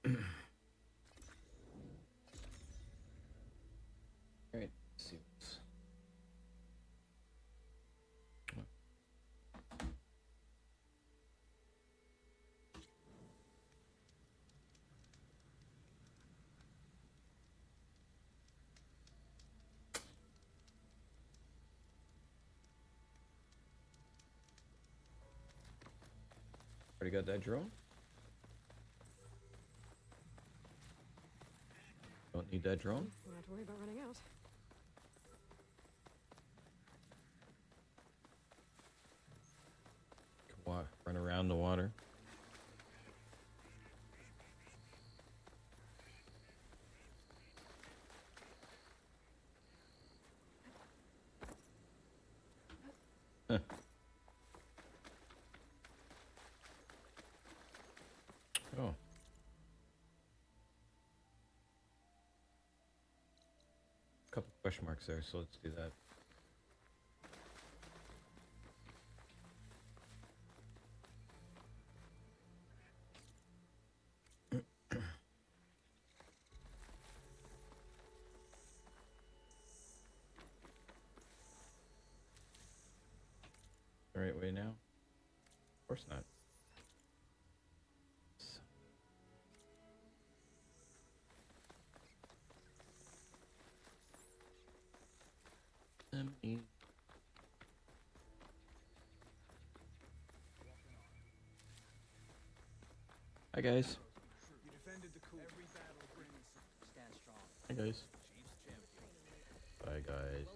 Alright, let's see what's... Already got that drone? Don't need that drone? Don't have to worry about running out. Run around the water. Huh. Oh. Couple question marks there, so let's do that. The right way now? Of course not. Hi guys. Hi guys. Bye guys.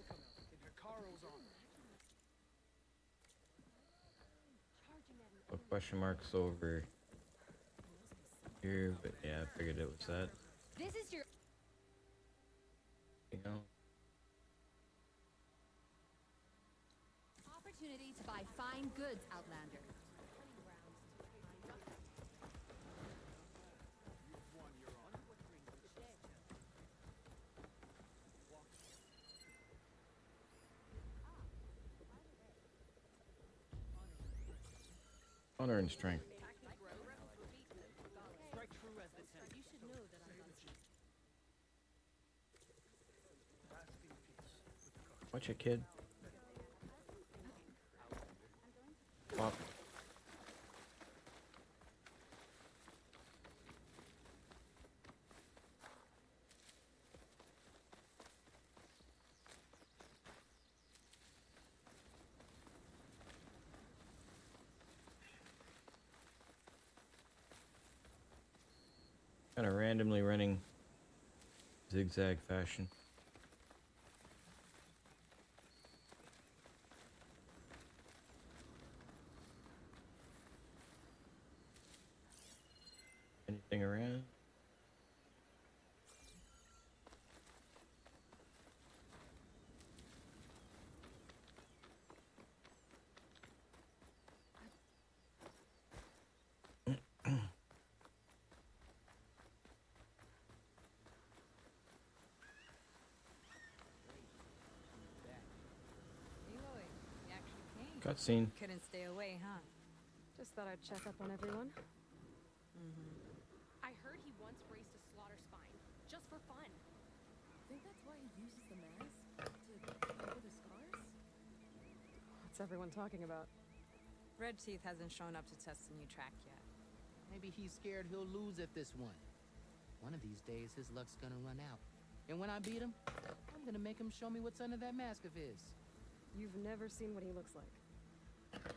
What question marks over here? But yeah, I figured it was that. This is your You know. opportunity to buy fine goods, Outlander. Honor and strength. Watch it, kid. Pop. Kind of randomly running zigzag fashion. Anything around? Aloy, you actually came. Cutscene. Couldn't stay away, huh? Just thought I'd check up on everyone. I heard he once raced a slaughter spine, just for fun. Think that's why he uses the mask? To cover the scars? What's everyone talking about? Red Teeth hasn't shown up to test the new track yet. Maybe he's scared he'll lose at this one. One of these days, his luck's gonna run out. And when I beat him, I'm gonna make him show me what's under that mask of his. You've never seen what he looks like.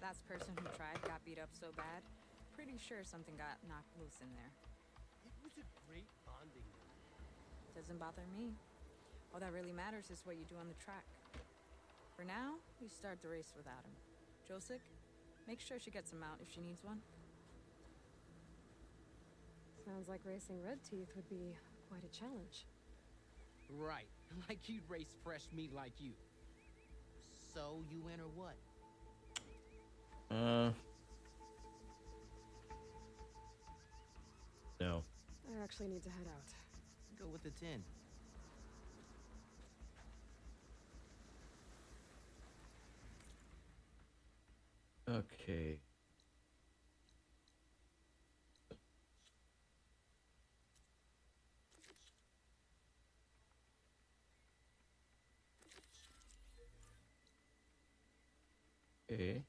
Last person who tried got beat up so bad. Pretty sure something got knocked loose in there. It was a great bonding moment. Doesn't bother me. All that really matters is what you do on the track. For now, we start the race without him. Josik, make sure she gets him out if she needs one. Sounds like racing Red Teeth would be quite a challenge. Right, like you'd race fresh meat like you. So, you in or what? No. I actually need to head out. Go with the 10. Okay. Okay.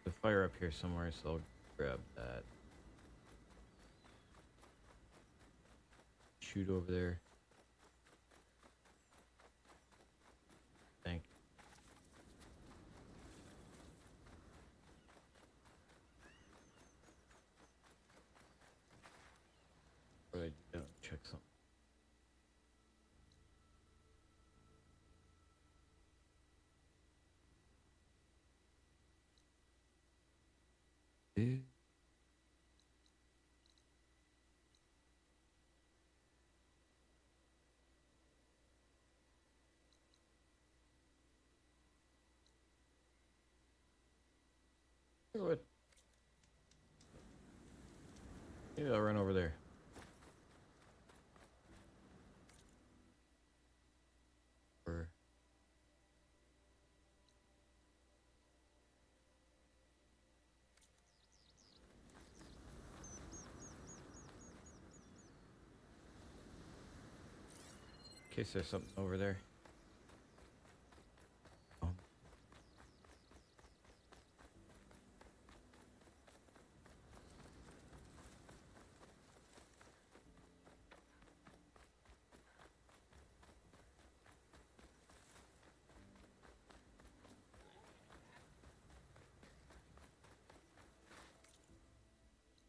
The fire up here somewhere, so I'll grab that. Shoot over there. Thank you. Right, check something. Eh. What? Maybe I'll run over there. Or in case there's something over there. Oh.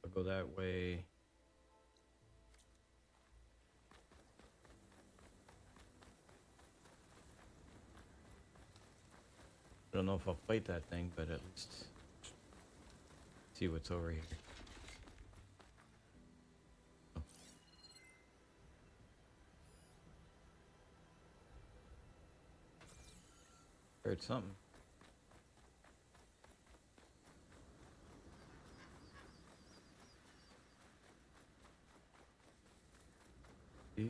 I'll go that way. I don't know if I'll fight that thing, but at least see what's over here. Oh. Heard something. Eh.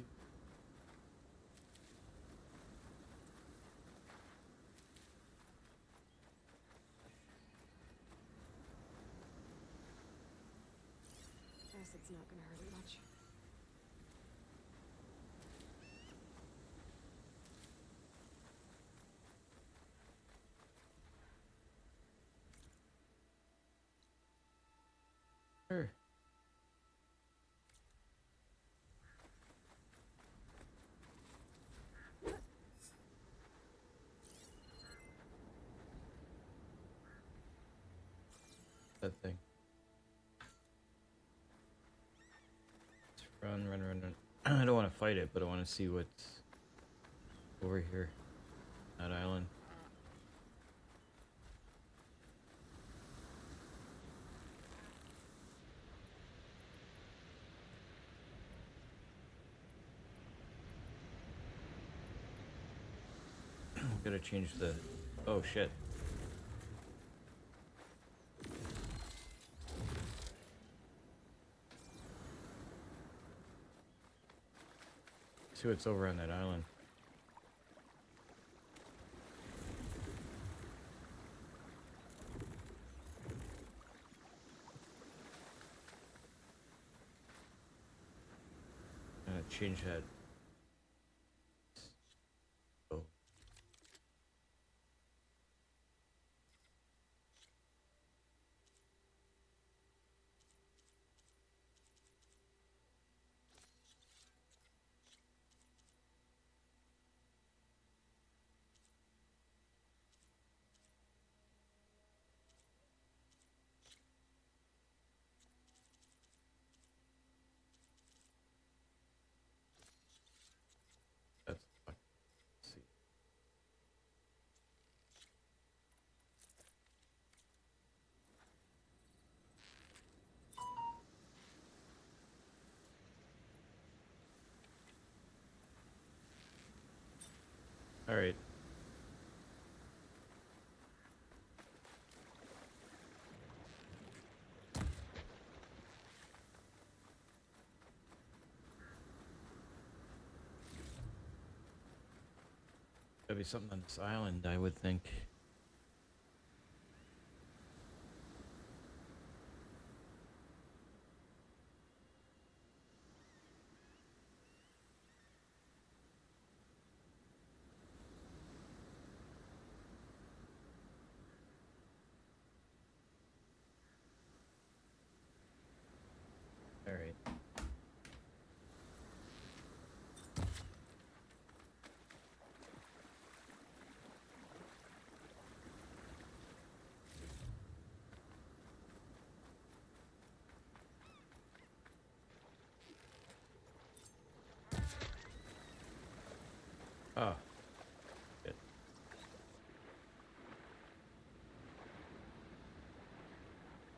Guess it's not gonna hurt it much. Sure. That thing. Let's run, run, run, run. I don't want to fight it, but I want to see what's over here. That island. Gotta change the... Oh, shit. See what's over on that island. Gotta change that. Oh. That's fucking... See. All right. Gotta be something on this island, I would think.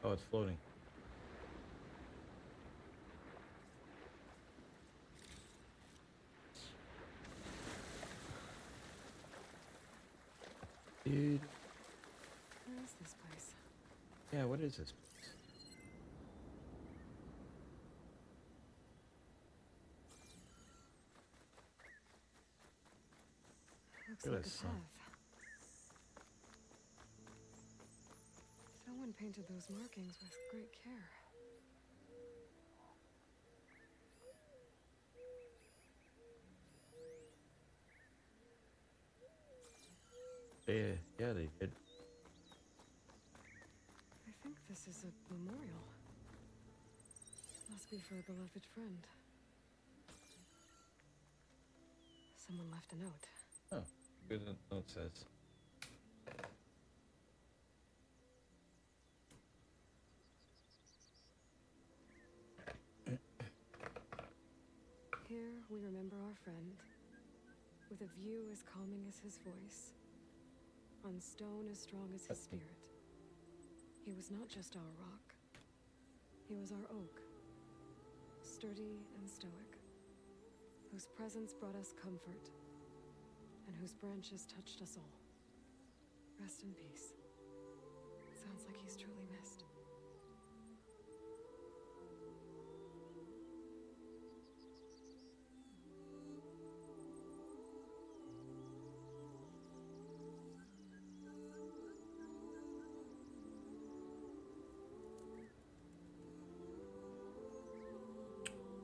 Oh, it's floating. Dude. Where is this place? Yeah, what is this place? Looks Look at like this a sun. path. Someone painted those markings with great care. Yeah, they did. I think this is a memorial. Must be for a beloved friend. Someone left a note. Oh, good note says. Here we remember our friend, with a view as calming as his voice, on stone as strong as his spirit. He was not just our rock. He was our oak, sturdy and stoic, whose presence brought us comfort, and whose branches touched us all. Rest in peace. Sounds like he's truly missed.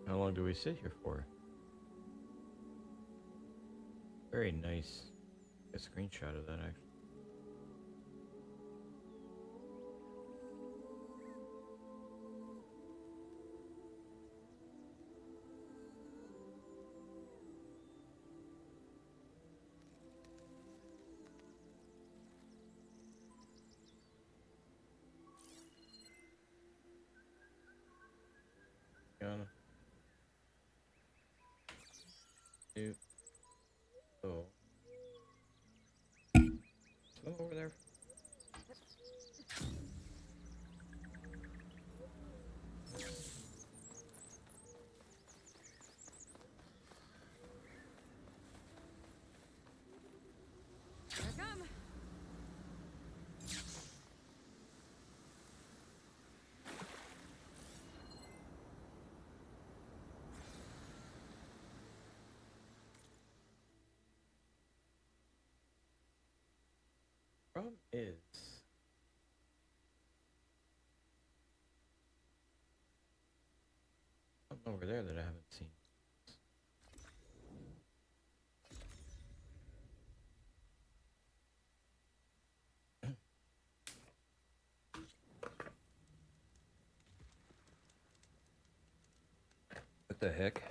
How long do we sit here for? Very nice. A screenshot of that, actually. Gonna do. Oh. Swim over there. Here I come! Problem is, something over there that I haven't seen. What the heck?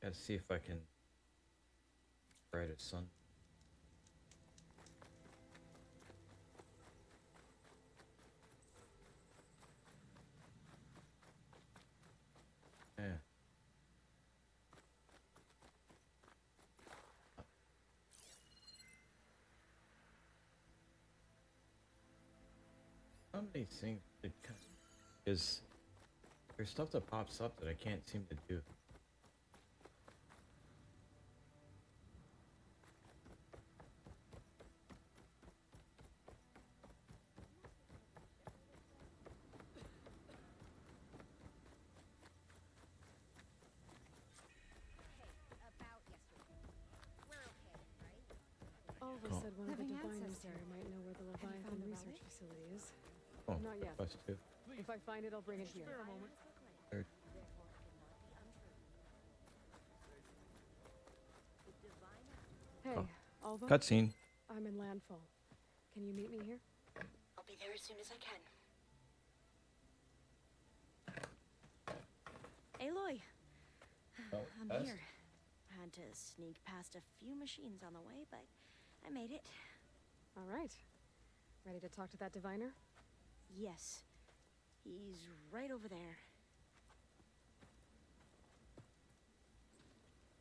Gotta see if I can bright a sun. Yeah. Some of these things, it kind of is. There's stuff that pops up that I can't seem to do. About yesterday. We're okay, right? Oliver Cool. said one of the Living diviners ancestor. here might know where the Have you Leviathan found the research relic? facility is. Oh, Not yet. us too. If I find it, I'll bring it here. There. Hey, Oh. Alva? Cutscene. I'm in landfall. Can you meet me here? I'll be there as soon as I can. Aloy, Oh, I'm fast. here. Had to sneak past a few machines on the way, but I made it. All right. Ready to talk to that diviner? Yes, he's right over there.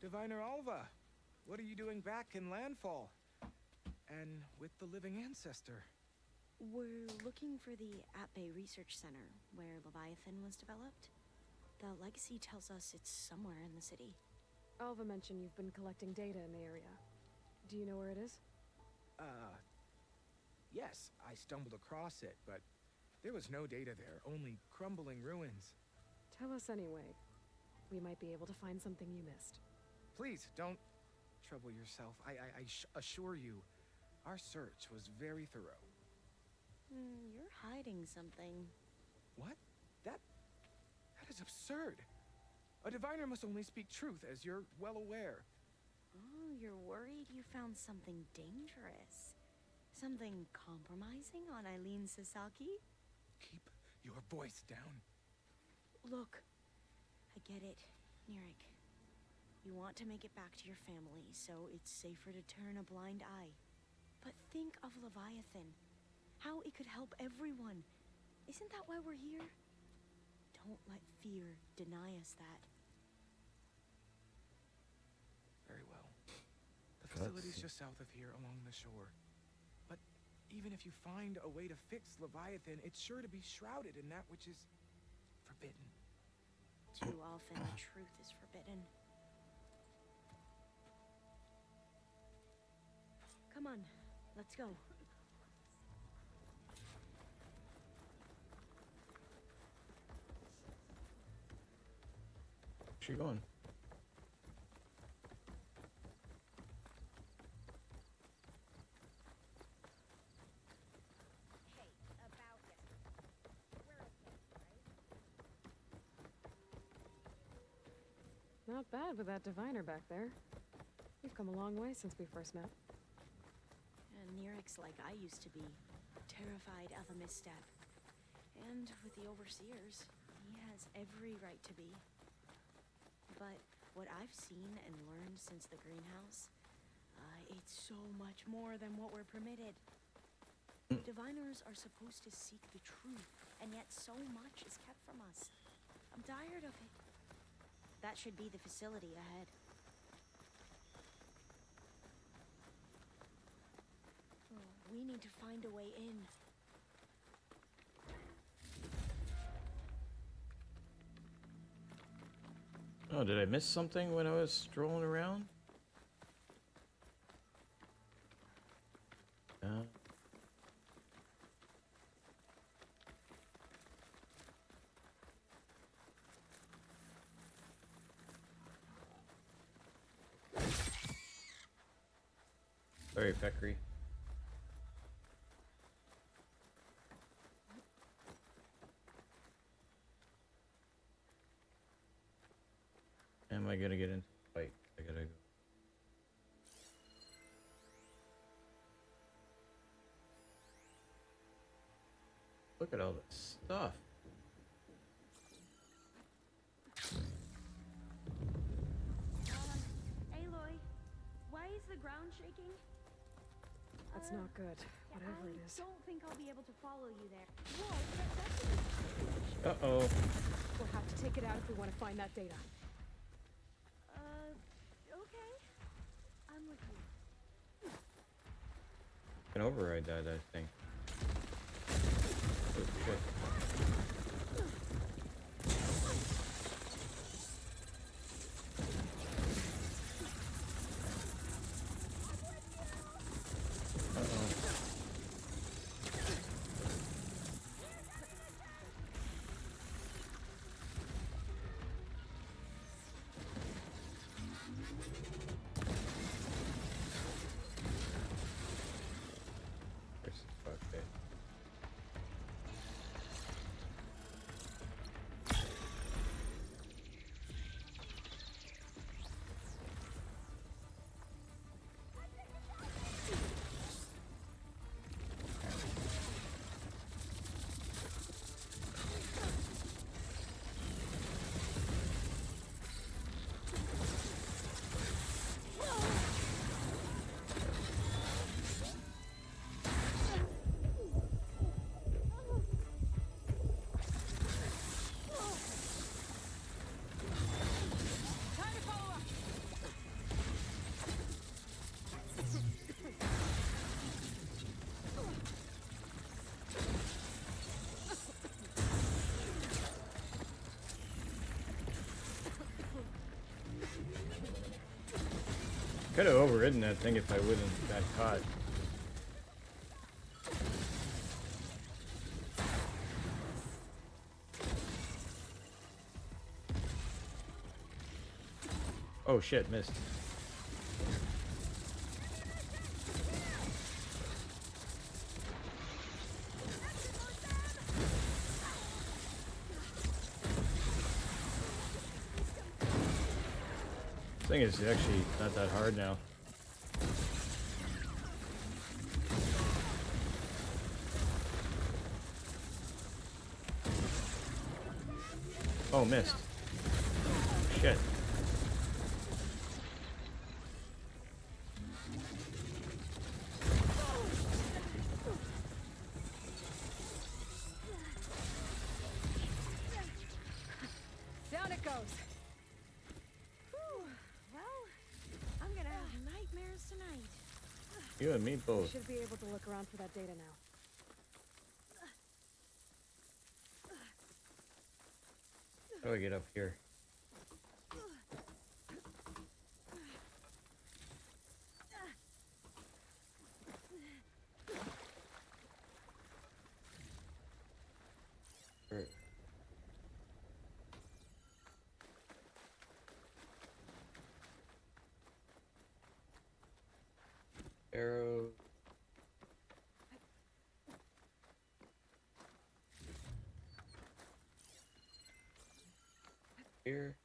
Diviner Alva, what are you doing back in Landfall? And with the living ancestor? We're looking for the At-Bay Research Center, where Leviathan was developed. The legacy tells us it's somewhere in the city. Alva mentioned you've been collecting data in the area. Do you know where it is? Yes, I stumbled across it, but there was no data there, only crumbling ruins. Tell us anyway. We might be able to find something you missed. Please, don't trouble yourself. I assure you, our search was very thorough. You're hiding something. What? That is absurd. A diviner must only speak truth, as you're well aware. Oh, you're worried you found something dangerous. Something compromising on Eileen Sasaki? Keep your voice down. Look, I get it, Nirik. You want to make it back to your family, so it's safer to turn a blind eye. But think of Leviathan. How it could help everyone. Isn't that why we're here? Don't let fear deny us that. Very well. The facility's just south of here, along the shore. But even if you find a way to fix Leviathan, it's sure to be shrouded in that which is forbidden. Too often, the truth is forbidden. Come on, let's go. Where's she going? Hey, about yesterday. We're okay, right? Not bad with that diviner back there. We've come a long way since we first met. And Nirik's like I used to be, terrified of a misstep. And with the Overseers, he has every right to be. But what I've seen and learned since the greenhouse, it's so much more than what we're permitted. Diviners are supposed to seek the truth, and yet so much is kept from us. I'm tired of it. That should be the facility ahead. We need to find a way in. Oh, did I miss something when I was strolling around? Sorry, Peccary. Am I gonna get into a fight? I gotta go. Look at all this stuff. Aloy, why is the ground shaking? That's not good, whatever it is. I don't think I'll be able to follow you there. Whoa, Uh-oh. We'll have to take it out if we want to find that data. Okay. I'm with you. Can override that, I think. Oh, shit. Could have overridden that thing if I wouldn't got caught. Oh shit, missed. This thing is actually not that hard now. Oh, missed. Shit. Down it goes. Whew. Well, I'm gonna have nightmares tonight. You and me both. Should be able to look around for that data now. How do I get up here? Right. Arrow. Here.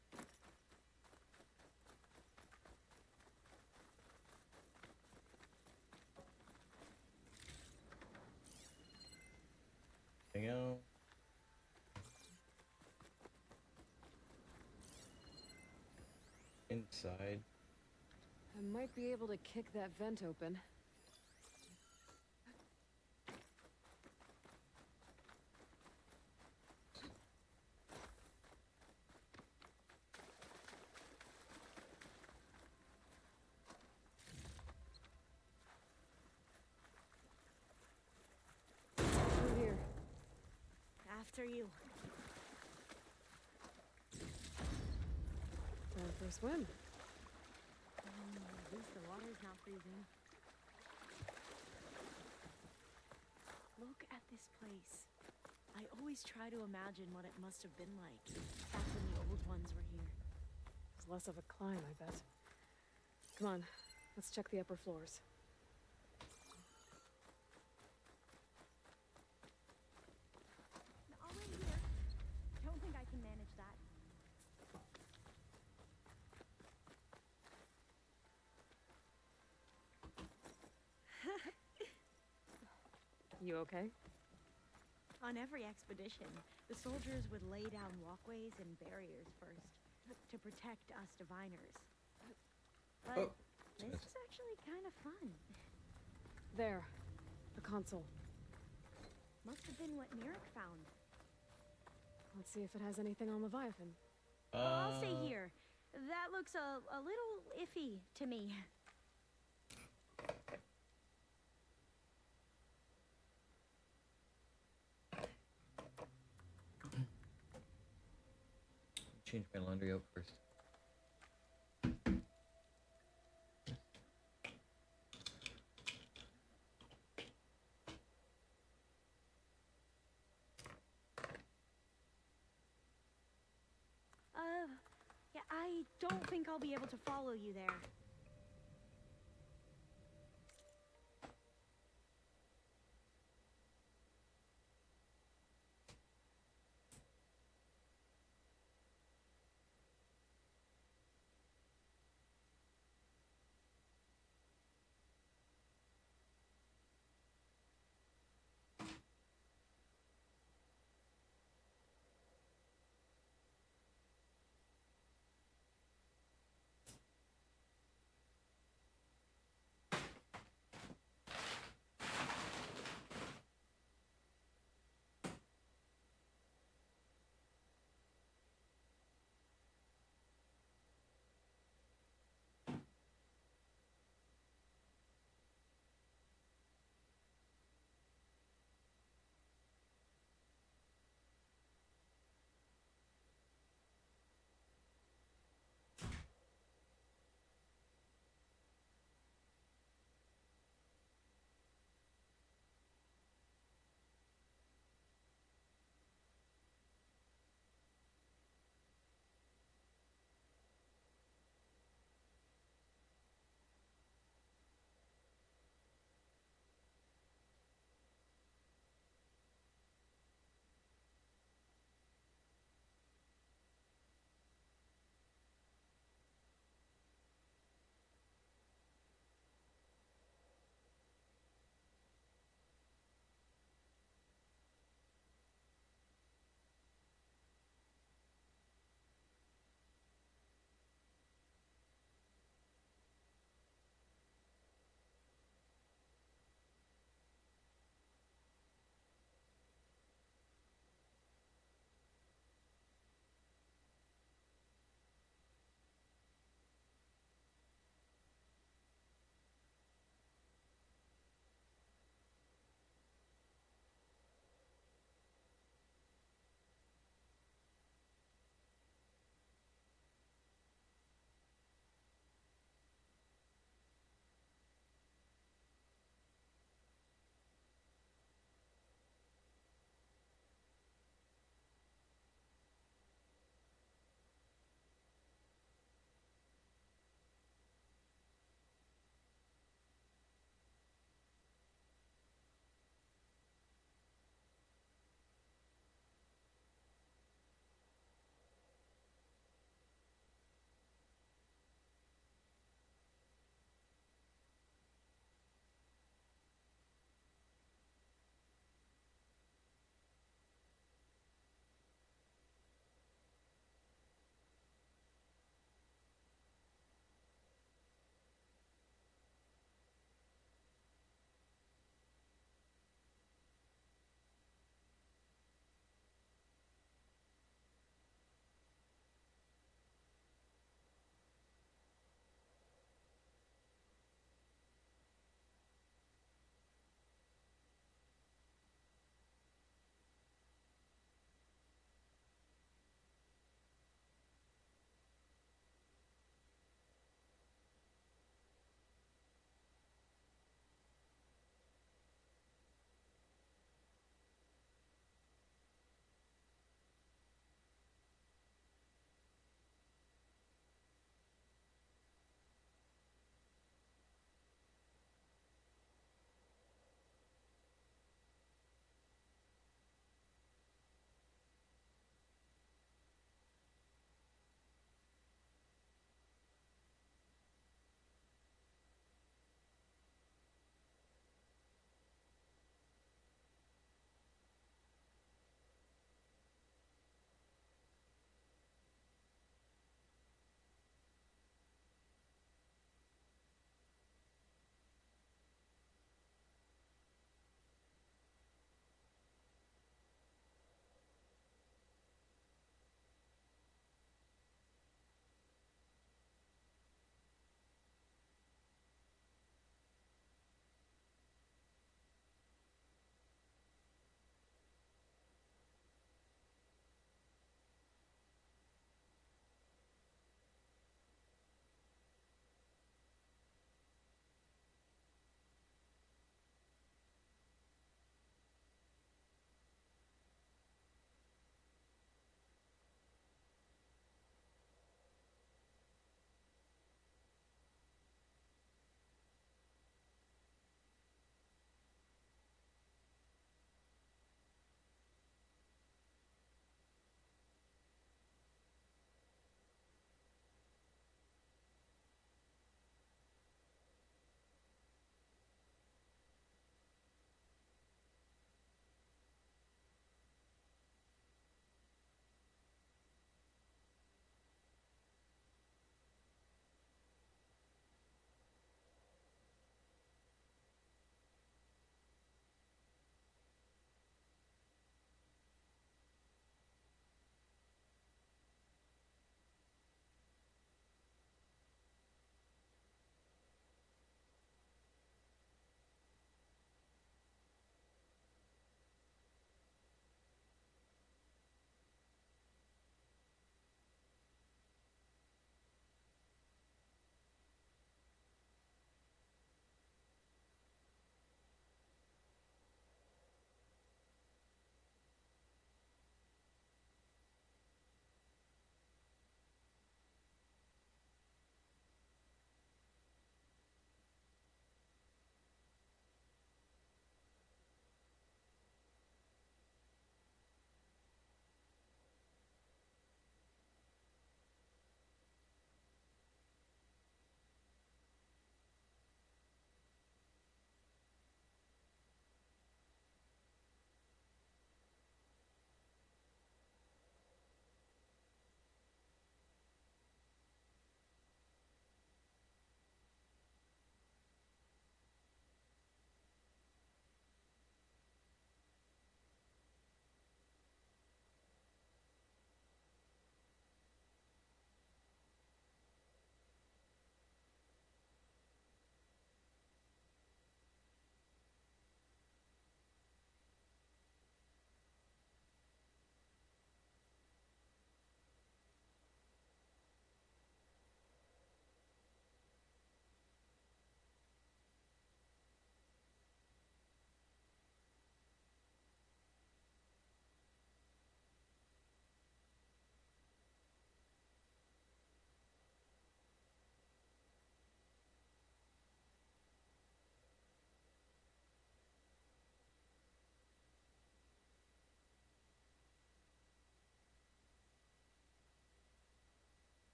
Anything else? Inside. I might be able to kick that vent open. Through here. After you. Time for a swim. At least the water's not freezing. Look at this place. I always try to imagine what it must have been like back when the old ones were here. It's less of a climb, I bet. Come on, let's check the upper floors. I'll wait here. Don't think I can manage that. You okay? On every expedition, the soldiers would lay down walkways and barriers first to protect us diviners. But Oh. this is actually kind of fun. There. The console. Must have been what Nirik found. Let's see if it has anything on Leviathan. I'll stay here. That looks a little iffy to me. Change my laundry out first. Yeah, I don't think I'll be able to follow you there.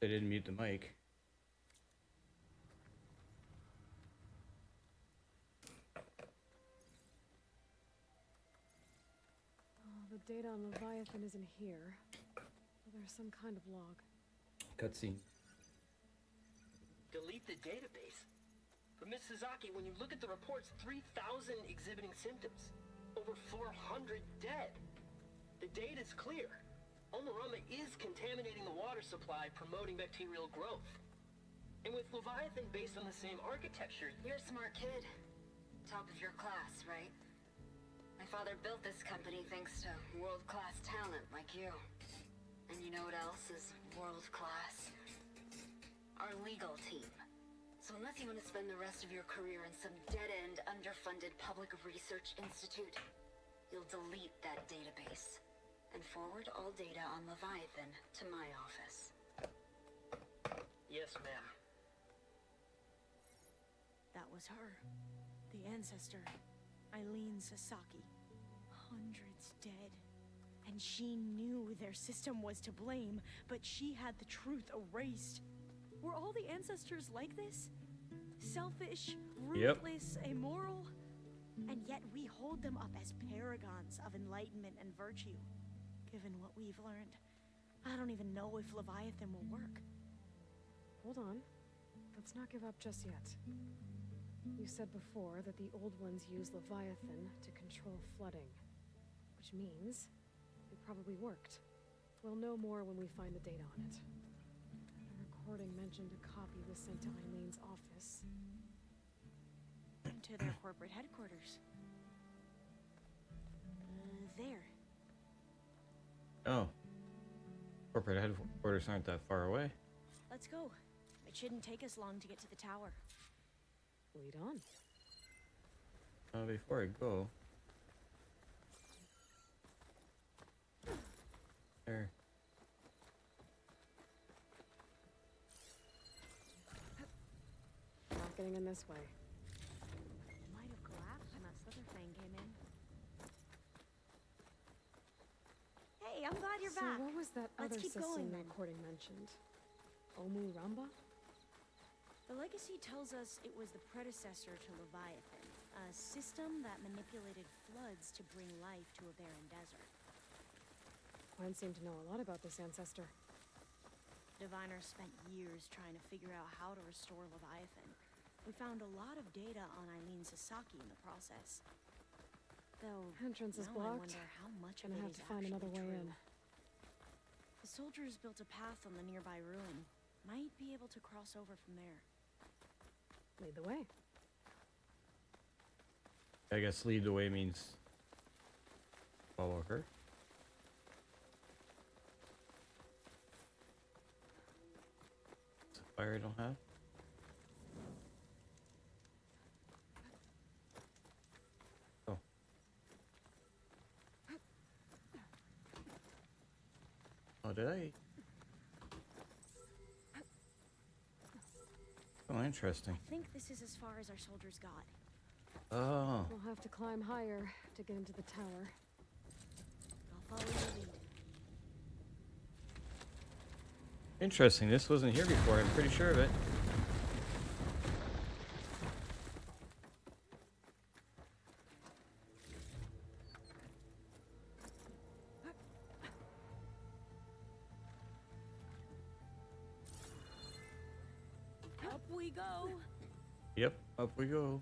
They didn't mute the mic. Oh, the data on Leviathan isn't here. Well, there's some kind of log. Cutscene. Delete the database. But Miss Sasaki, when you look at the reports, 3,000 exhibiting symptoms. Over 400 dead. The data's clear. Omurama is contaminating the water supply, promoting bacterial growth. And with Leviathan based on the same architecture... You're a smart kid. Top of your class, right? My father built this company thanks to world-class talent like you. And you know what else is world-class? Our legal team. So unless you want to spend the rest of your career in some dead-end, underfunded public research institute, you'll delete that database and forward all data on Leviathan to my office. Yes, ma'am. That was her. The ancestor, Eileen Sasaki. Hundreds dead. And she knew their system was to blame, but she had the truth erased. Were all the ancestors like this? Selfish, ruthless, immoral? And yet we hold them up as paragons of enlightenment and virtue. Given what we've learned, I don't even know if Leviathan will work. Hold on. Let's not give up just yet. You said before that the old ones use Leviathan to control flooding. Which means it probably worked. We'll know more when we find the data on it. The recording mentioned a copy was sent to Eileen's office. To their corporate headquarters. There. Oh. Corporate headquarters aren't that far away. Let's go. It shouldn't take us long to get to the tower. Lead on. Before I go... There. Not getting in this way. Might have collapsed when that slither thing came in. Hey, I'm glad you're So back. what was that Let's other keep system going, the then. recording mentioned? Omuramba? The legacy tells us it was the predecessor to Leviathan, a system that manipulated floods to bring life to a barren desert. Quinn seemed to know a lot about this ancestor. Diviners spent years trying to figure out how to restore Leviathan. We found a lot of data on Eileen Sasaki in the process. Though, Entrance is now blocked. I wonder how much of Gonna it have is to find another actually way true. in. The soldiers built a path on the nearby ruin. Might be able to cross over from there. Lead the way. I guess lead the way means follow her. It's a fire I don't have. Oh. Oh, did I? Oh, interesting. I think this is as far as our soldiers got. Oh. We'll have to climb higher to get into the tower. I'll follow your lead. Interesting. This wasn't here before. I'm pretty sure of it. Up we go. Yep, up we go.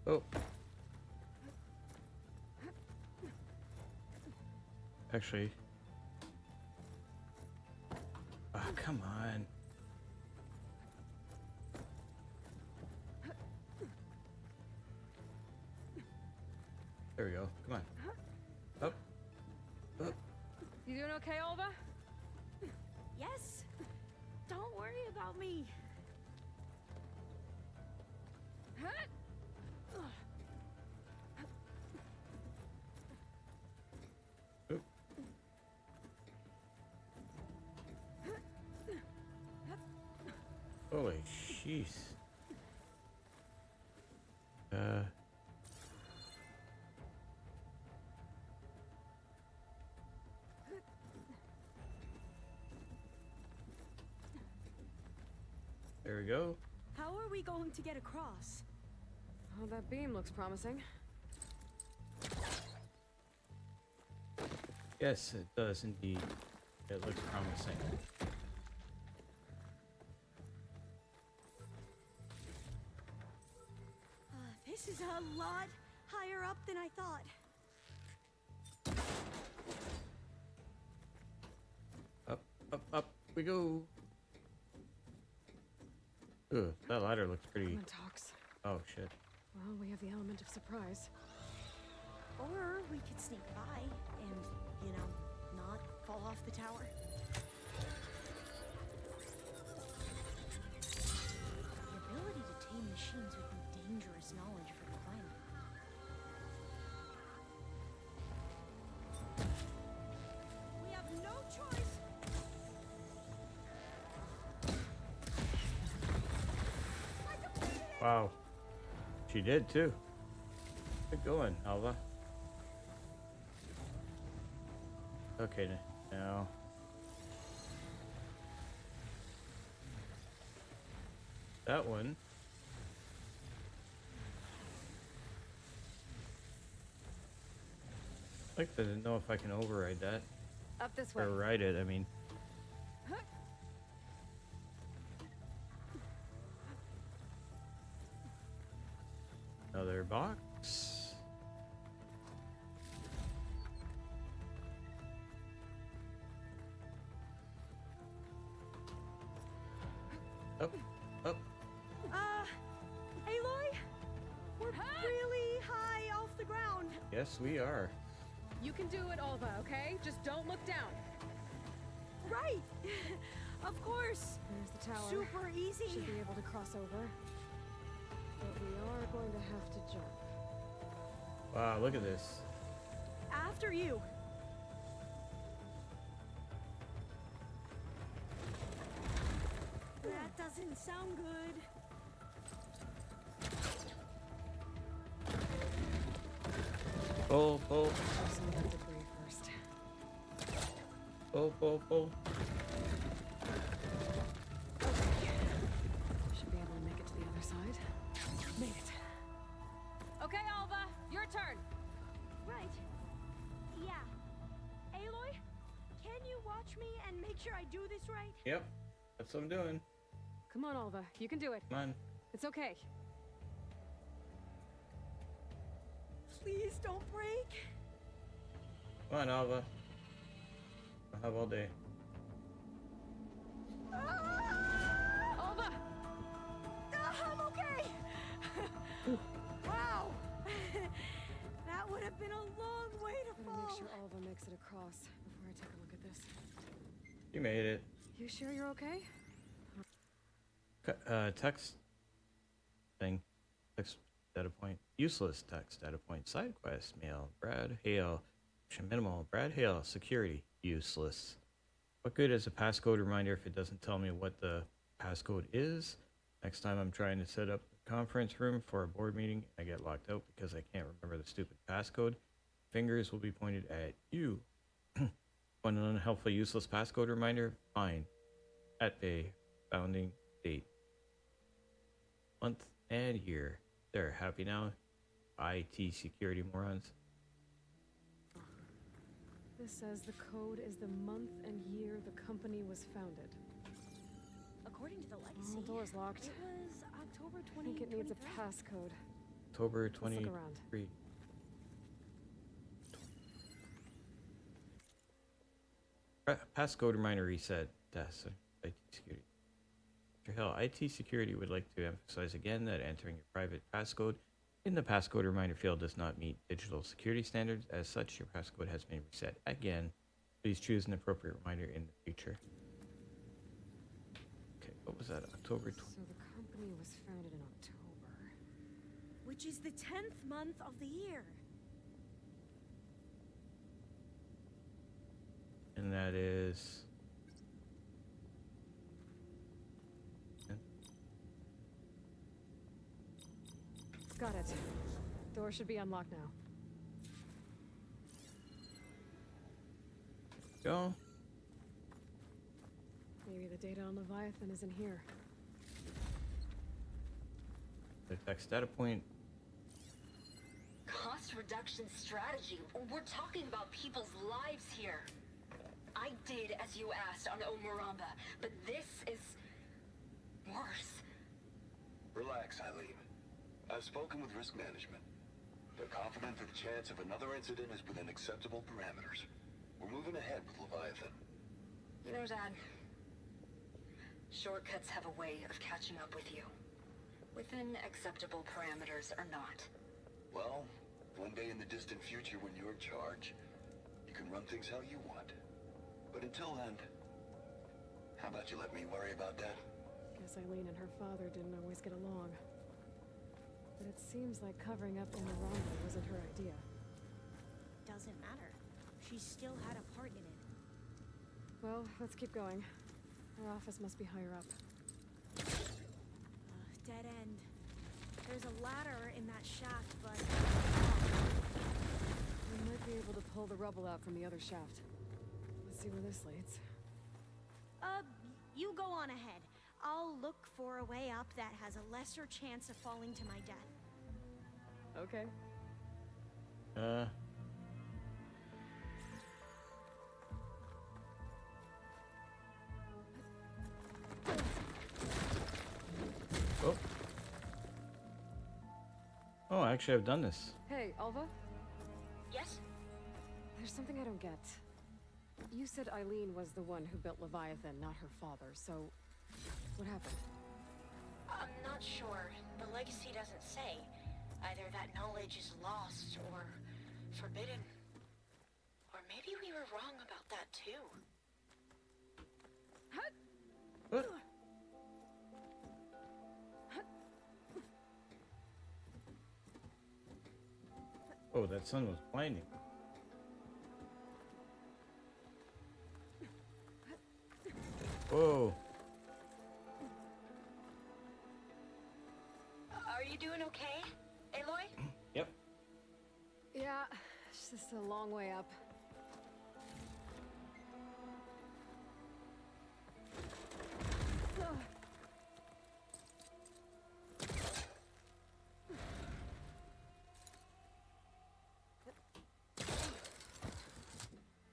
Oh. Actually. Ah, come on. There we go. Come on. Up. Up. You doing okay, Olva? Yes. Don't worry about me. Oop. Holy jeez. There we go. How are we going to get across? Oh, that beam looks promising. Yes, it does indeed. It looks promising. This is a lot higher up than I thought. Up, up, up we go. Ugh, that ladder looks pretty. Come on, Tox. Oh shit. Well, we have the element of surprise. Or we could sneak by and, you know, not fall off the tower. The ability to tame machines would be dangerous knowledge for the climate. We have no choice. Wow. She did too. Good going, Alva. Okay, now. That one. I'd like to know if I can override that. Up this way. Or ride it, I mean. Another box. Up, up. Aloy? We're really high off the ground. Yes, we are. You can do it, Alva, okay? Just don't look down. Right. Of course. There's the tower. Super easy. Should be able to cross over. But we are going to have to jump. Wow, look at this. After you. That doesn't sound good. Pull, pull, Some of that debris first. pull, pull, pull. Should be able to make it to the other side. Made it. Okay, Alva, your turn. Right. Yeah. Aloy, can you watch me and make sure I do this right? Yep, that's what I'm doing. Come on, Alva. You can do it. Come on. It's okay. Please don't break. Come on, Alva. I'll have all day. Alva! I'm okay. Wow. That would have been a long way to Gotta fall. make sure Alva makes it across before I take a look at this. You made it. You sure you're okay? Text thing. Text data point. Useless text data point. Side quest. Mail. Brad Hale. Minimal. Brad Hale. Security. Useless. What good is a passcode reminder if it doesn't tell me what the passcode is? Next time I'm trying to set up a conference room for a board meeting, I get locked out because I can't remember the stupid passcode. Fingers will be pointed at you. Want an unhelpful, useless passcode reminder? Fine. At bay. Founding date. Month and year. There, happy now? IT security morons. This says the code is the month and year the company was founded. According to the legacy, Oh, door's locked. it was October I think it needs a 2023. passcode. October Let's look 23. Passcode reminder reset. That's IT security. Mr. Hill, IT security would like to emphasize again that entering your private passcode in the passcode reminder field does not meet digital security standards. As such, your passcode has been reset again. Please choose an appropriate reminder in the future. Okay, what was that? October 20. So the company was founded in October. Which is the 10th month of the year. And that is Got it. Door should be unlocked now. Go. Maybe the data on Leviathan is in here. Detects data point. Cost reduction strategy. We're talking about people's lives here. I did as you asked on Omuramba, but this is worse. Relax, Eileen. I've spoken with risk management. They're confident that the chance of another incident is within acceptable parameters. We're moving ahead with Leviathan. You know, Dad, shortcuts have a way of catching up with you. Within acceptable parameters or not. Well, one day in the distant future when you're in charge, you can run things how you want. But until then, how about you let me worry about that? Guess Eileen and her father didn't always get along. But it seems like covering up Omuramba wasn't her idea. Doesn't matter. She still had a part in it. Well, let's keep going. Our office must be higher up. Dead end. There's a ladder in that shaft, but... We might be able to pull the rubble out from the other shaft. Let's see where this leads. You go on ahead. I'll look for a way up that has a lesser chance of falling to my death. Okay. Oh. Oh, actually, I've done this. Hey, Alva? Yes? There's something I don't get. You said Eileen was the one who built Leviathan, not her father, so... what happened? I'm not sure. The legacy doesn't say. Either that knowledge is lost or forbidden. Or maybe we were wrong about that too. What? Oh, that sun was blinding. Whoa. Are you doing okay, Aloy? Yep. Yeah, it's just a long way up.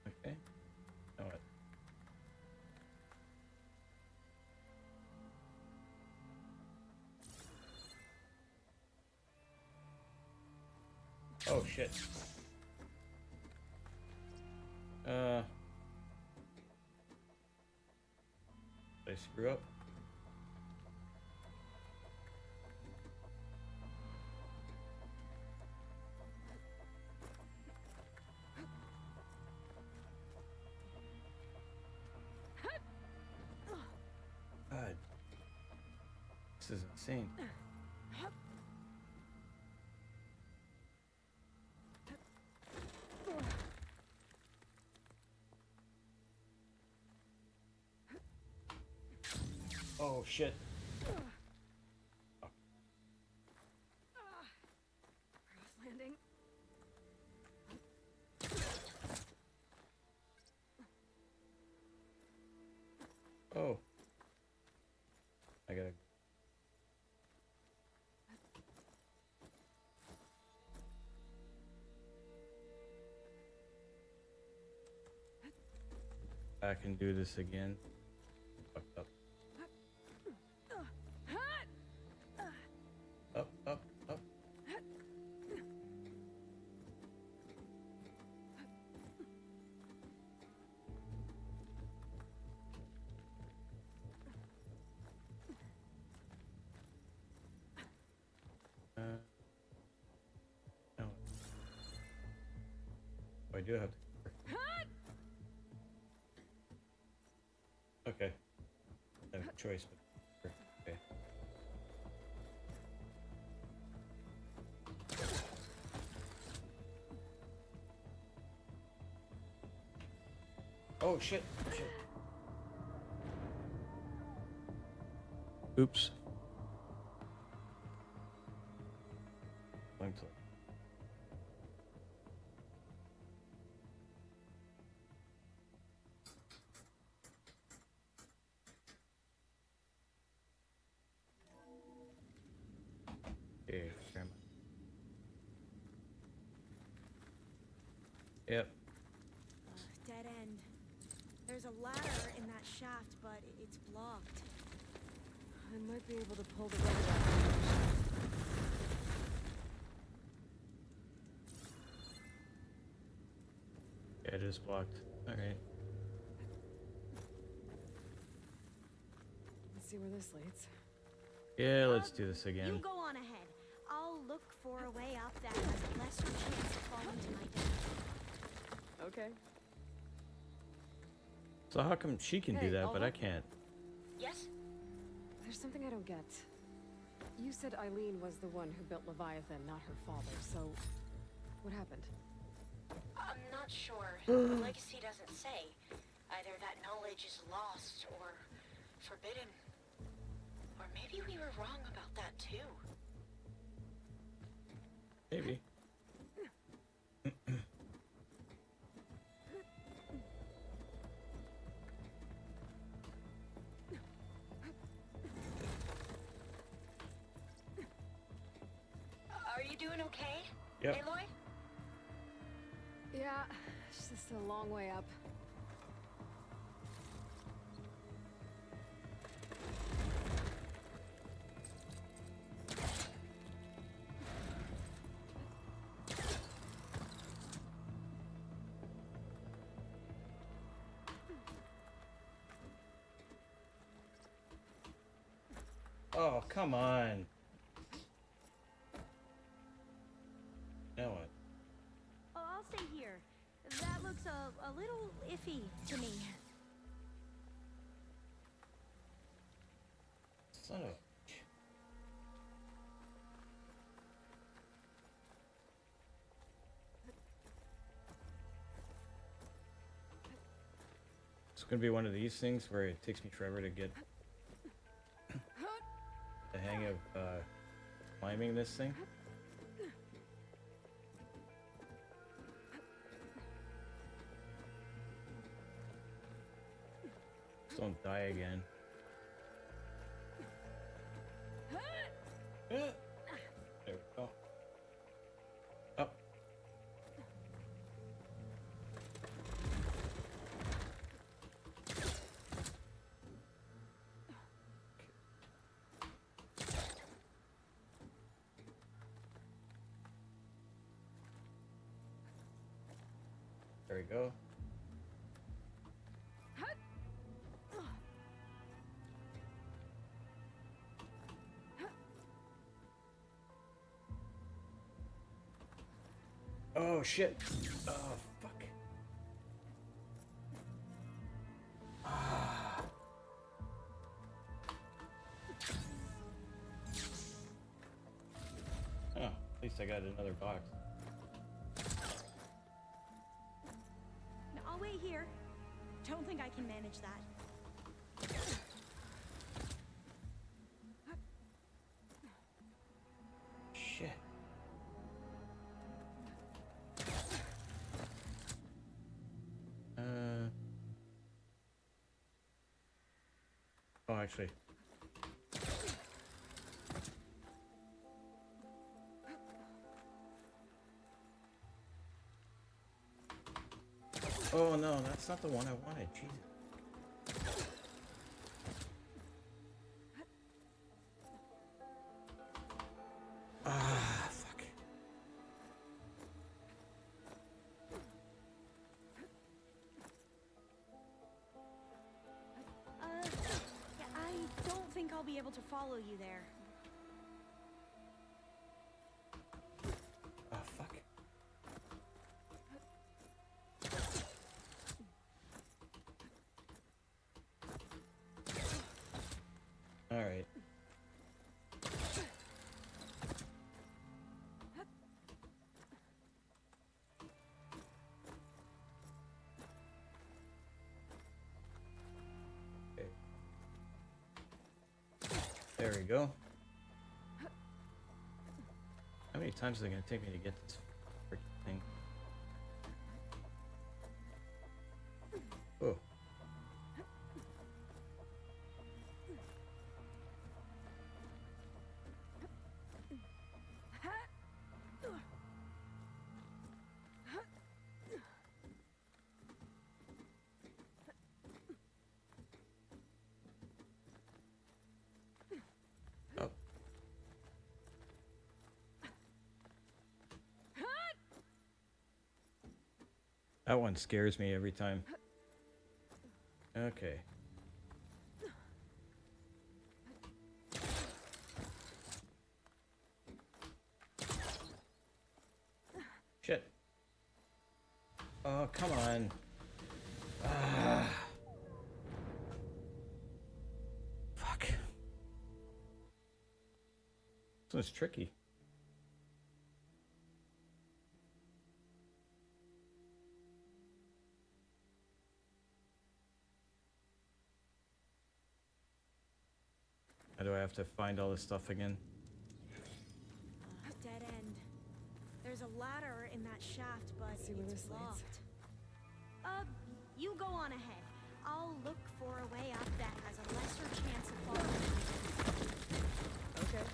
Okay. Now what? Oh shit. Did I screw up? God. This is insane. Oh shit. Cross landing. Oh. I gotta. I can do this again. Fucked up. Up, up, up. No. I do have to. Okay. I have a choice, but okay. Oh shit! Shit. Oops. Yep. Dead end. There's a ladder in that shaft, but it's blocked. I might be able to pull the rubber out. Yeah, it is blocked. Alright. Let's see where this leads. Yeah, let's do this You again. go on ahead. I'll look for a way up that has a lesser chance of falling to my death. Okay. So how come she can do Hey, that, but I Alva? can't? Yes? There's something I don't get. You said Eileen was the one who built Leviathan, not her father, so what happened? I'm not sure. The legacy doesn't say. Either that knowledge is lost or forbidden. Or maybe we were wrong about that too. Maybe. Are you doing okay? Yep. Aloy? Yeah, it's just a long way up. Oh, come on. Now what? Oh, I'll stay here. That looks a little iffy to me. Son of a... It's gonna be one of these things where it takes me forever to get the hang of climbing this thing. Just don't die again. There we go. Up. There we go. Oh shit. Oh fuck. Ah. Oh, at least I got another box. No, I'll wait here. Don't think I can manage that. Shit. Oh, actually. Oh no, that's not the one I wanted. Jesus. Ah, fuck. Yeah, I don't think I'll be able to follow you there. Oh, fuck. All right. Okay. There we go. How many times is it gonna take me to get this freaking thing? Oh. That one scares me every time. Okay. Shit. Oh, come on. Ah. Fuck. This one's tricky. How do I have to find all this stuff again? Dead end. There's a ladder in that shaft, but See where it's this leads. blocked. You go on ahead. I'll look for a way up that has a lesser chance of falling. Okay.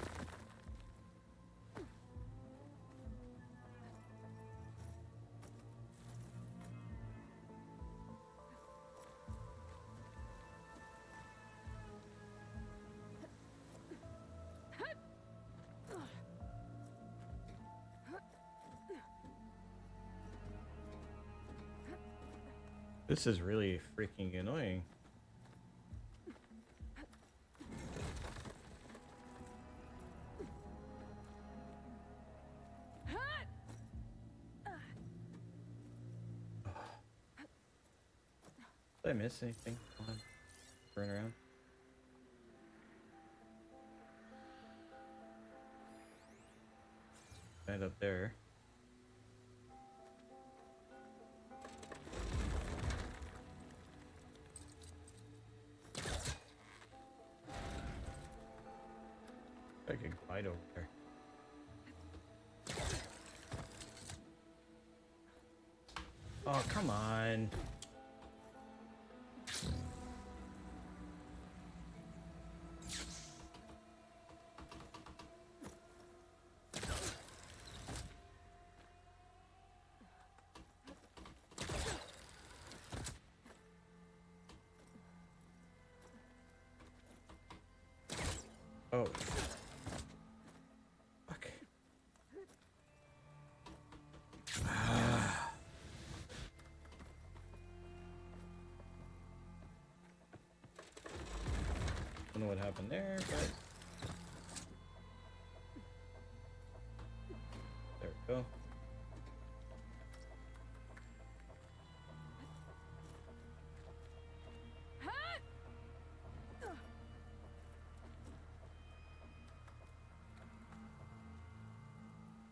This is really freaking annoying. Did I miss anything? Come on. Turn around. Right up there. I can glide over there. Oh, come on. Oh. Fuck. Don't know what happened there, but there we go.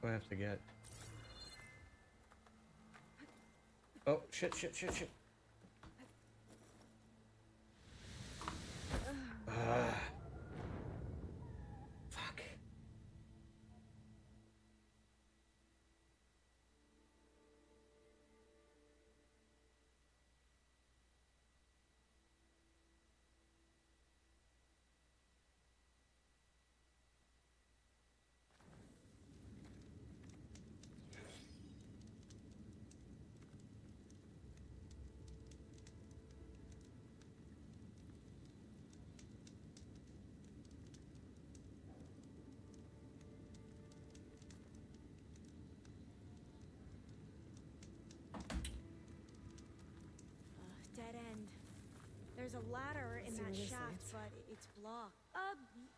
What do I have to get? Oh, shit. Fuck. Dead end. There's a ladder in See that where this shaft, leads. but it's blocked.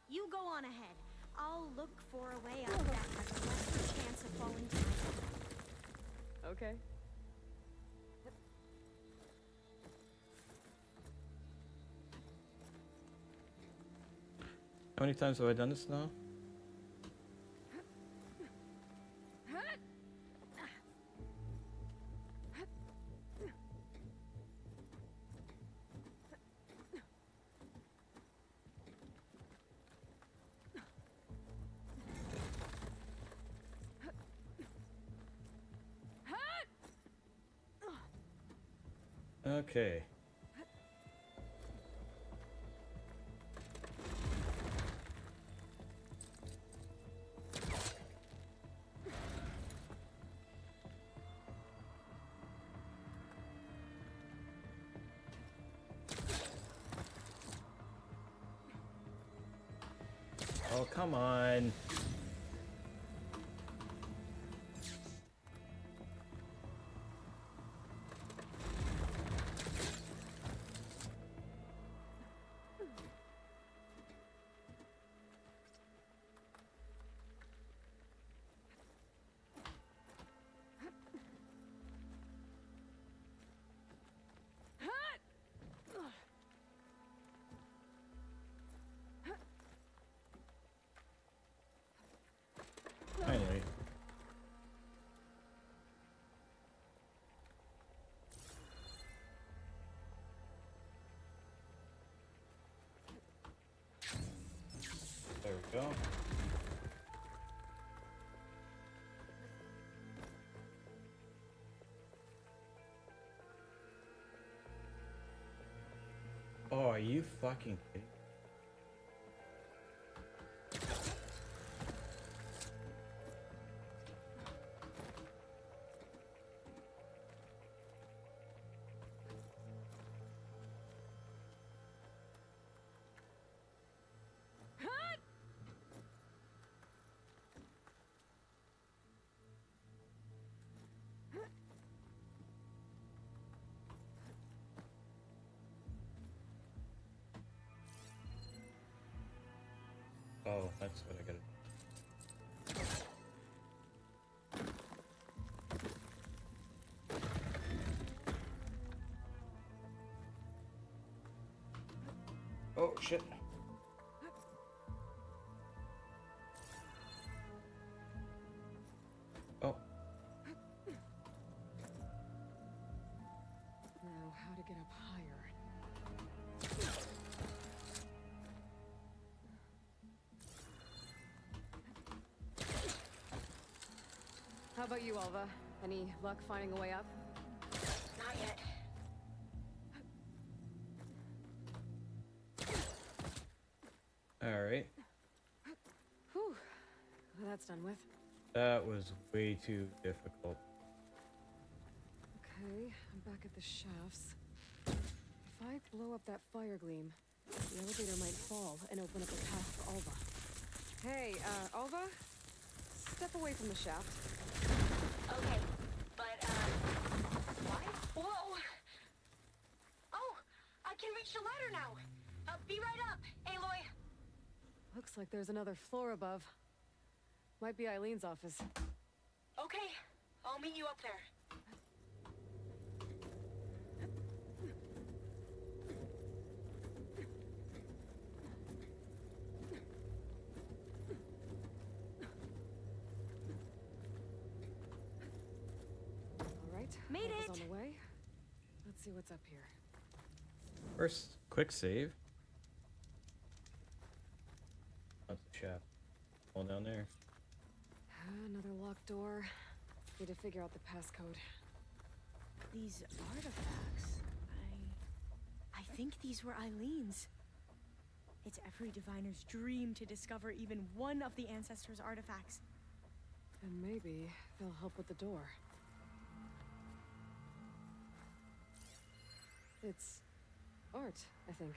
You go on ahead. I'll look for a way up that has a lesser chance of falling down. Okay. How many times have I done this now? Okay. Oh, come on. There we go. Oh, are you fucking kidding? Oh, that's what I gotta do. Oh, shit. Oh. Now, how to get up higher? How about you, Alva? Any luck finding a way up? Not yet. Alright. Whew. Well, that's done with. That was way too difficult. Okay, I'm back at the shafts. If I blow up that fire gleam, the elevator might fall and open up a path for Alva. Hey, Alva? Step away from the shaft. Okay, but, why? Whoa! Oh, I can reach the ladder now. Be right up, Aloy. Looks like there's another floor above. Might be Eileen's office. Okay, I'll meet you up there. All right, Made Alva's it! on the way. Let's see what's up here. First, quick save. That's the shaft. All down there. Another locked door. Need to figure out the passcode. These artifacts. I think these were Eileen's. It's every diviner's dream to discover even one of the ancestors' artifacts. And maybe they'll help with the door. It's art, I think.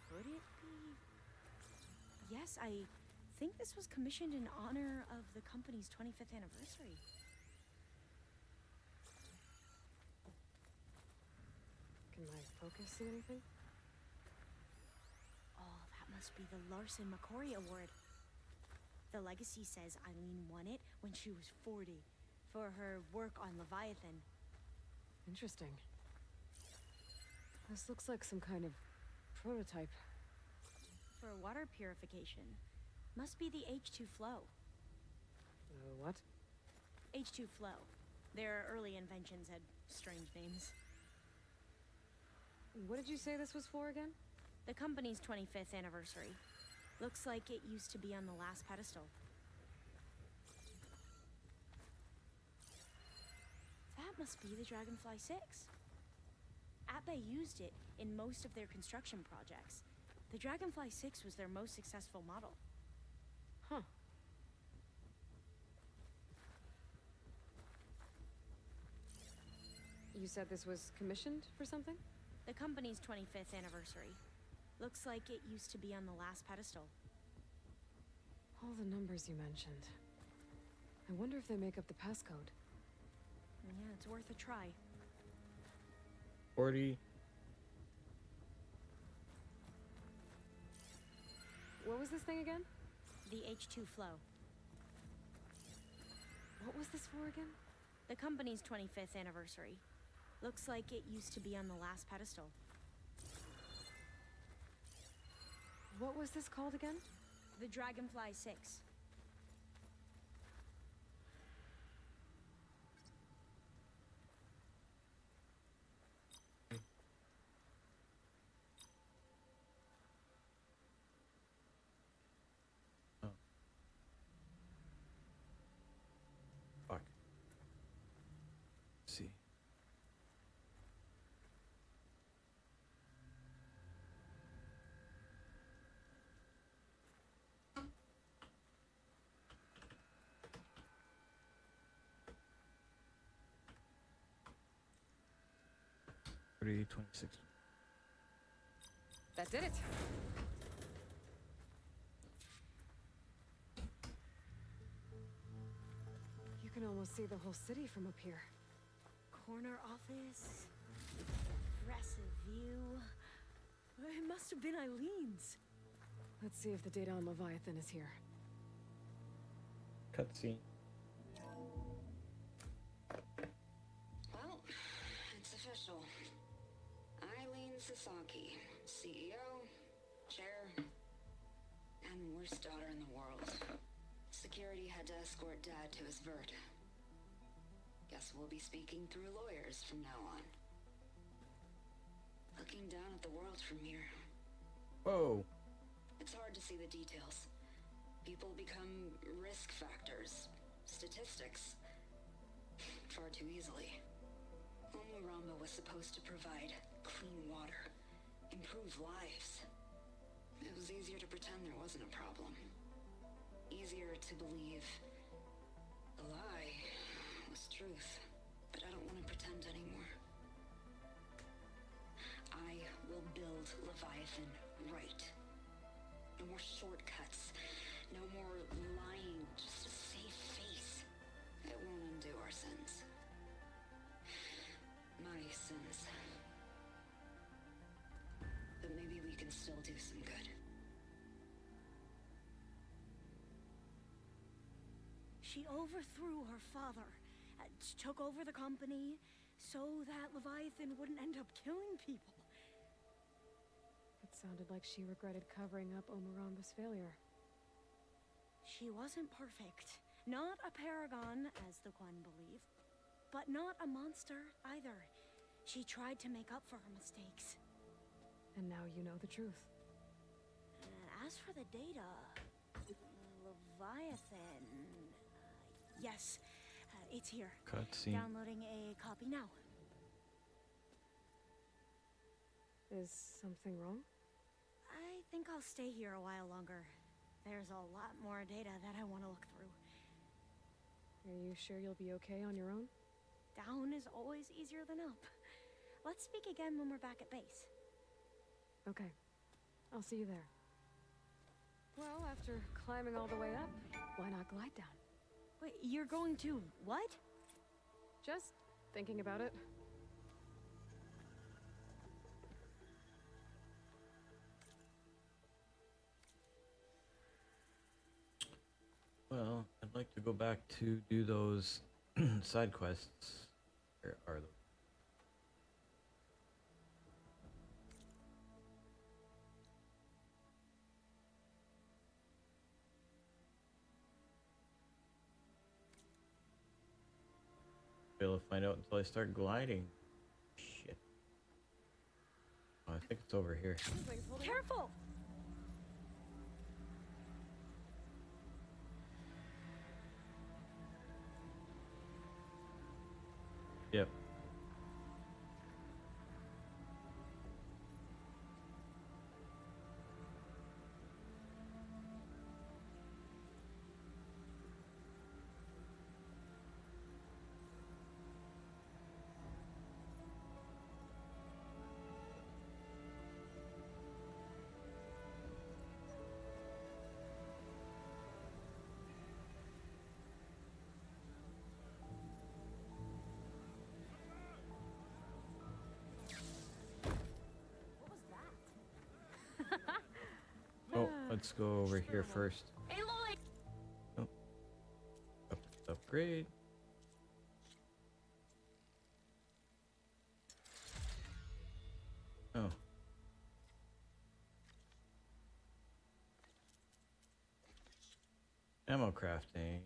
Could it be? Yes, I think this was commissioned in honor of the company's 25th anniversary. Can my focus see anything? Oh, that must be the Larson McCory Award. The legacy says Eileen won it when she was 40 for her work on Leviathan. Interesting. This looks like some kind of prototype. For water purification. Must be the H2 flow. What? H2 flow. Their early inventions had strange names. What did you say this was for again? The company's 25th anniversary. Looks like it used to be on the last pedestal. That must be the Dragonfly 6. Atbay used it in most of their construction projects. The Dragonfly 6 was their most successful model. Huh. You said this was commissioned for something? The company's 25th anniversary. Looks like it used to be on the last pedestal. All the numbers you mentioned. I wonder if they make up the passcode. Yeah, it's worth a try. 40. What was this thing again? The H2 flow. What was this for again? The company's 25th anniversary. Looks like it used to be on the last pedestal. What was this called again? The Dragonfly 6. Antiquity 26. That did it. You can almost see the whole city from up here. Corner office. Impressive view. It must have been Eileen's. Let's see if the data on Leviathan is here. Cutscene. Well, it's official. Eileen Sasaki, CEO, chair, and worst daughter in the world. Security had to escort Dad to his vert. Guess we'll be speaking through lawyers from now on. Looking down at the world from here. Whoa. It's hard to see the details. People become risk factors, statistics, far too easily. Omurama was supposed to provide clean water, improve lives. It was easier to pretend there wasn't a problem. Easier to believe the lie was truth. But I don't want to pretend anymore. I will build Leviathan right. No more shortcuts. No more lying just to save face. It won't undo our sins. My sins. But maybe we can still do some good. She overthrew her father, took over the company, so that Leviathan wouldn't end up killing people. It sounded like she regretted covering up Omurama's failure. She wasn't perfect. Not a paragon, as the Quan believed, but not a monster either. She tried to make up for her mistakes. And now you know the truth. As for the data, Leviathan... yes, it's here. Cutscene. Downloading a copy now. Is something wrong? I think I'll stay here a while longer. There's a lot more data that I want to look through. Are you sure you'll be okay on your own? Down is always easier than up. Let's speak again when we're back at base. Okay. I'll see you there. Well, after climbing all the way up, why not glide down? Wait, you're going to what? Just thinking about it. Well, I'd like to go back to do those side quests. Where are they? Be able to find out until I start gliding. Shit. Oh, I think it's over here. Careful! Yep. Oh, let's go over here first. Aloy! Oh. Upgrade. Oh. Ammo crafting.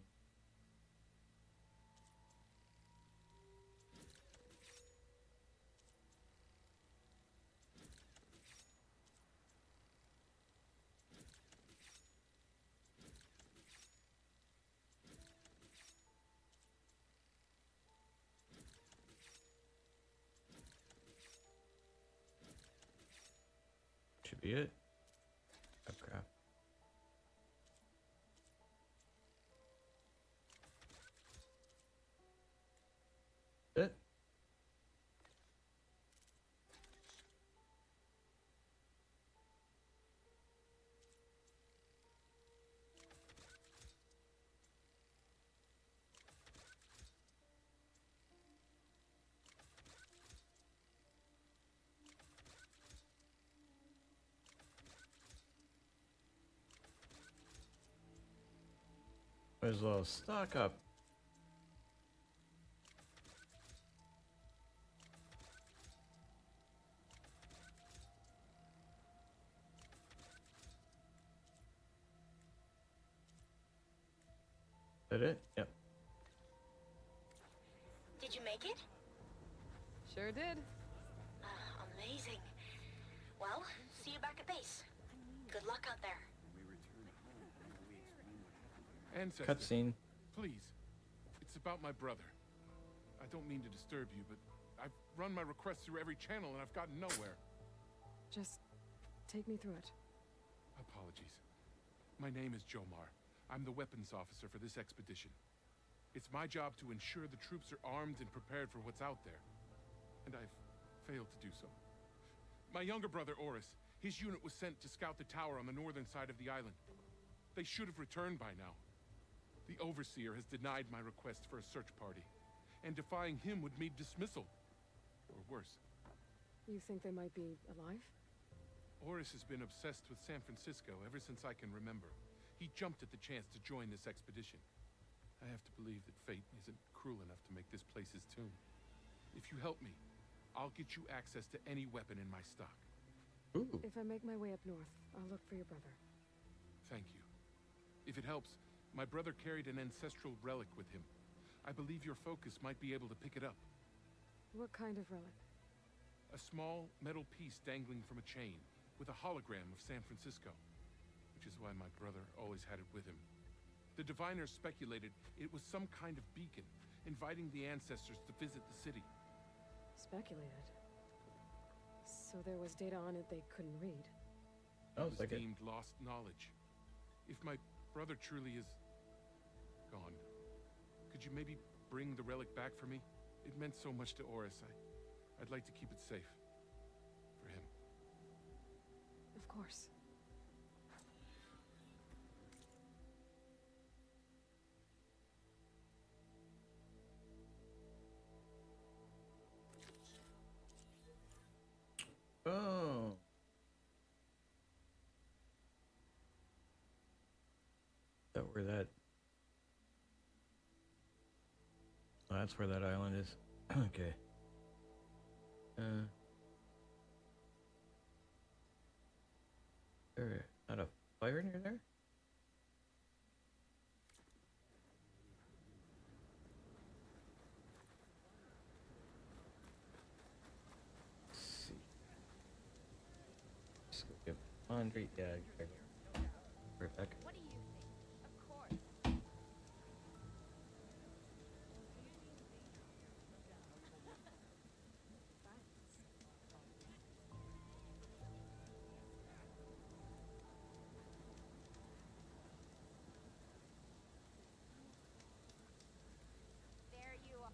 Should be it. Oh crap. It. Might as well stock up. That it? Yep. Did you make it? Sure did. Amazing. Well, see you back at base. Good luck out there. Ancestor, Cutscene. Please. It's about my brother. I don't mean to disturb you, but I've run my request through every channel and I've gotten nowhere. Just take me through it. Apologies. My name is Jomar. I'm the weapons officer for this expedition. It's my job to ensure the troops are armed and prepared for what's out there. And I've failed to do so. My younger brother, Oris, his unit was sent to scout the tower on the northern side of the island. They should have returned by now. The Overseer has denied my request for a search party, and defying him would mean dismissal. Or worse. You think they might be alive? Oris has been obsessed with San Francisco ever since I can remember. He jumped at the chance to join this expedition. I have to believe that fate isn't cruel enough to make this place his tomb. If you help me, I'll get you access to any weapon in my stock. Ooh. If I make my way up north, I'll look for your brother. Thank you. If it helps, my brother carried an ancestral relic with him. I believe your focus might be able to pick it up. What kind of relic? A small metal piece dangling from a chain, with a hologram of San Francisco. Which is why my brother always had it with him. The diviners speculated it was some kind of beacon, inviting the ancestors to visit the city. Speculated. So there was data on it they couldn't read. Oh, It it's was like it. deemed lost knowledge. If my brother truly is gone, could you maybe bring the relic back for me? It meant so much to Oris. I'd like to keep it safe. For him. Of course. Oh. That where that. Oh, that's where that island is. Okay. There not a fire near there? Let's see. Just go get laundry. Yeah, I for a sec. What do you think? Of course. There you are.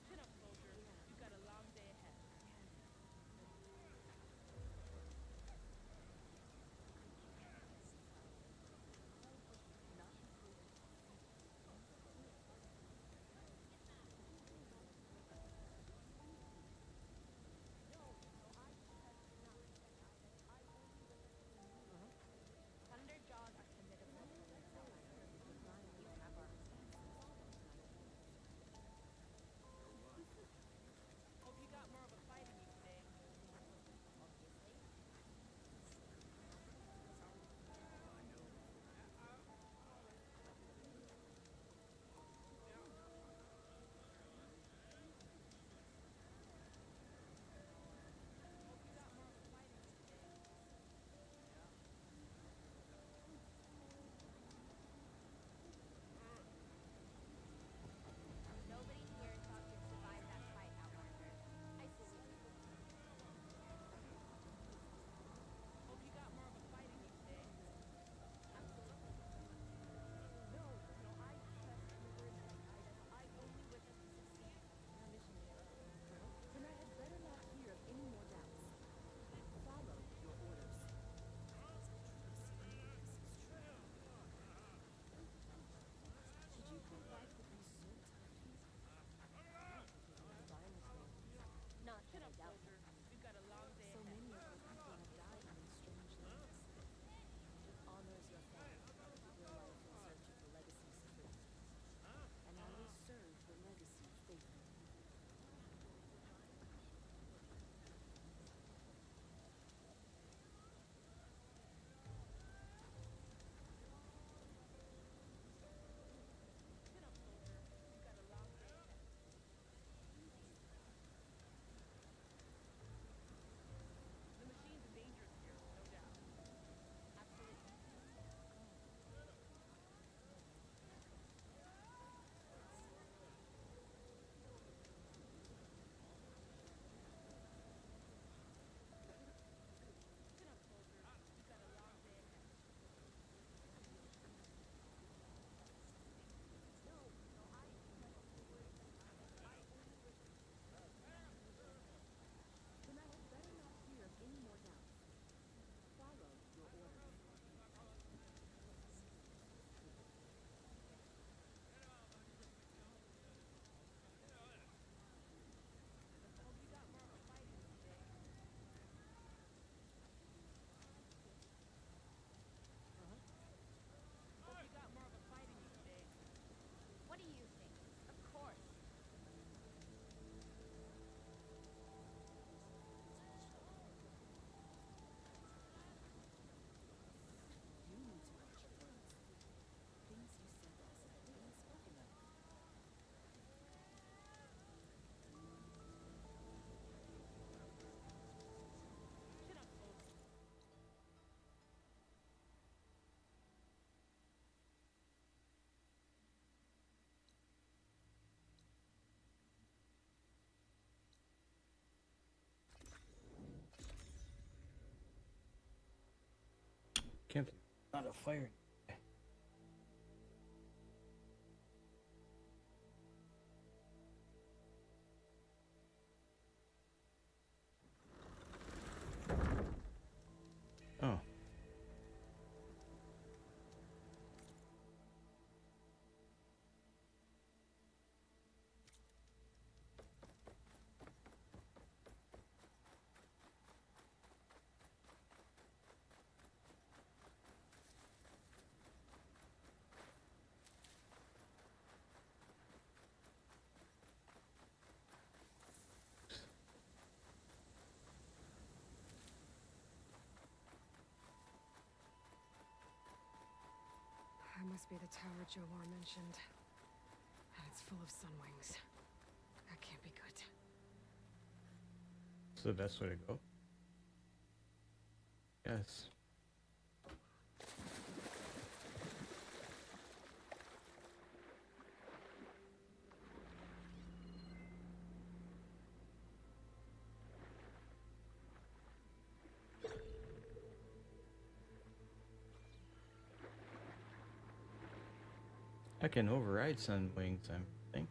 Chin up, soldier. You got a long day ahead. can't be not a fire. Oh. That must be the tower Jomar mentioned. And it's full of sun wings. That can't be good. It's the best way to go. Yes. I can override sun wings, I think.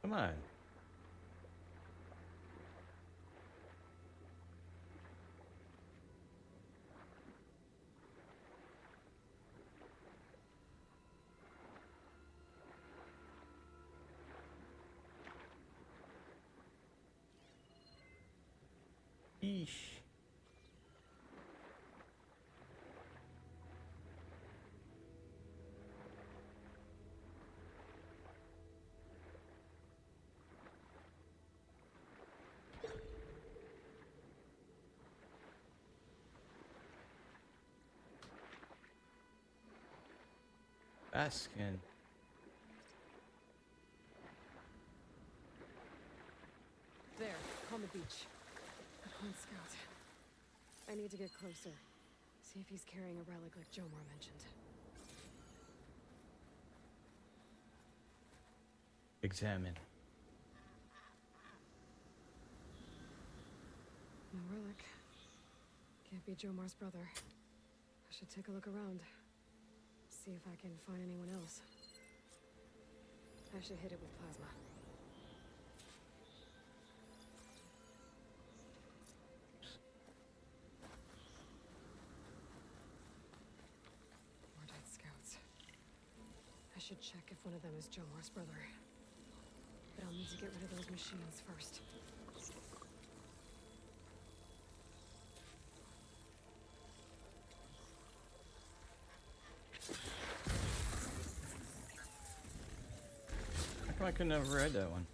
Come on. Eesh. Baskin. There, on the beach. Hunt Scout. I need to get closer. See if he's carrying a relic like Jomar mentioned. Examine. No relic. Can't be Jomar's brother. I should take a look around. See if I can find anyone else. I should hit it with plasma. More dead scouts. I should check if one of them is Jomar's brother. But I'll need to get rid of those machines first. How come I couldn't override that one?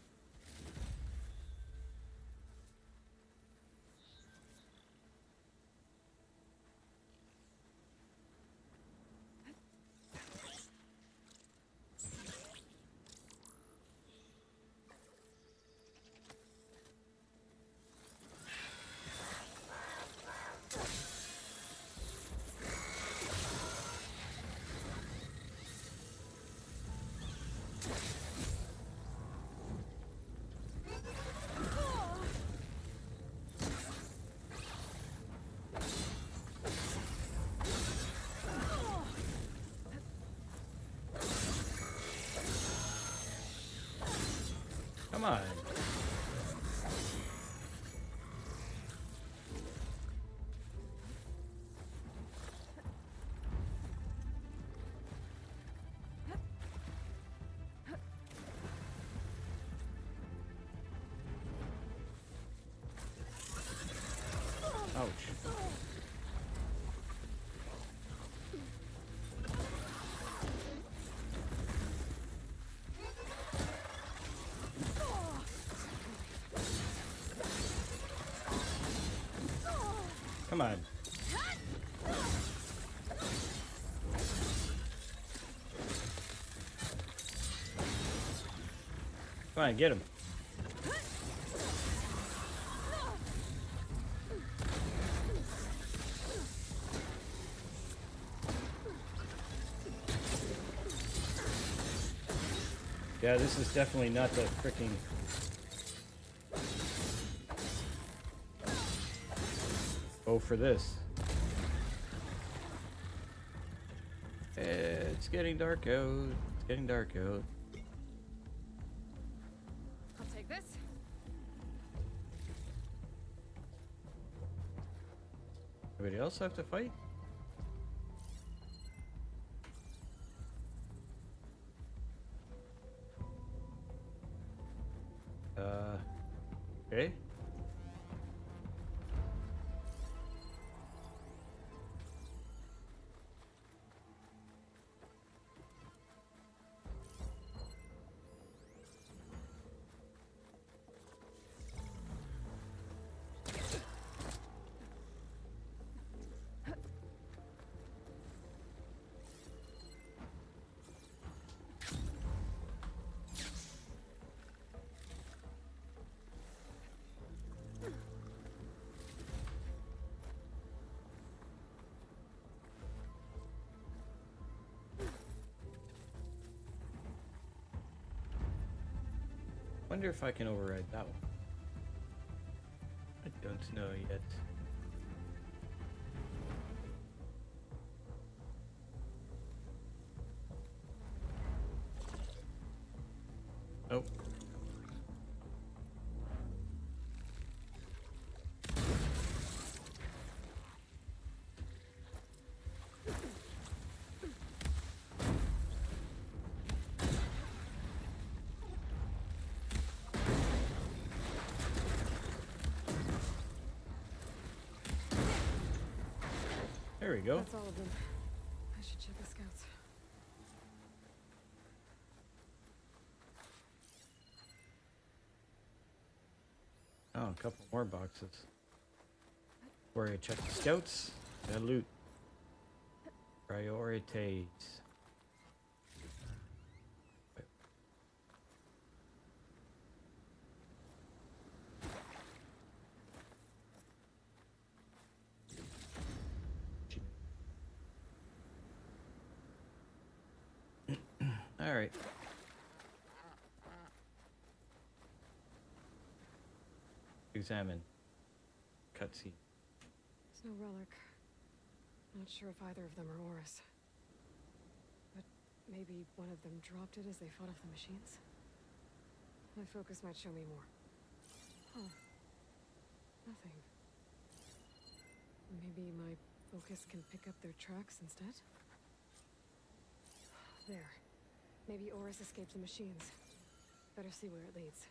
Come on. Ouch. Come on. Come on, get him. Yeah, this is definitely not the freaking... Go for this. It's getting dark out. It's getting dark out. I'll take this. Anybody else have to fight? Okay. Wonder if I can override that one. I don't know yet. Nope. There we go. That's all of them. I should check the scouts. Oh, a couple more boxes. Where I check the scouts and loot. Priorities. All right. Examine. Cutscene. There's no relic. Not sure if either of them are Oris. But maybe one of them dropped it as they fought off the machines? My focus might show me more. Oh. Nothing. Maybe my focus can pick up their tracks instead? There. Maybe Oris escaped the machines. Better see where it leads.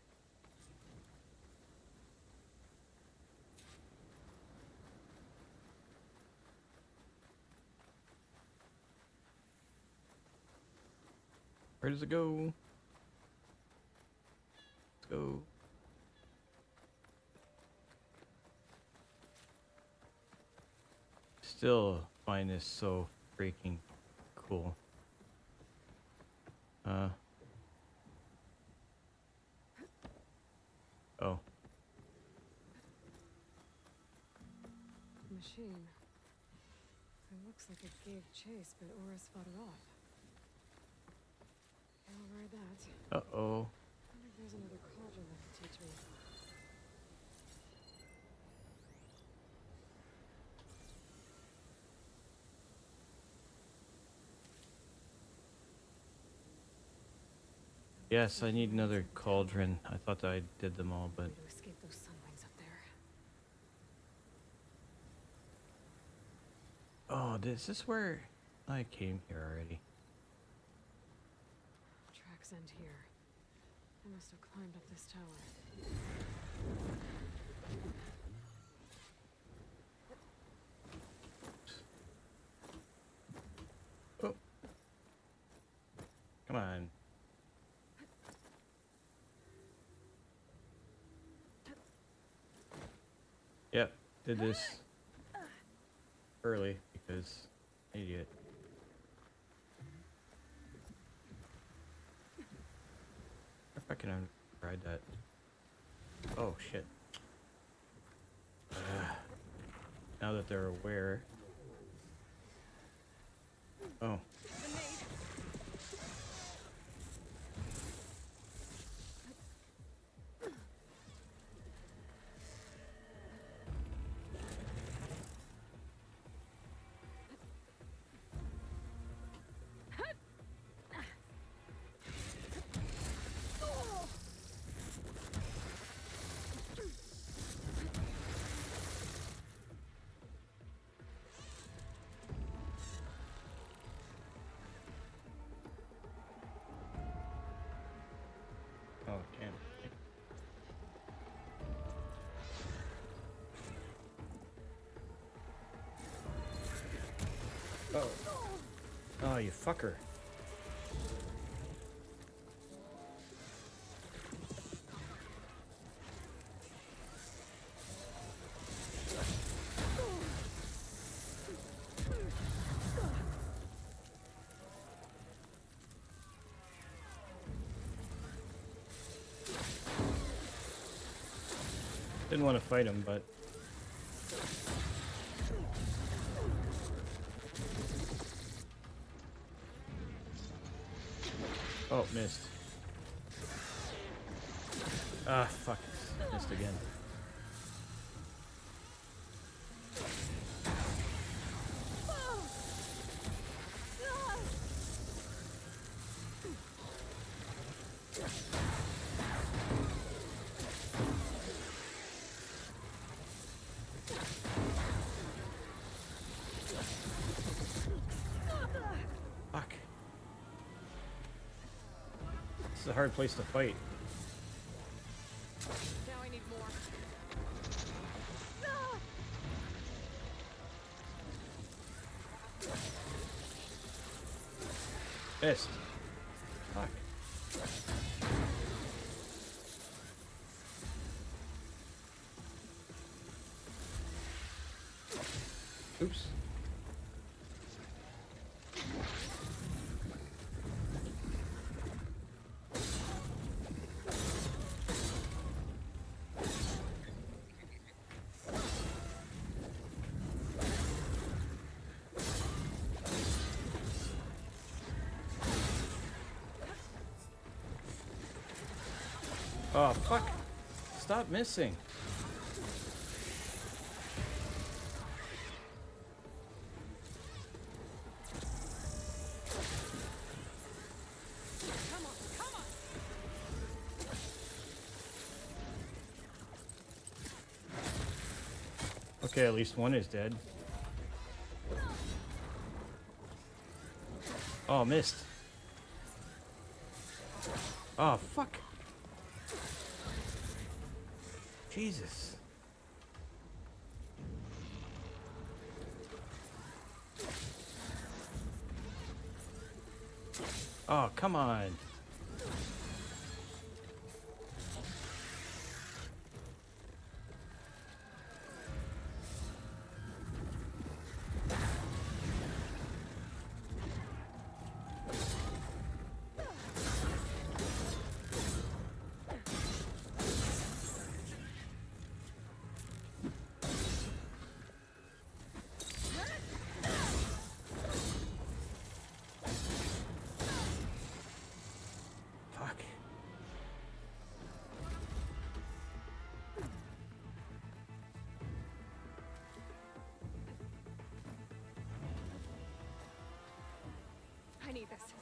Where does it go? Let's go. Still find this so freaking cool. Oh. Machine. It looks like it gave chase, but Oris fought it off. I'll ride that. Uh-oh. I wonder if there's another cauldron that could teach me. Yes, I need another cauldron. I thought I did them all, but... To escape those sunwings up there. Oh, is this where I came here already? Tracks end here. I must have climbed up this tower. Oh. Come on. Yep, did this early because idiot. If I can ride that. Oh shit. Now that they're aware. Oh. Oh, you fucker. Didn't want to fight him, but... Oh, missed. Ah, fuck. Missed again. Fuck. This is a hard place to fight. Now I need more. Missed. Fuck. Oops. Oh, fuck. Stop missing. Come on, come on. Okay, at least one is dead. Oh, missed. Oh, fuck. Jesus. Oh, come on. Fuck. I need this.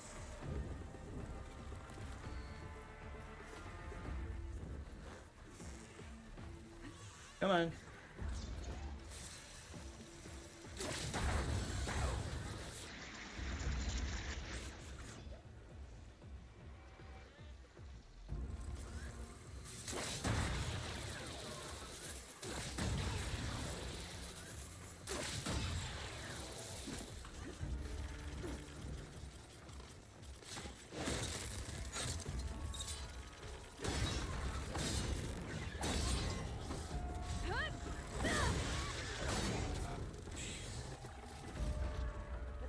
Come on.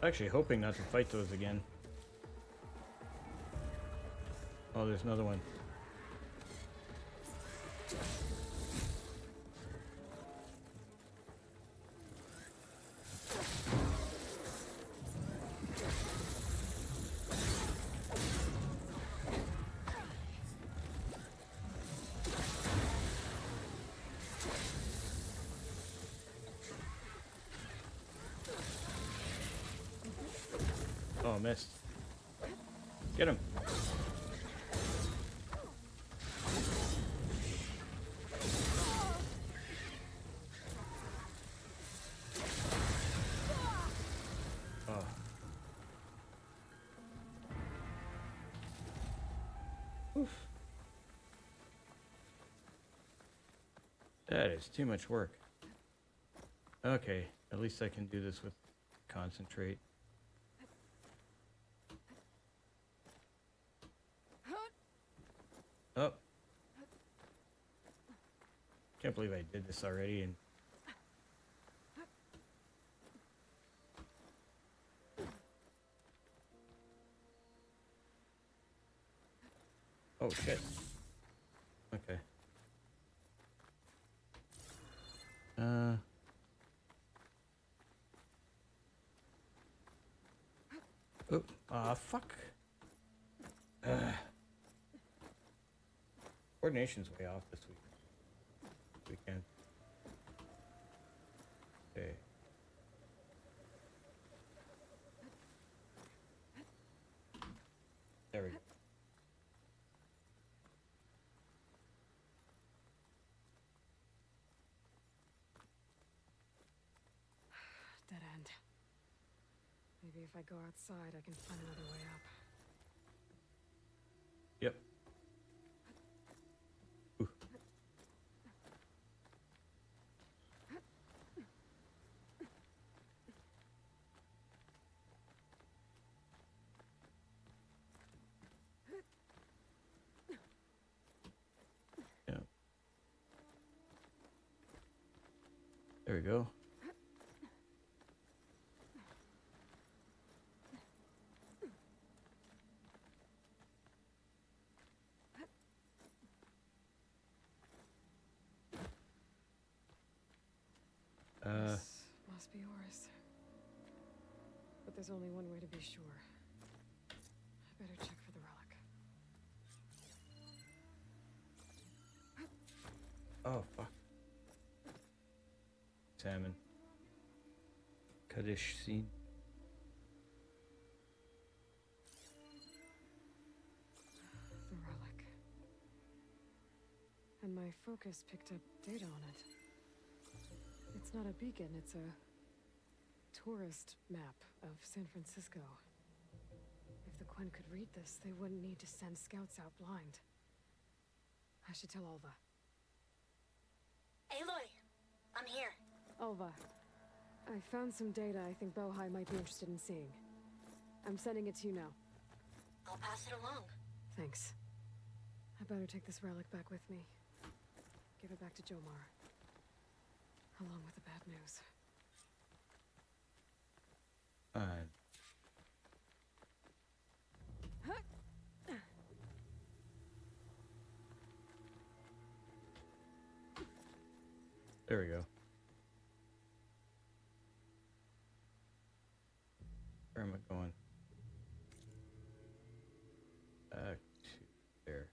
Actually hoping not to fight those again. Oh, there's another one. Oh, missed. Get him. Oh. Oof. That is too much work. Okay, at least I can do this with concentrate. Can't believe I did this already and oh shit. Okay. Oop. Aw, fuck. Coordination's way off this weekend. Okay. There we go. Dead end. Maybe if I go outside, I can find another way up. Yep. Ooh. Yeah. There we go. This must be yours. But there's only one way to be sure. I better check for the relic. Oh, fuck. Salmon. Kaddish scene. The relic. And my focus picked up data on it. It's not a beacon, it's a tourist map of San Francisco. If the Quen could read this, they wouldn't need to send scouts out blind. I should tell Alva. Aloy, I'm here. Alva, I found some data I think Bohai might be interested in seeing. I'm sending it to you now. I'll pass it along. Thanks. I better take this relic back with me. Give it back to Jomar. Along with the bad news. There we go. Where am I going? Back to there.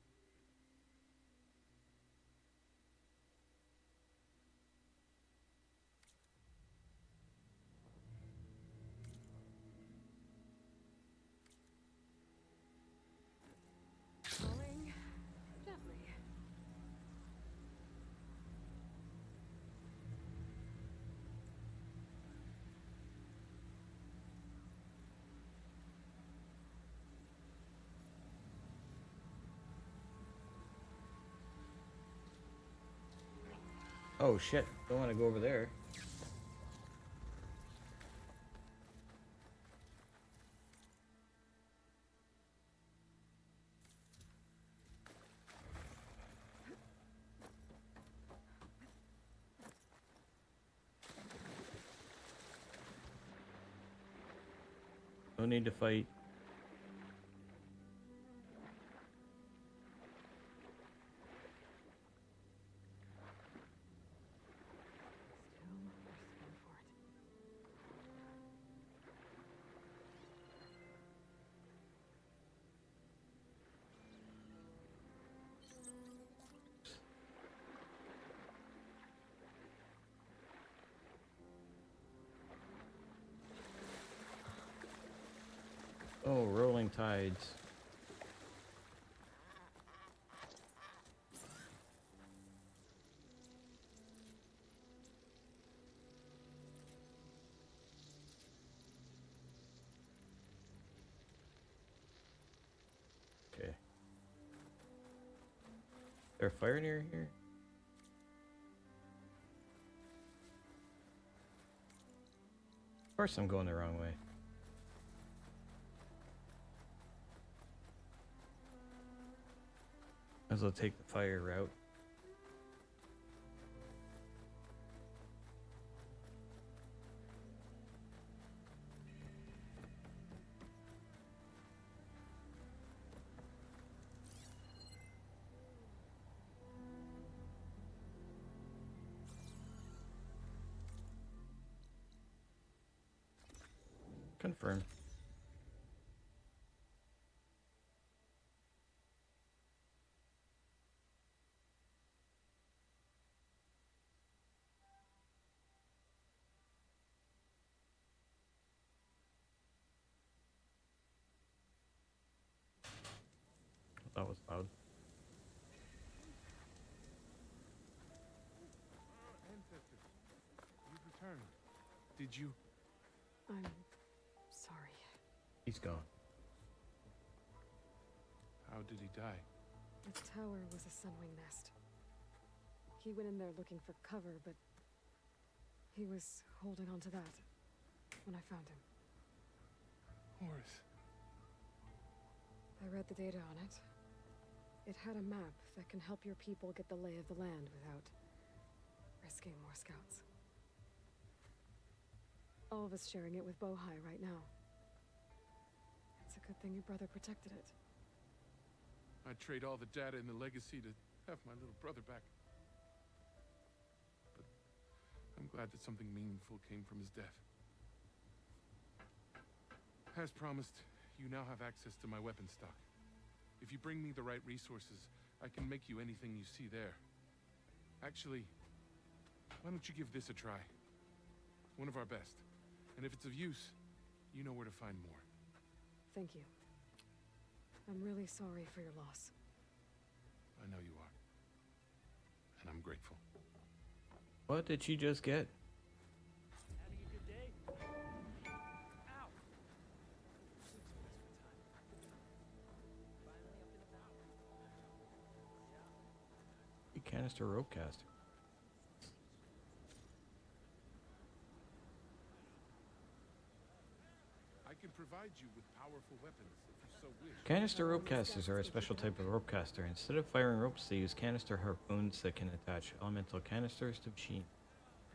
Falling gently. Oh shit, don't want to go over there. No need to fight. Oh, rolling tides. Okay. Is there a fire near here? Of course I'm going the wrong way. Might as well take the fire route. Confirm. That was loud. Ancestors, you've returned. Did you? I'm sorry. He's gone. How did he die? The tower was a sunwing nest. He went in there looking for cover, but he was holding on to that when I found him. Horace. I read the data on it. It had a map that can help your people get the lay of the land without risking more scouts. All of us sharing it with Bohai right now. It's a good thing your brother protected it. I'd trade all the data in the legacy to have my little brother back. But I'm glad that something meaningful came from his death. As promised, you now have access to my weapon stock. If you bring me the right resources, I can make you anything you see there. Actually, why don't you give this a try? One of our best. And if it's of use, you know where to find more. Thank you. I'm really sorry for your loss. I know you are. And I'm grateful. What did she just get? Having a good day? Ow! A canister rope caster. I can provide you with powerful weapons if you so wish. Canister rope casters are a special type of rope caster. Instead of firing ropes, they use canister harpoons that can attach elemental canisters to machine.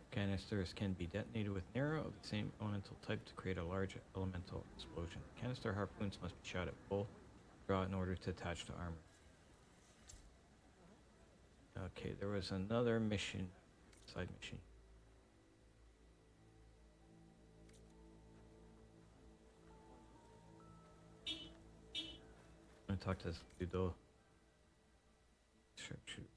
Canisters can be detonated with an arrow of the same elemental type to create a large elemental explosion. Canister harpoons must be shot at full draw in order to attach to armor. Okay, there was another mission, side mission. I'm gonna talk to this dude though. Sure, shoot.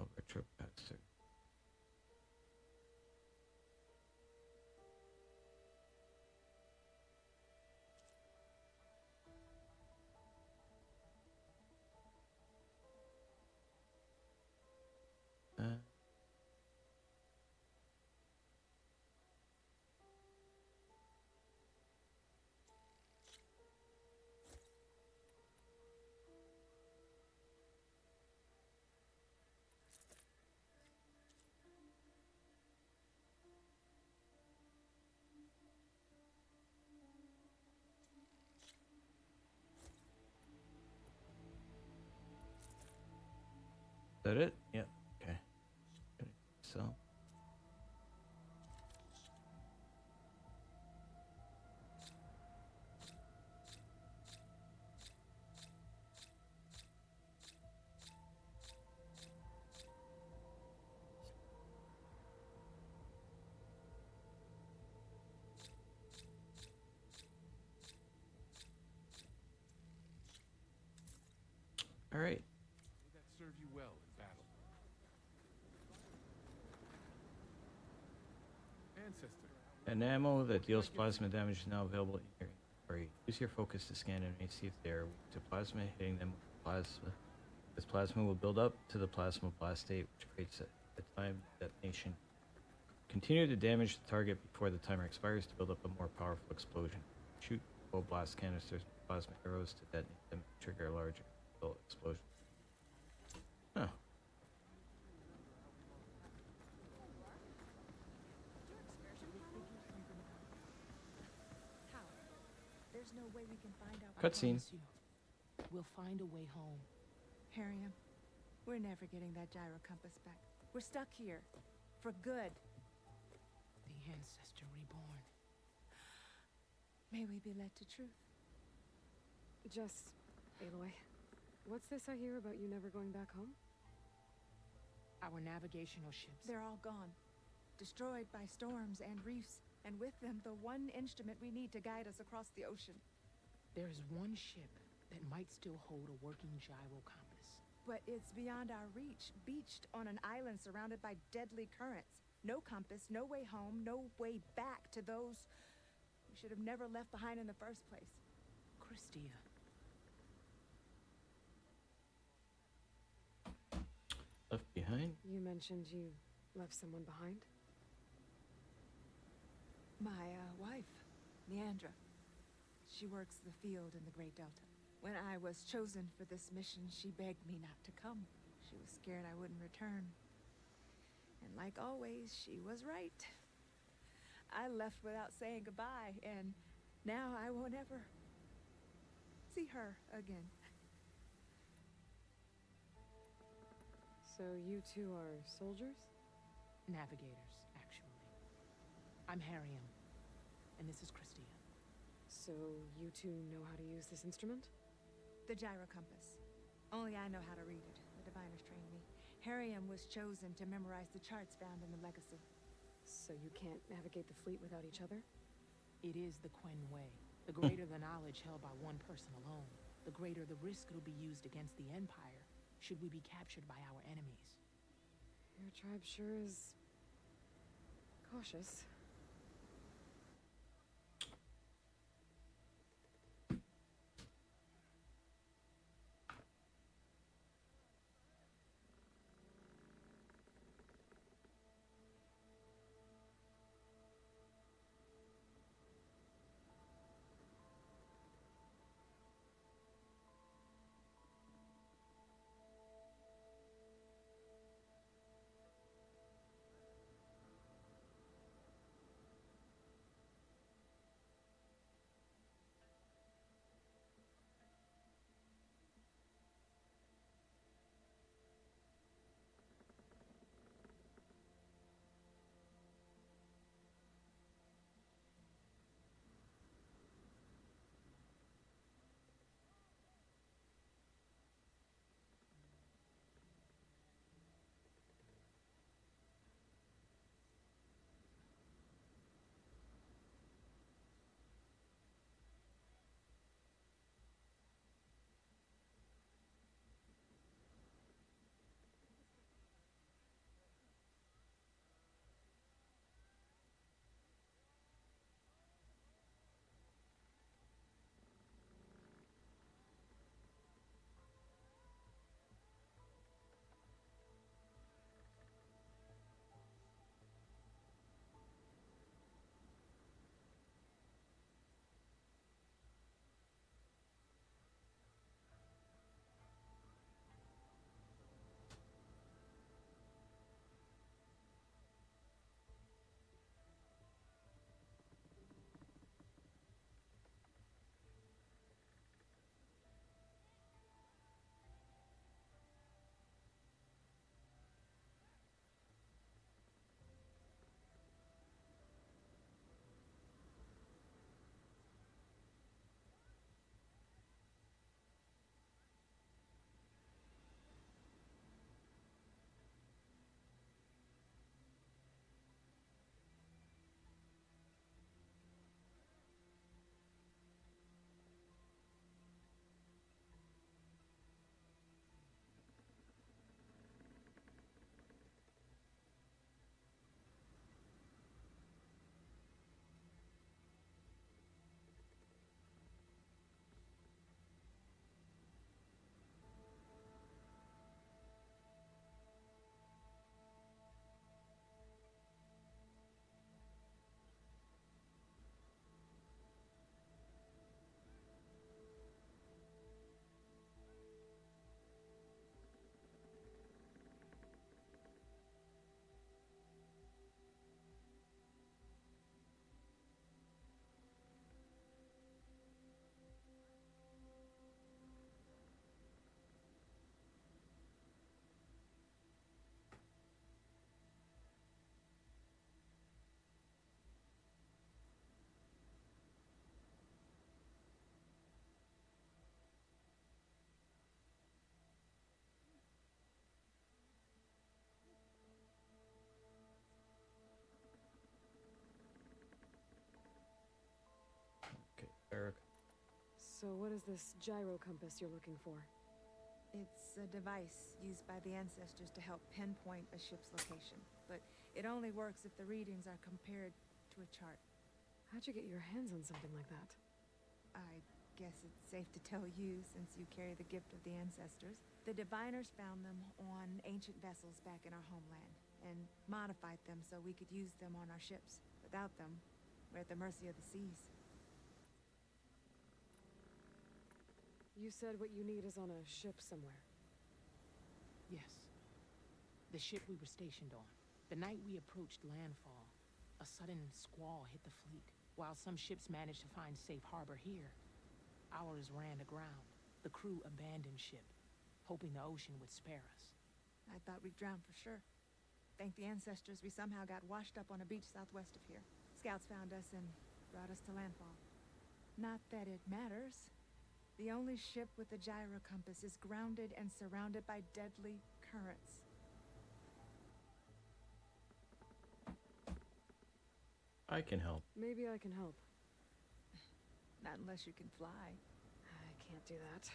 Oh, retro pastor. Is that it? Yep. Okay. So. All right. May that serve you well in battle. Ancestor. An ammo that deals plasma damage is now available in your inventory. Use your focus to scan and see if they are weak to plasma, hitting them with plasma. This plasma will build up to the plasma blast state, which creates a time detonation. Continue to damage the target before the timer expires to build up a more powerful explosion. Shoot full blast canisters with plasma arrows to detonate them and trigger a large explosion. Huh. no way we can find out. Cutscene. Promise you, we'll find a way home. Harriam, we're never getting that gyro compass back. We're stuck here. For good. The ancestor reborn. May we be led to truth. Just, Aloy, what's this I hear about you never going back home? Our navigational ships. They're all gone. Destroyed by storms and reefs, and with them the one instrument we need to guide us across the ocean. There's one ship that might still hold a working gyro compass. But it's beyond our reach, beached on an island surrounded by deadly currents. No compass, no way home, no way back to those we should have never left behind in the first place. Christia. Left behind? You mentioned you left someone behind? My wife, Leandra. She works the field in the Great Delta. When I was chosen for this mission, she begged me not to come. She was scared I wouldn't return. And like always, she was right. I left without saying goodbye, and now I won't ever see her again. So you two are soldiers? Navigators, actually. I'm Harriam, and this is Christia. So you two know how to use this instrument? The gyro compass. Only I know how to read it. The diviners trained me. Harriam was chosen to memorize the charts found in the legacy. So you can't navigate the fleet without each other? It is the Quen Way. The greater the knowledge held by one person alone, the greater the risk it'll be used against the Empire, should we be captured by our enemies. Your tribe sure is cautious. Gyro. So what is this gyro compass you're looking for? It's a device used by the ancestors to help pinpoint a ship's location, but it only works if the readings are compared to a chart. How'd you get your hands on something like that? I guess it's safe to tell you, since you carry the gift of the ancestors. The diviners found them on ancient vessels back in our homeland, and modified them so we could use them on our ships. Without them, we're at the mercy of the seas. You said what you need is on a ship somewhere. Yes. The ship we were stationed on. The night we approached landfall, a sudden squall hit the fleet. While some ships managed to find safe harbor here, ours ran aground. The crew abandoned ship, hoping the ocean would spare us. I thought we'd drown for sure. Thank the ancestors we somehow got washed up on a beach southwest of here. Scouts found us and brought us to landfall. Not that it matters. The only ship with a gyro compass is grounded and surrounded by deadly currents. I can help. Maybe I can help. Not unless you can fly. I can't do that.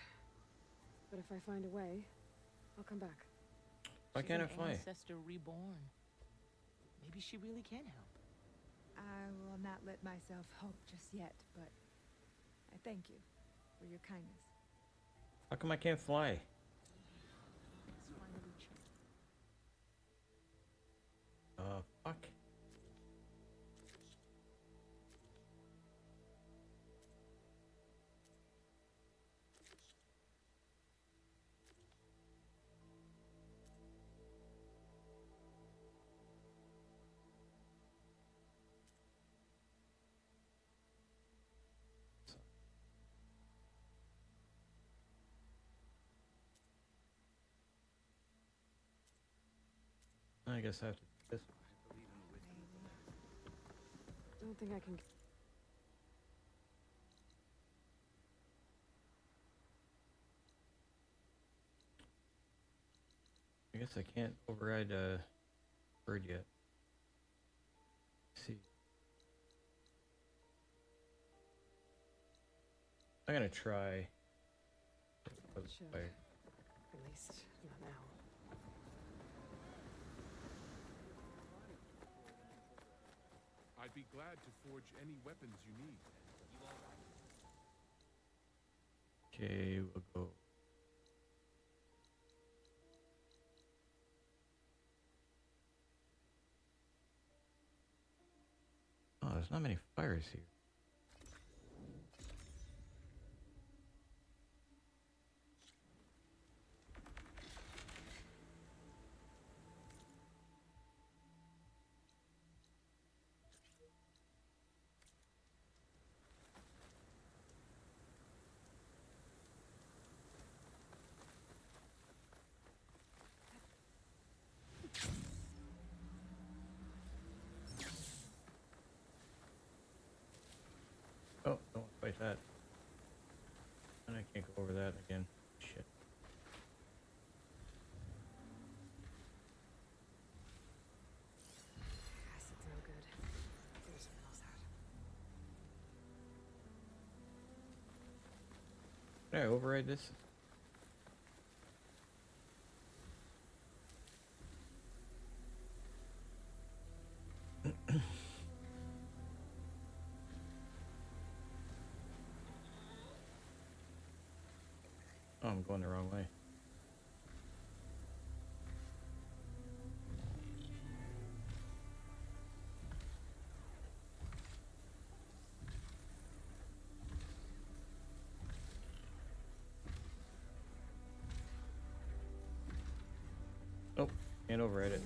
But if I find a way, I'll come back. Why She's can't an I fly? ancestor reborn. Maybe she really can help. I will not let myself hope just yet, but I thank you for your kindness. How come I can't fly? It's finally true. Fuck. I guess I have to do this. Don't think I can. I guess I can't override bird yet. Let's see. I'm gonna try. Should. At least, not now. I'd be glad to forge any weapons you need. Okay, we'll go. Oh, there's not many fires here. Oh, don't fight that. And I can't go over that again. Shit. Acid's no good. Figure something else out. Can I override this? Oh, I'm going the wrong way. Nope, can't override it.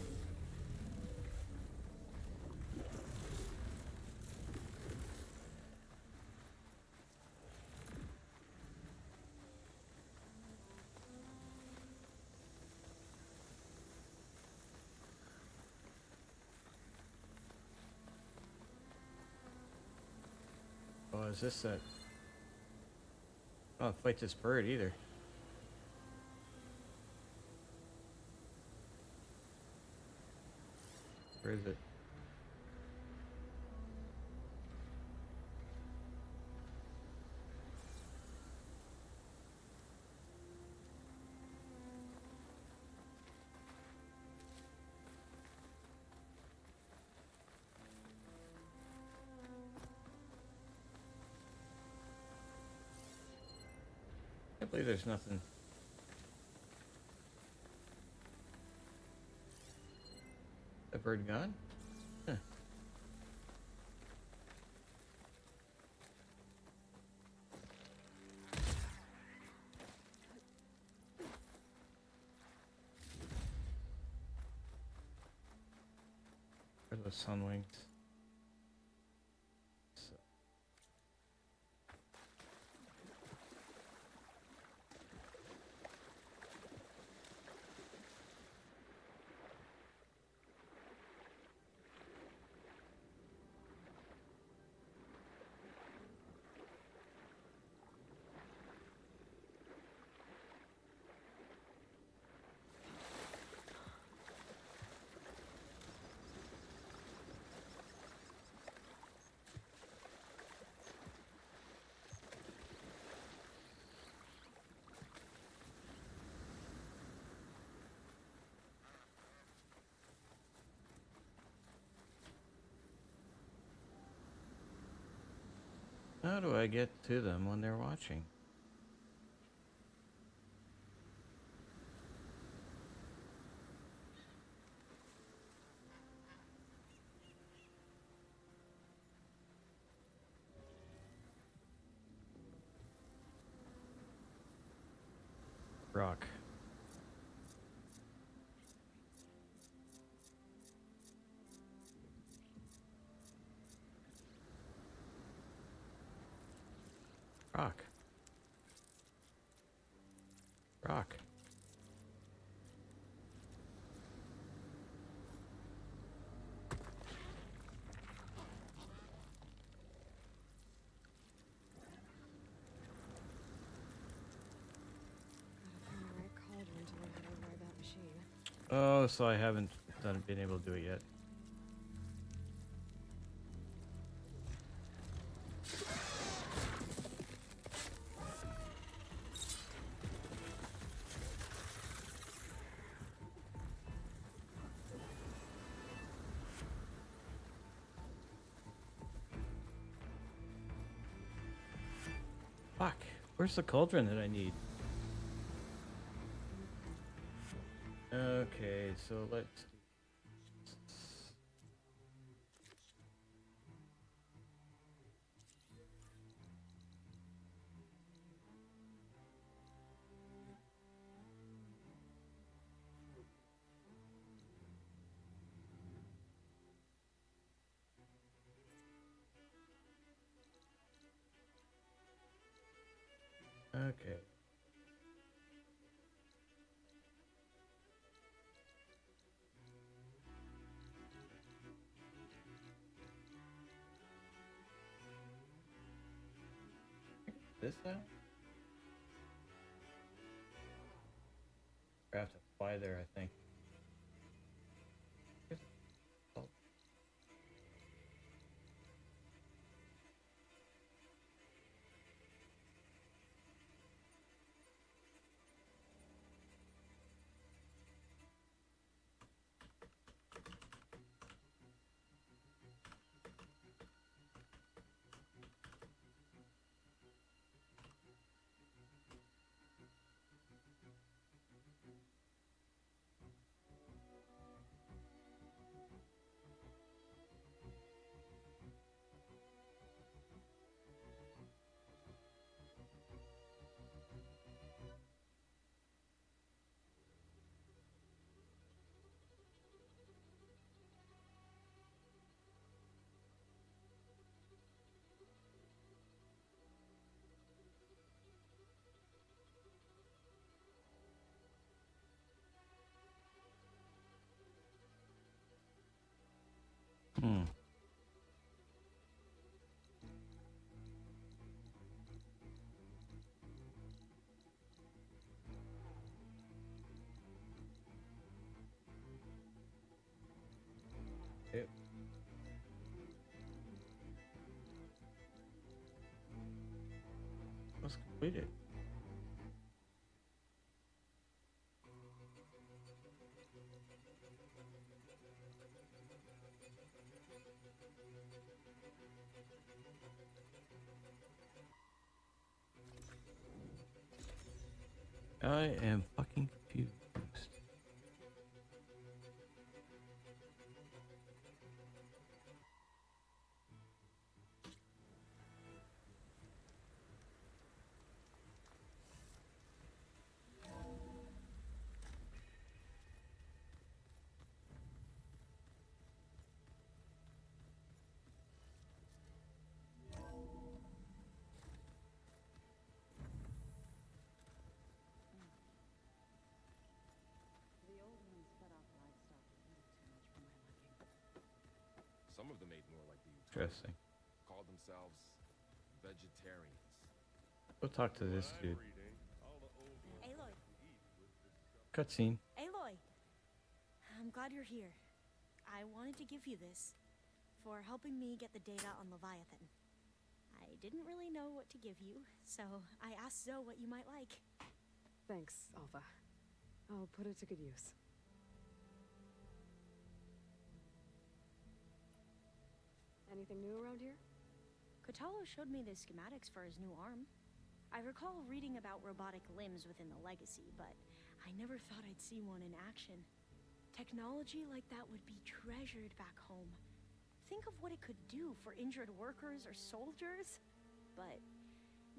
Oh, is this a... Oh, fight this bird either. Where is it? can't believe there's nothing. A bird gone? Huh. Where are those sunwings? How do I get to them when they're watching? Rock. Rock. Rock. Gotta find the right cauldron to learn how to ride that machine. Oh, so I haven't been able to do it yet. Fuck. Where's the cauldron that I need? Okay, so let's do this. Okay. This now? I have to fly there, I think. Oh. Hmm. Yep. Let's complete it. I am fucking confused. Some of them ate more like the Utah. Interesting. Called themselves vegetarians. Go talk to this dude. Aloy, Cutscene. Aloy! I'm glad you're here. I wanted to give you this for helping me get the data on Leviathan. I didn't really know what to give you, so I asked Zoe what you might like. Thanks, Alpha. I'll put it to good use. Anything new around here? Kotallo showed me the schematics for his new arm. I recall reading about robotic limbs within the Legacy, but I never thought I'd see one in action. Technology like that would be treasured back home. Think of what it could do for injured workers or soldiers. But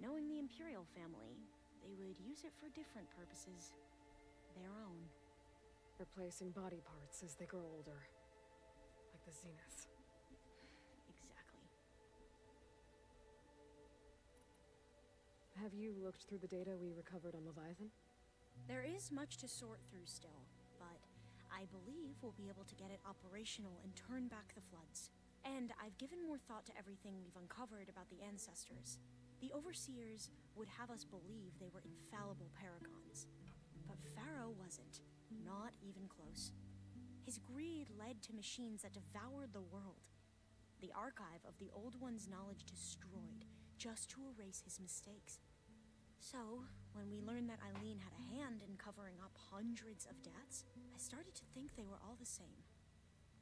knowing the Imperial family, they would use it for different purposes. Their own. Replacing body parts as they grow older. Like the Zeniths. Exactly. Have you looked through the data we recovered on Leviathan? There is much to sort through still, but I believe we'll be able to get it operational and turn back the floods. And I've given more thought to everything we've uncovered about the ancestors. The Overseers would have us believe they were infallible paragons. But Pharaoh wasn't. Not even close. His greed led to machines that devoured the world. The archive of the Old One's knowledge destroyed, just to erase his mistakes. So, when we learned that Eileen had a hand in covering up hundreds of deaths, I started to think they were all the same.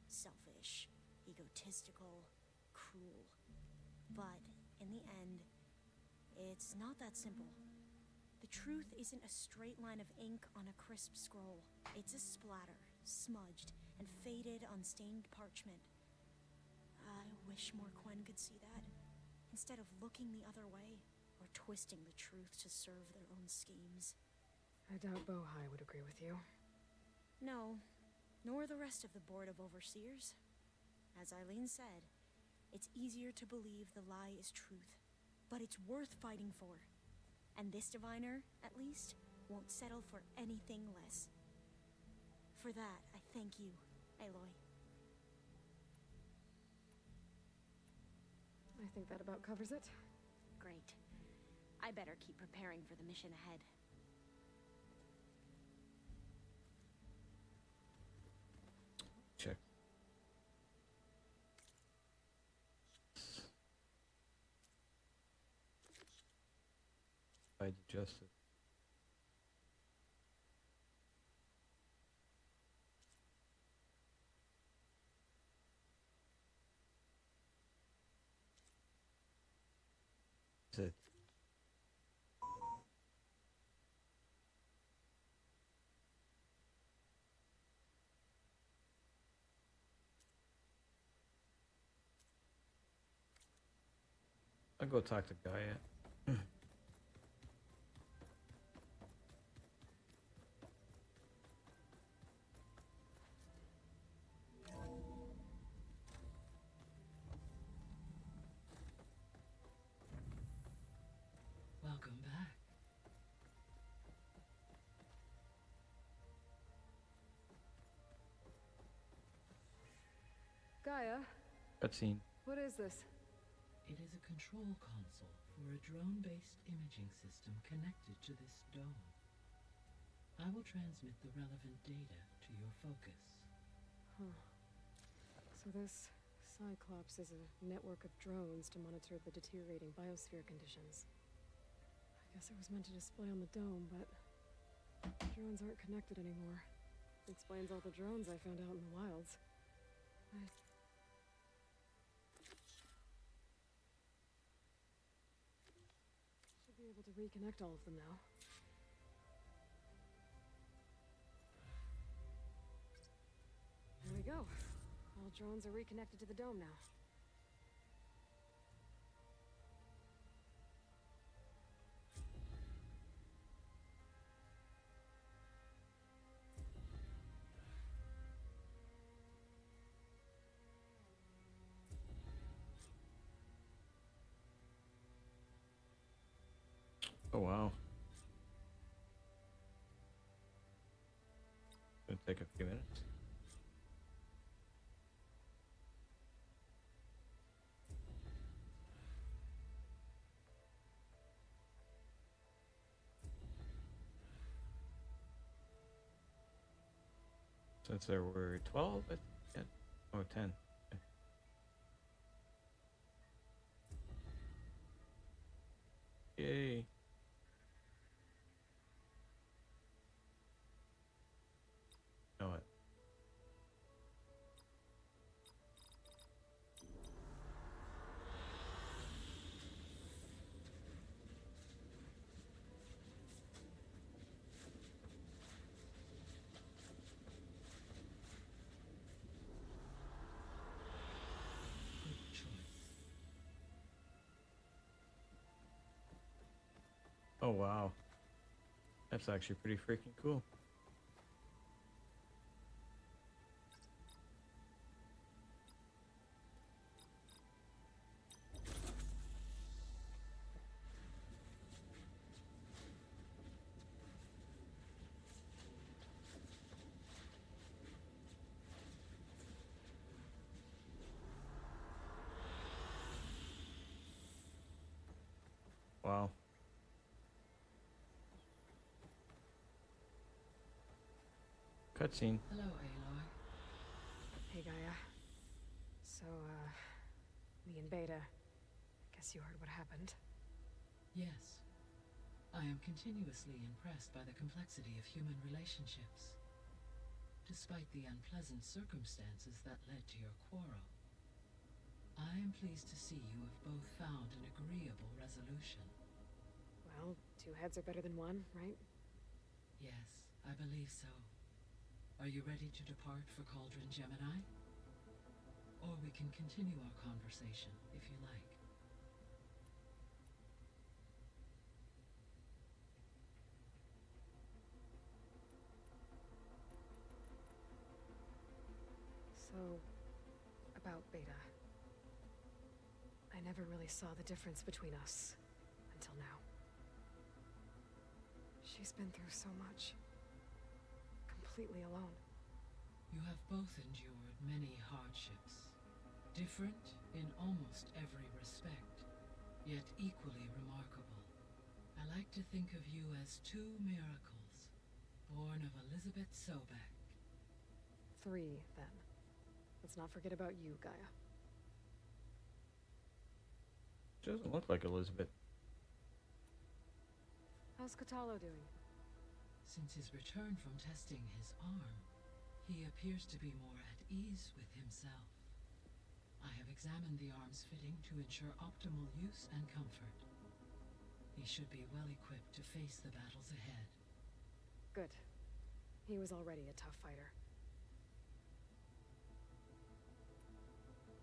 Selfish, egotistical, cruel. But, in the end, it's not that simple. The truth isn't a straight line of ink on a crisp scroll. It's a splatter, smudged, and faded on stained parchment. I wish more Quen could see that, instead of looking the other way, or twisting the truth to serve their own schemes. I doubt Bohai would agree with you. No, nor the rest of the Board of Overseers. As Eileen said, it's easier to believe the lie is truth, but it's worth fighting for. And this diviner, at least, won't settle for anything less. For that, I thank you, Aloy. I think that about covers it. Great. I better keep preparing for the mission ahead. Check. I adjusted. That's it. I'll go talk to Gaia. Welcome back. Gaia, Cutscene. what is this? It is a control console for a drone-based imaging system connected to this dome. I will transmit the relevant data to your focus. Huh. So this Cyclops is a network of drones to monitor the deteriorating biosphere conditions. I guess it was meant to display on the dome, but drones aren't connected anymore. Explains all the drones I found out in the wilds. Should be able to reconnect all of them now. All drones are reconnected to the dome now. Oh wow. Gonna take a few minutes. Since there were 12, yeah. Oh, 10. Okay. Yay. Know it. Good choice. Oh wow. That's actually pretty freaking cool. Wow. Cutscene. Hello, Aloy. Hey, Gaia. So, me and Beta. Guess you heard what happened. Yes. I am continuously impressed by the complexity of human relationships. Despite the unpleasant circumstances that led to your quarrel, I am pleased to see you have both found an agreeable resolution. Well, two heads are better than one, right? Yes, I believe so. Are you ready to depart for Cauldron Gemini? Or we can continue our conversation, if you like. So, about Beta. I never really saw the difference between us until now. She's been through so much. Completely alone. You have both endured many hardships. Different in almost every respect, yet equally remarkable. I like to think of you as two miracles, born of Elizabeth Sobek. 3, then. Let's not forget about you, Gaia. She doesn't look like Elizabeth. How's Kotallo doing? Since his return from testing his arm, he appears to be more at ease with himself. I have examined the arm's fitting to ensure optimal use and comfort. He should be well equipped to face the battles ahead. Good. He was already a tough fighter.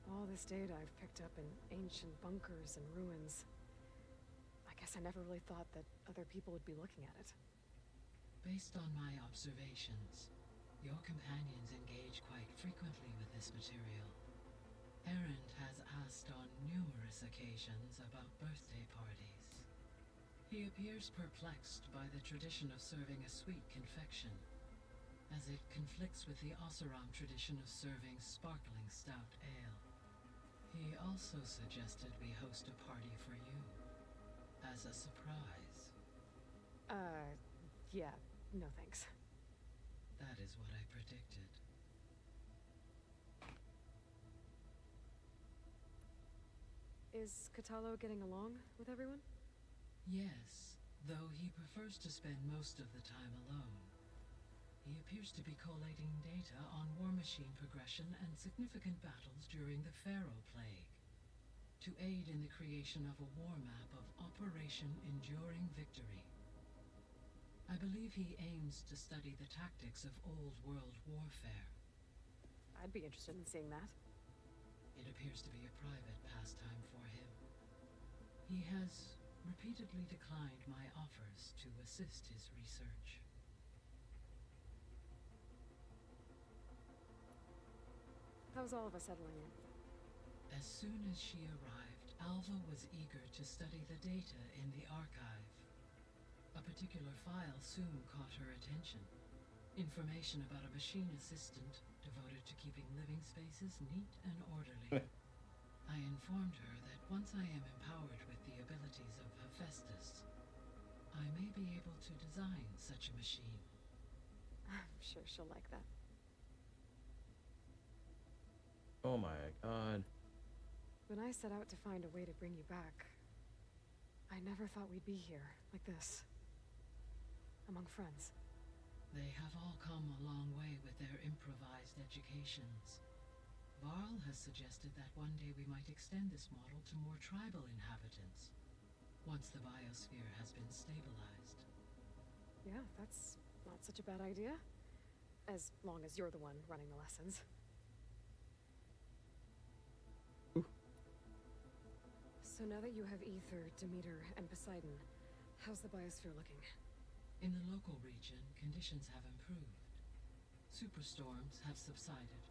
All this data I've picked up in ancient bunkers and ruins. I guess I never really thought that other people would be looking at it. Based on my observations, your companions engage quite frequently with this material. Erend has asked on numerous occasions about birthday parties. He appears perplexed by the tradition of serving a sweet confection, as it conflicts with the Oseram tradition of serving sparkling stout ale. He also suggested we host a party for you, as a surprise. Yeah, no thanks. That is what I predicted. Is Kotallo getting along with everyone? Yes, though he prefers to spend most of the time alone. He appears to be collating data on war machine progression and significant battles during the Pharaoh Plague, to aid in the creation of a war map of Operation Enduring Victory. I believe he aims to study the tactics of old world warfare. I'd be interested in seeing that. It appears to be a private pastime for him. He has repeatedly declined my offers to assist his research. How's all of us settling in? As soon as she arrived, Alva was eager to study the data in the archive. A particular file soon caught her attention. Information about a machine assistant devoted to keeping living spaces neat and orderly. I informed her that once I am empowered with the abilities of Hephaestus, I may be able to design such a machine. I'm sure she'll like that. Oh my god. When I set out to find a way to bring you back, I never thought we'd be here, like this. Among friends. They have all come a long way with their improvised educations. Varl has suggested that one day we might extend this model to more tribal inhabitants, once the biosphere has been stabilized. Yeah, that's not such a bad idea. As long as you're the one running the lessons. So now that you have Ether, Demeter, and Poseidon, how's the biosphere looking? In the local region, conditions have improved. Superstorms have subsided.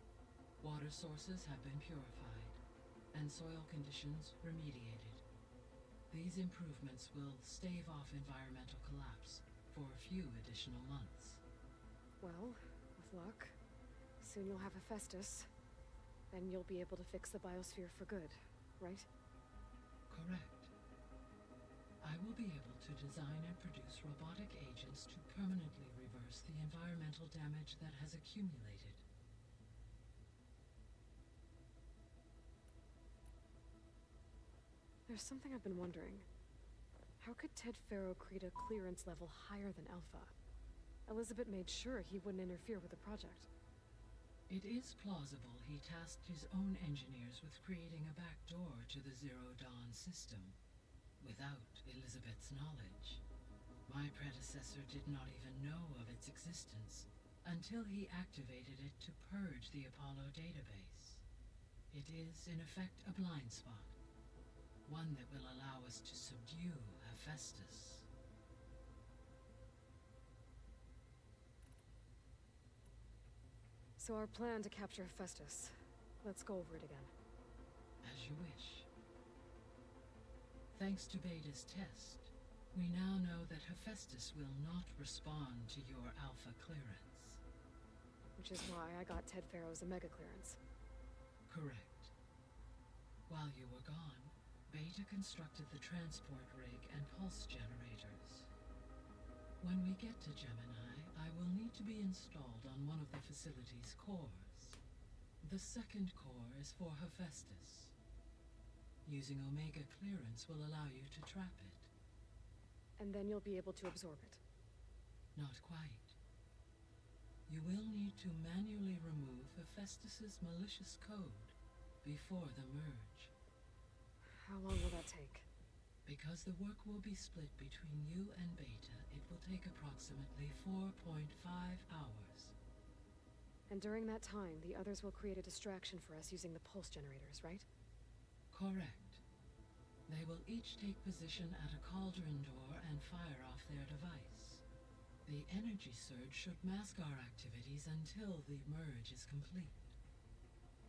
Water sources have been purified, and soil conditions remediated. These improvements will stave off environmental collapse for a few additional months. Well, with luck, soon you'll have Hephaestus. Then you'll be able to fix the biosphere for good, right? Correct. I will be able to design and produce robotic agents to permanently reverse the environmental damage that has accumulated. There's something I've been wondering. How could Ted Faro create a clearance level higher than Alpha? Elizabeth made sure he wouldn't interfere with the project. It is plausible he tasked his own engineers with creating a back door to the Zero Dawn system, without Elizabeth's knowledge. My predecessor did not even know of its existence until he activated it to purge the Apollo database. It is, in effect, a blind spot, one that will allow us to subdue Hephaestus. So our plan to capture Hephaestus. Let's go over it again. As you wish. Thanks to Beta's test, we now know that Hephaestus will not respond to your Alpha clearance. Which is why I got Ted Faro's Omega clearance. Correct. While you were gone, Beta constructed the transport rig and pulse generators. When we get to Gemini, I will need to be installed on one of the facility's cores. The second core is for Hephaestus. Using Omega clearance will allow you to trap it. And then you'll be able to absorb it. Not quite. You will need to manually remove Hephaestus's malicious code before the merge. How long will that take? Because the work will be split between you and Beta, it will take approximately 4.5 hours. And during that time, the others will create a distraction for us using the pulse generators, right? Correct. They will each take position at a cauldron door and fire off their device. The energy surge should mask our activities until the merge is complete.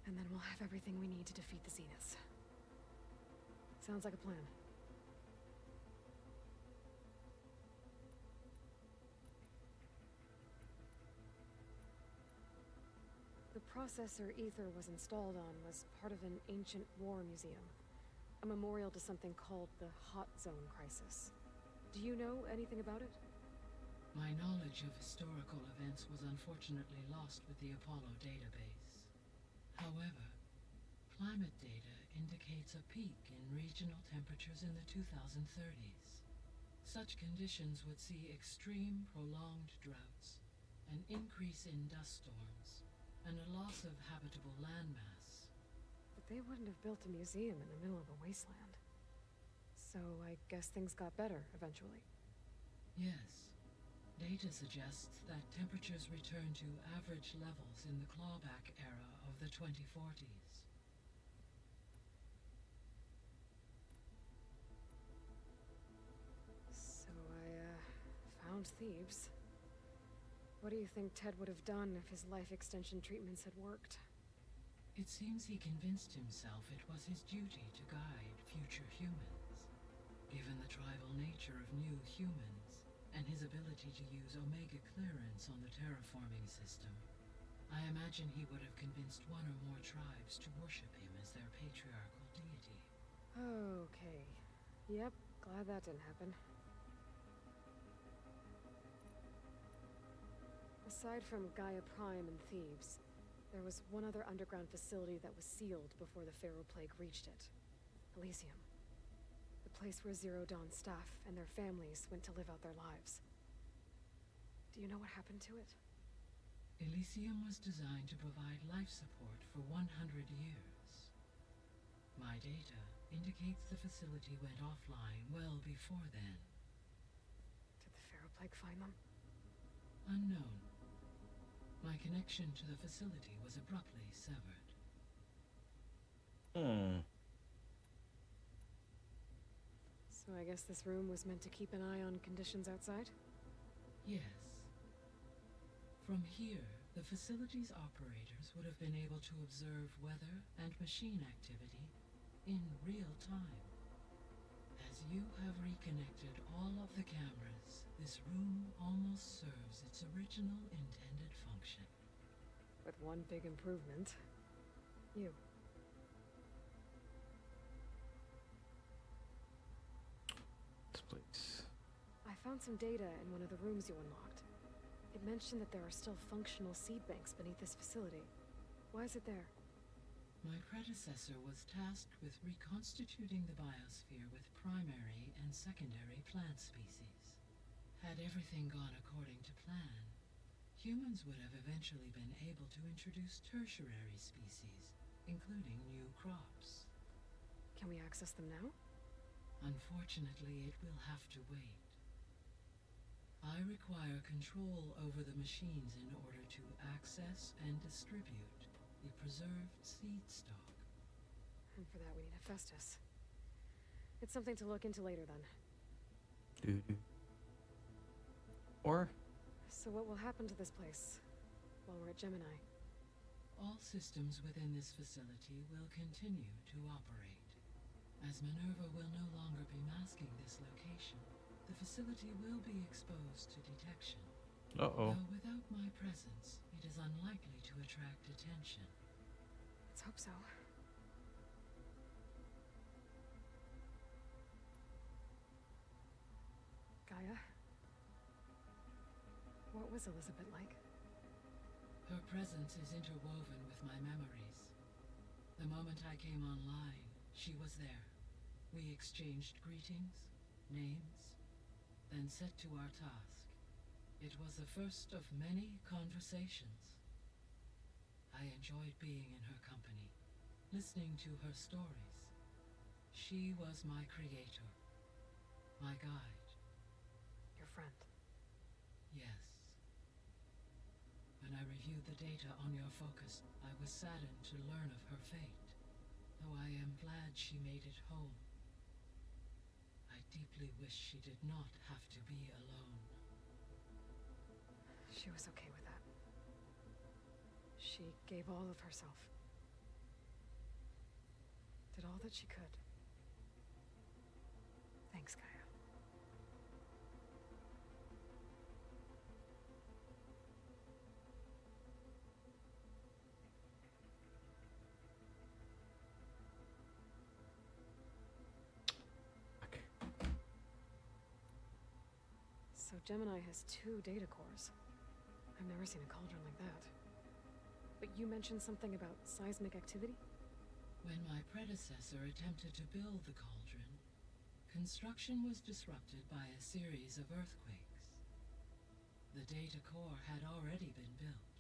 And then we'll have everything we need to defeat the Zeniths. Sounds like a plan. The processor Ether was installed on was part of an ancient war museum. A memorial to something called the Hot Zone Crisis. Do you know anything about it? My knowledge of historical events was unfortunately lost with the Apollo database. However, climate data indicates a peak in regional temperatures in the 2030s. Such conditions would see extreme, prolonged droughts, an increase in dust storms, and a loss of habitable landmass. But they wouldn't have built a museum in the middle of a wasteland. So I guess things got better eventually. Yes. Data suggests that temperatures return to average levels in the clawback era of the 2040s. So found Thebes. What do you think Ted would have done if his life extension treatments had worked? It seems he convinced himself it was his duty to guide future humans. Given the tribal nature of new humans, and his ability to use Omega clearance on the terraforming system, I imagine he would have convinced one or more tribes to worship him as their patriarchal deity. Okay. Yep, glad that didn't happen. Aside from Gaia Prime and Thebes, there was one other underground facility that was sealed before the Pharaoh Plague reached it. Elysium. The place where Zero Dawn staff and their families went to live out their lives. Do you know what happened to it? Elysium was designed to provide life support for 100 years. My data indicates the facility went offline well before then. Did the Pharaoh Plague find them? Unknown. My connection to the facility was abruptly severed. So I guess this room was meant to keep an eye on conditions outside? Yes. From here, the facility's operators would have been able to observe weather and machine activity in real time. As you have reconnected all of the cameras, this room almost serves its original intended function. With one big improvement. You. This place. I found some data in one of the rooms you unlocked. It mentioned that there are still functional seed banks beneath this facility. Why is it there? My predecessor was tasked with reconstituting the biosphere with primary and secondary plant species. Had everything gone according to plan, humans would have eventually been able to introduce tertiary species, including new crops. Can we access them now? Unfortunately, it will have to wait. I require control over the machines in order to access and distribute the preserved seed stock. And for that we need Hephaestus. It's something to look into later then. Doo-doo. Or So what will happen to this place while we're at Gemini? All systems within this facility will continue to operate. As Minerva will no longer be masking this location, the facility will be exposed to detection. Uh-oh. Though without my presence, it is unlikely to attract attention. Let's hope so. Gaia? What was Elizabeth like? Her presence is interwoven with my memories. The moment I came online, she was there. We exchanged greetings, names, then set to our task. It was the first of many conversations. I enjoyed being in her company, listening to her stories. She was my creator, my guide. Your friend. Yes. When I reviewed the data on your focus, I was saddened to learn of her fate, though I am glad she made it home. I deeply wish she did not have to be alone. She was okay with that. She gave all of herself. Did all that she could. Thanks, Gaia. So Gemini has 2 data cores. I've never seen a cauldron like that. But you mentioned something about seismic activity? When my predecessor attempted to build the cauldron, construction was disrupted by a series of earthquakes. The data core had already been built,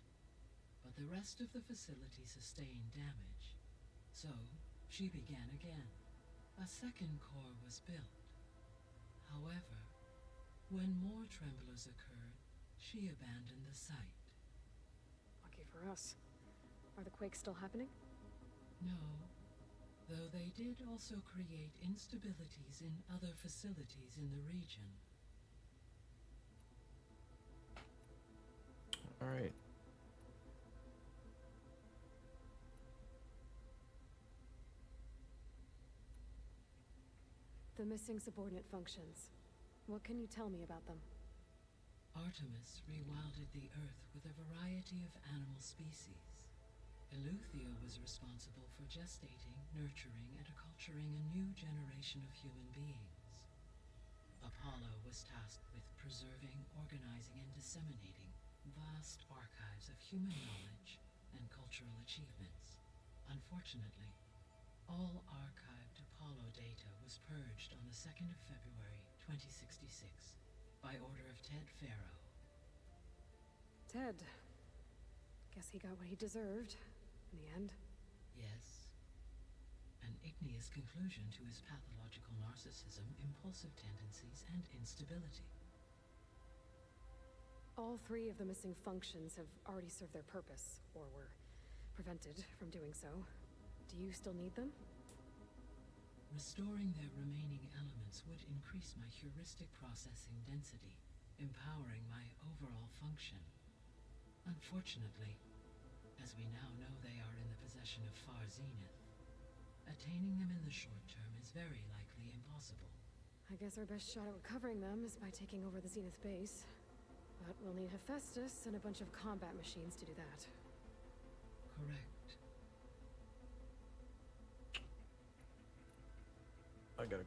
but the rest of the facility sustained damage. So, she began again. A second core was built. However, when more tremblers occurred, she abandoned the site. Lucky for us. Are the quakes still happening? No, though they did also create instabilities in other facilities in the region. All right. The missing subordinate functions. What can you tell me about them? Artemis rewilded the Earth with a variety of animal species. Eleuthia was responsible for gestating, nurturing, and acculturing a new generation of human beings. Apollo was tasked with preserving, organizing, and disseminating vast archives of human knowledge and cultural achievements. Unfortunately, all archived Apollo data was purged on the 2nd of February, 2066, by order of Ted Faro. Ted. Guess he got what he deserved, in the end. Yes. An igneous conclusion to his pathological narcissism, impulsive tendencies, and instability. All three of the missing functions have already served their purpose, or were prevented from doing so. Do you still need them? Restoring their remaining elements would increase my heuristic processing density, empowering my overall function. Unfortunately, as we now know they are in the possession of Far Zenith, attaining them in the short term is very likely impossible. I guess our best shot at recovering them is by taking over the Zenith base. But we'll need Hephaestus and a bunch of combat machines to do that. Correct. I gotta.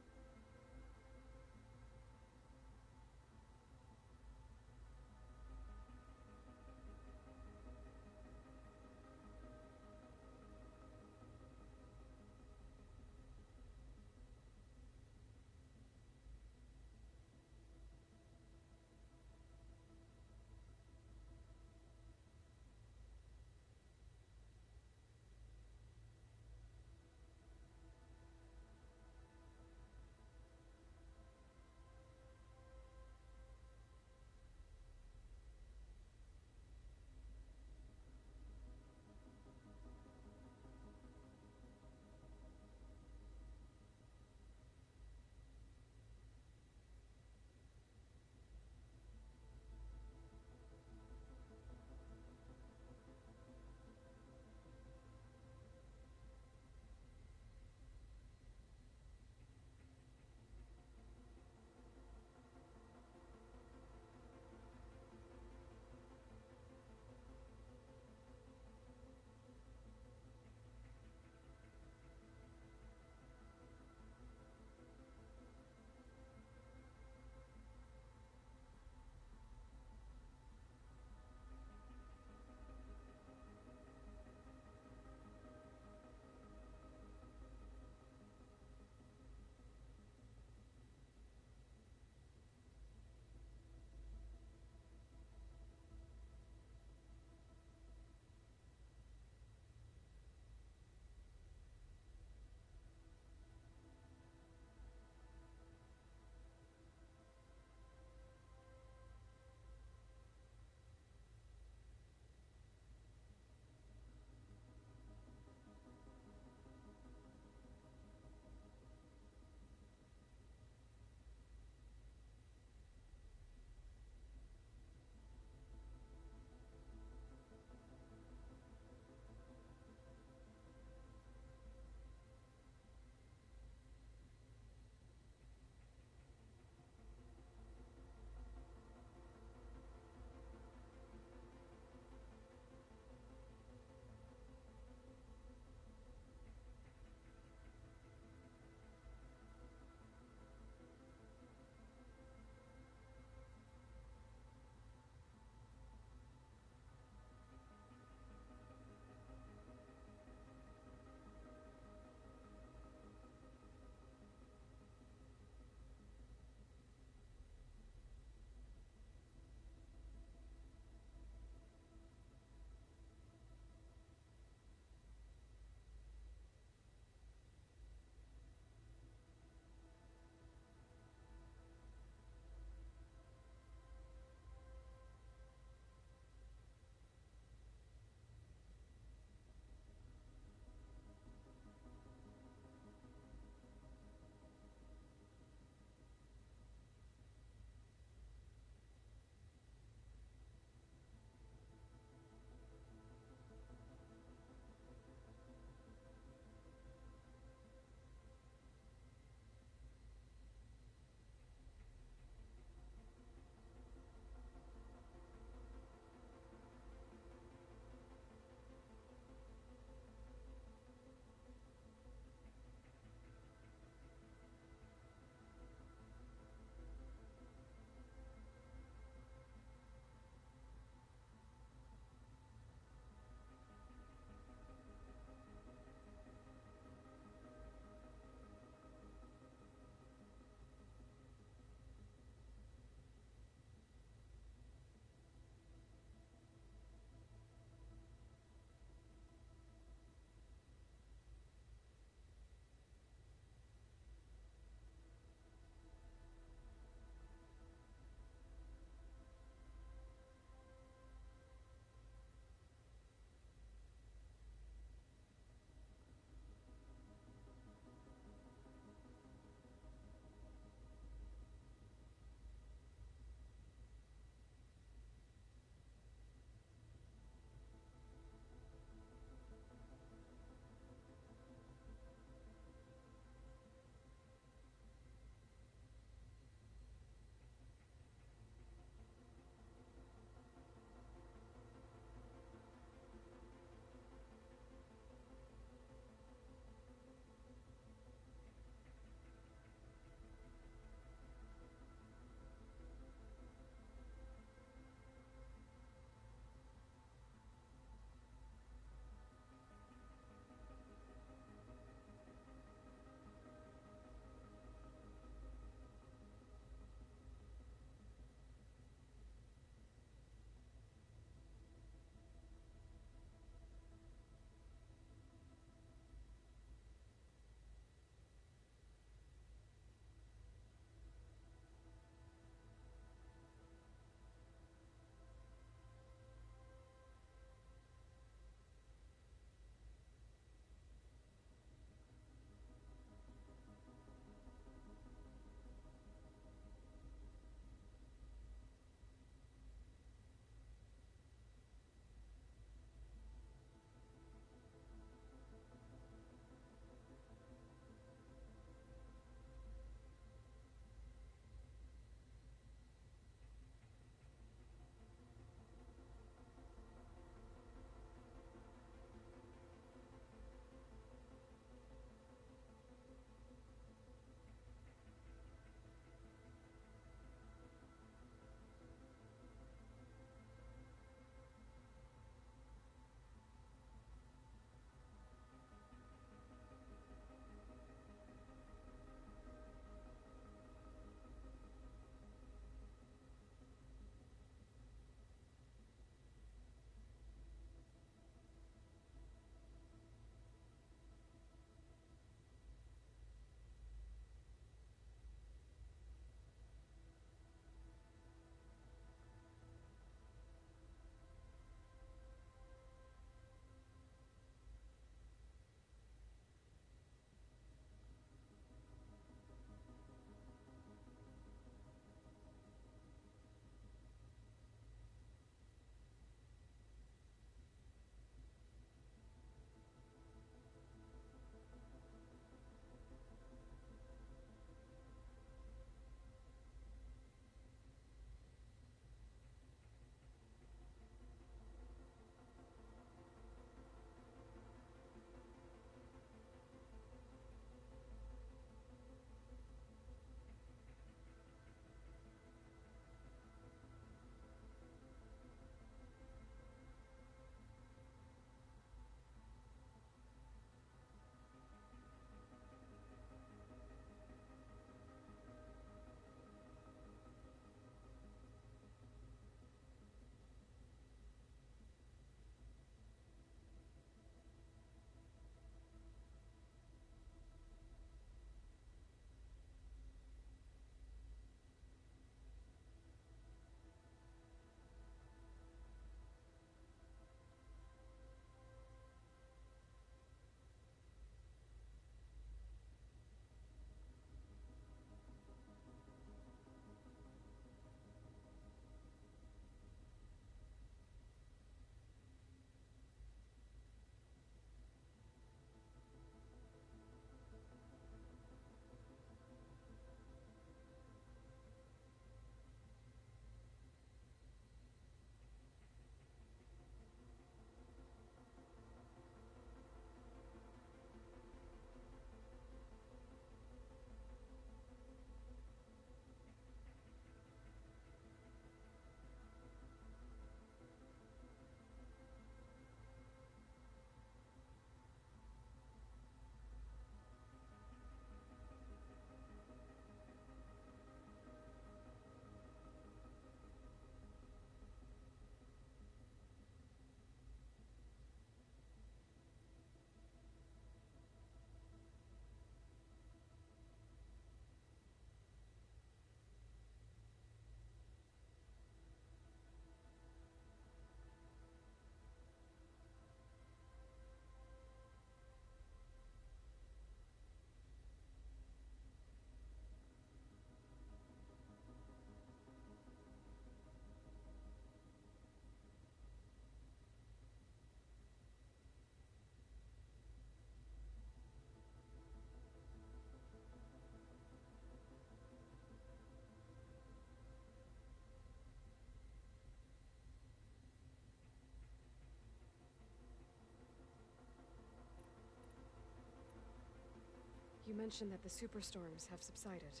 mentioned that the superstorms have subsided.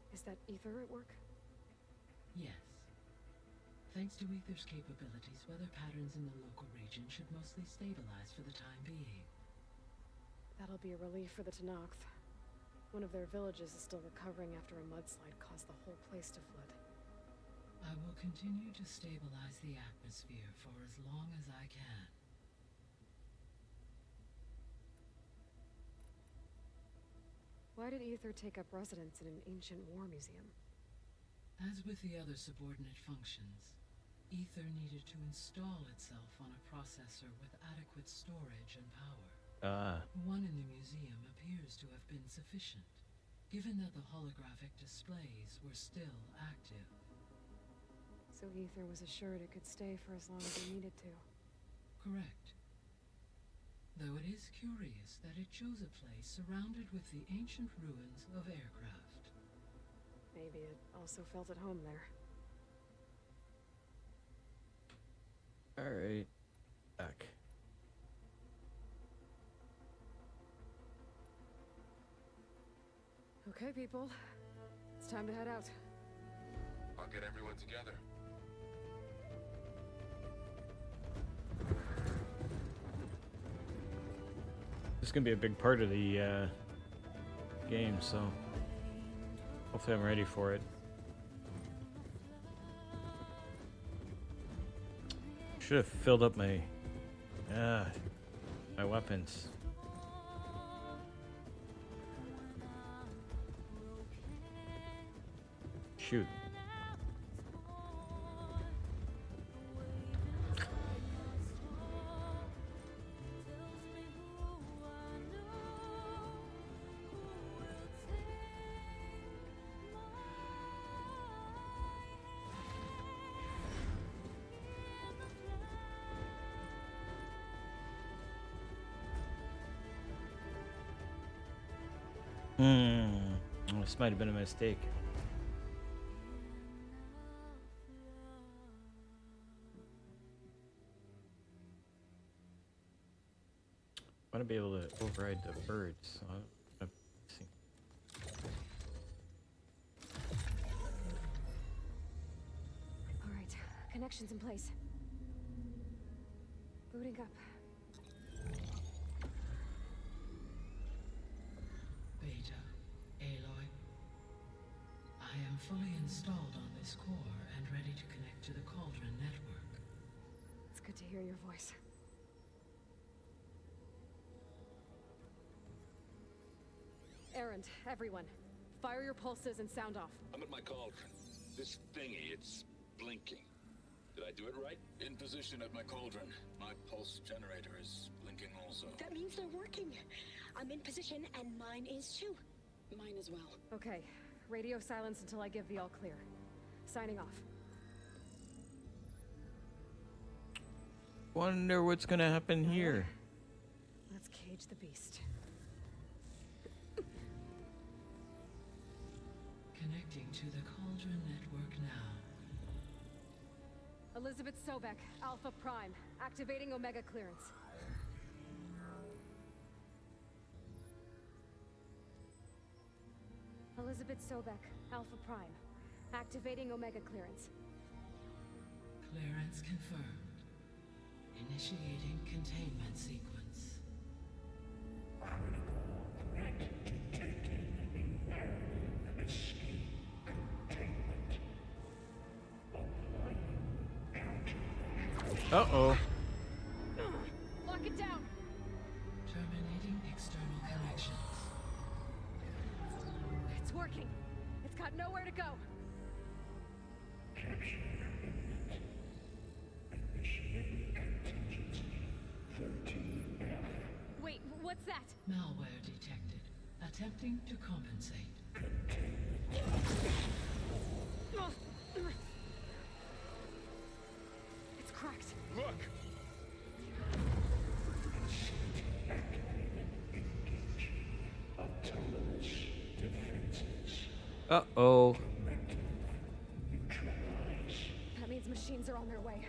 Is that Ether at work? Yes. Thanks to Ether's capabilities, weather patterns in the local region should mostly stabilize for the time being. That'll be a relief for the Tenakth. One of their villages is still recovering after a mudslide caused the whole place to flood. I will continue to stabilize the atmosphere for as long as I can. Why did Ether take up residence in an ancient war museum? As with the other subordinate functions, Ether needed to install itself on a processor with adequate storage and power. The one in the museum appears to have been sufficient, given that the holographic displays were still active. So Ether was assured it could stay for as long as it needed to. Correct. Though it is curious that it chose a place surrounded with the ancient ruins of aircraft. Maybe it also felt at home there. Alright. Back. Okay, people. It's time to head out. I'll get everyone together. This is gonna be a big part of the game, so hopefully I'm ready for it. Should have filled up my weapons. Shoot. This might have been a mistake. I want to be able to override the birds. So let's see. All right, connections in place. Booting up. Beta, Aloy. I am fully installed on this core and ready to connect to the Cauldron network. It's good to hear your voice. Erend, everyone. Fire your pulses and sound off. I'm at my cauldron. This thingy, it's blinking. Did I do it right? In position at my cauldron. My pulse generator is blinking also. That means they're working. I'm in position, and mine is too. Mine as well. Okay. Radio silence until I give the all clear. Signing off. Wonder what's gonna happen here. Let's cage the beast. Connecting to the Cauldron network now. Elizabeth Sobek, Alpha Prime. Activating Omega clearance. Elizabeth Sobek, Alpha Prime. Activating Omega clearance. Clearance confirmed. Initiating containment sequence. Uh-oh. Lock it down. Terminating external connections. It's working. It's got nowhere to go. Wait, what's that? Malware detected. Attempting to compensate. It's cracked. Look! Uh-oh. That means machines are on their way.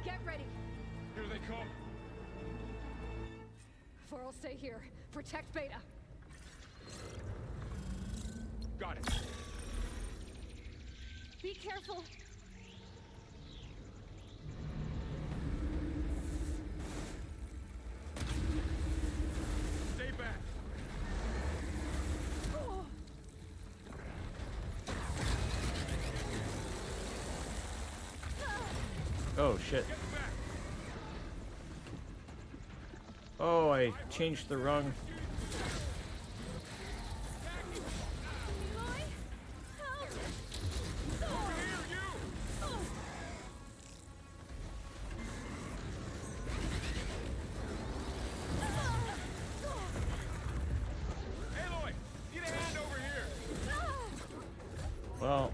Get ready. Here they come. Varl, stay here. Protect Beta. Got it. Be careful. Stay back. Oh shit. Oh, I changed the wrong. Aloy, need a hand over here. Well.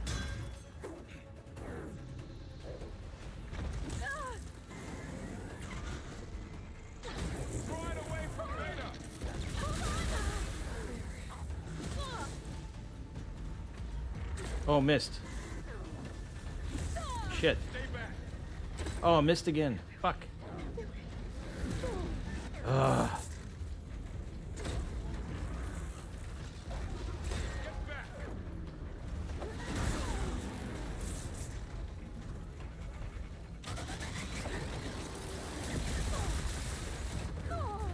Throw it away from Beta. Oh, missed. Shit. Oh, missed again. Fuck. Ugh.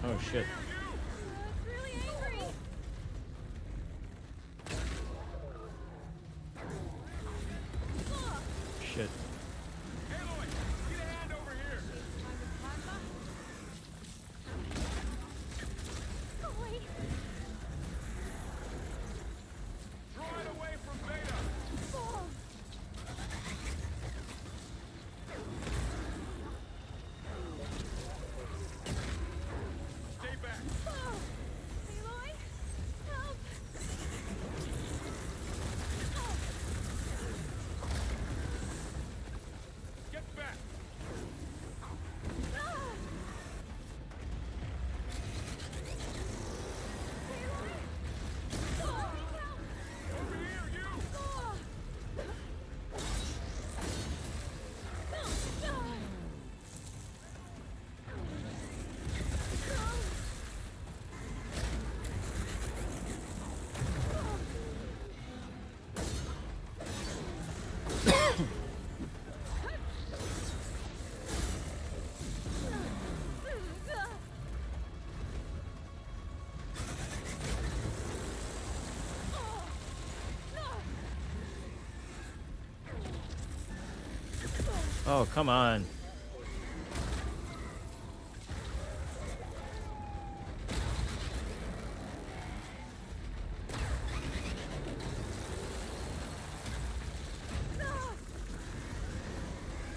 Oh shit. Shit. Throw it away from Beta. Stay back. Aloy, help! Get back. Over here, you. Oh, come on.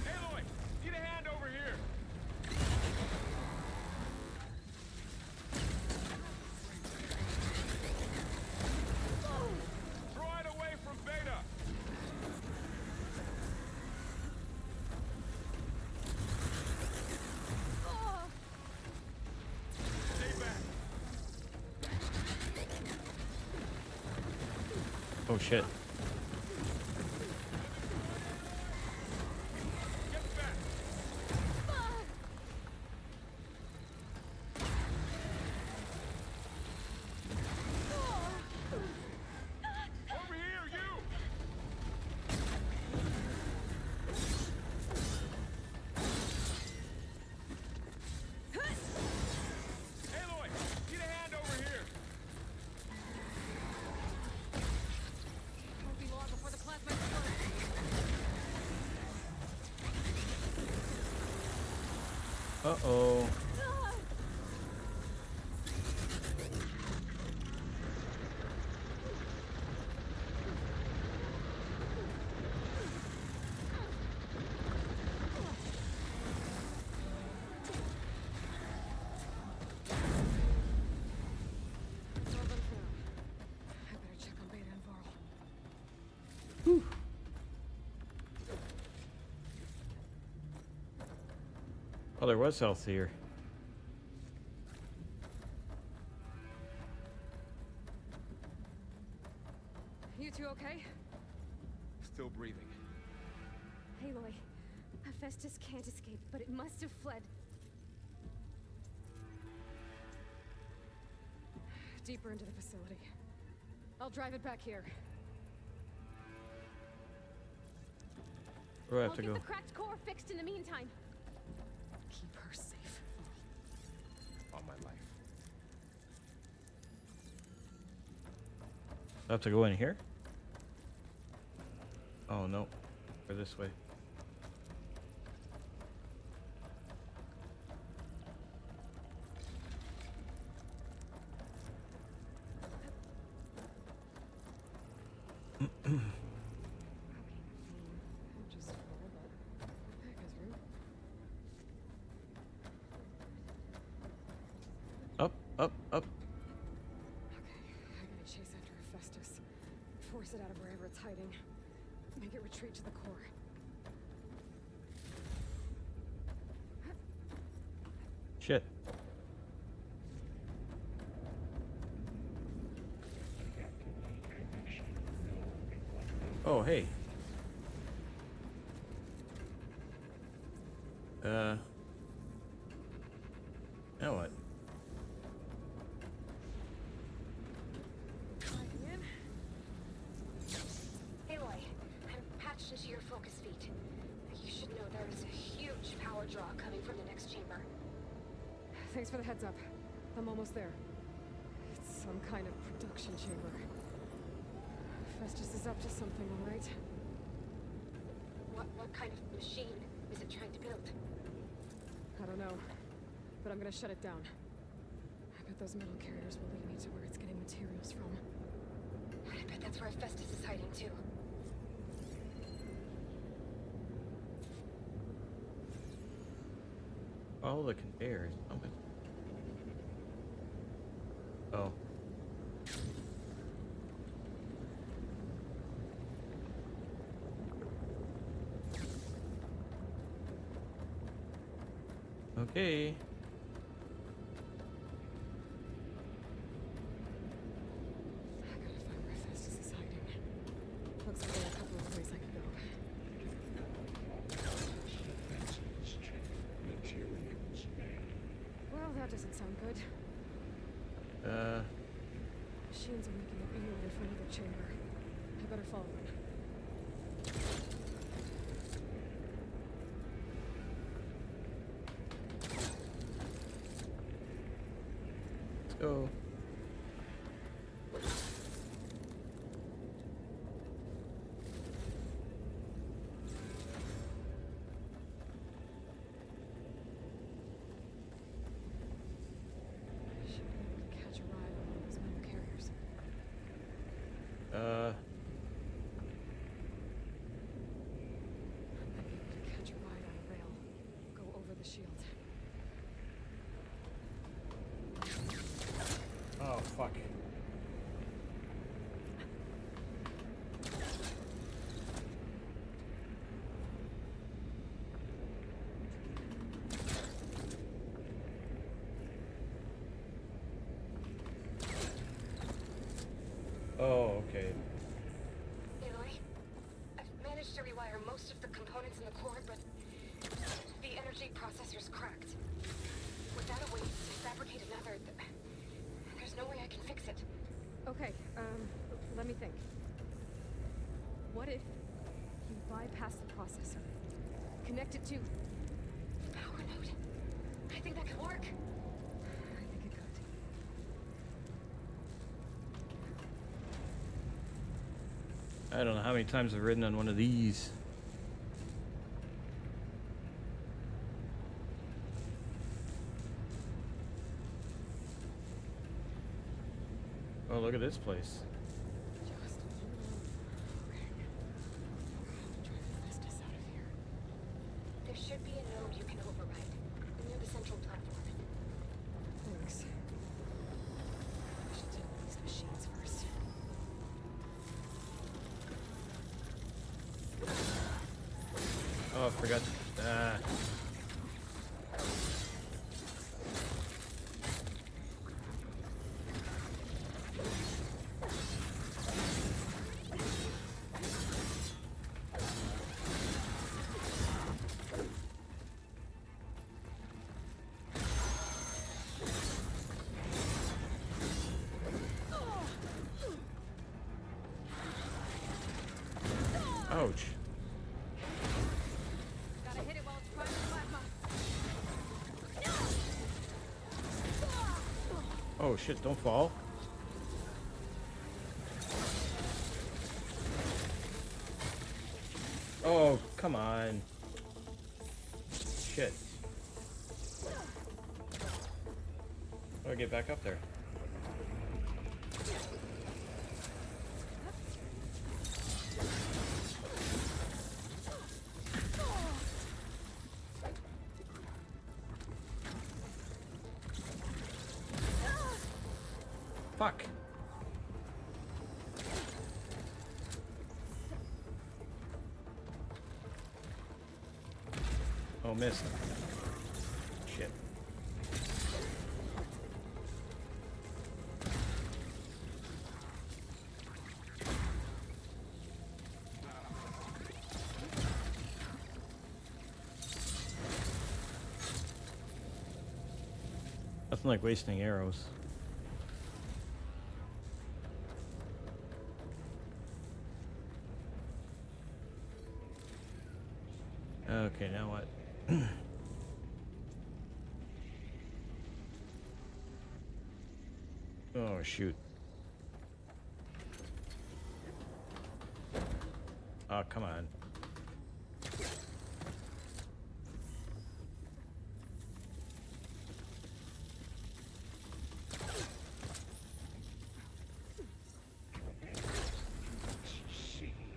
Aloy, need a hand over here. Throw it away from Beta. Stay back. Oh shit. Over here, you. Aloy, need a hand over here. Won't be long before the plasma explodes. Uh-oh. It's all done for now. I better check on Beta and Varl. Oh, there was health here. You two okay? Still breathing. Aloy, Hephaestus can't escape, but it must have fled. deeper into the facility. I'll drive it back here. Where do I have I'll to get go? the cracked core fixed in the meantime. Keep her safe. All my life. I have to go in here? Oh no. Or this way. Just full, but the pack has room. Up, up, up. Okay, I gotta chase after Hephaestus. Force it out of wherever it's hiding. Make it retreat to the core. Shit. Oh, hey. Now what? Aloy, I'm patched into your focus feed. You should know there is a huge power draw coming from the next chamber. Thanks for the heads up. I'm almost there. It's some kind of production chamber. Festus is up to something, all right? What kind of machine is it trying to build? I don't know, but I'm gonna shut it down. I bet those metal carriers will lead me to where it's getting materials from. I bet that's where Festus is hiding too. Follow the conveyors. Oh. Okay. I gotta find where Festus is hiding. Looks like there are a couple of ways I could go. Well, that doesn't sound good. Machines are making an inroad for another chamber. I better follow them. Let's go. Should be able to catch a ride on one of those metal carriers. I might be able to catch a ride on a rail. Go over the shield. Oh, fuck. Oh, okay. Aloy, I've managed to rewire most of the components in the core, but the energy processor's cracked. Without a way to fabricate another, there's no way I can fix it. Okay, let me think. What if you bypass the processor? Connect it to... Power node. I think that could work. I think it could. I don't know how many times I've ridden on one of these. Oh, look at this place. Just a little ring. Drive Hephaestus out of here. There should be a node you can override near the central platform. Thanks. I should deal with these machines first. Oh, I forgot. Ouch. Gotta hit it while it's priming plasma. Oh shit, don't fall. Oh, come on. Shit. How do I get back up there? Fuck. Oh, missed. Shit. Nothing like wasting arrows. Okay, now what? Oh, shoot. Oh, come on.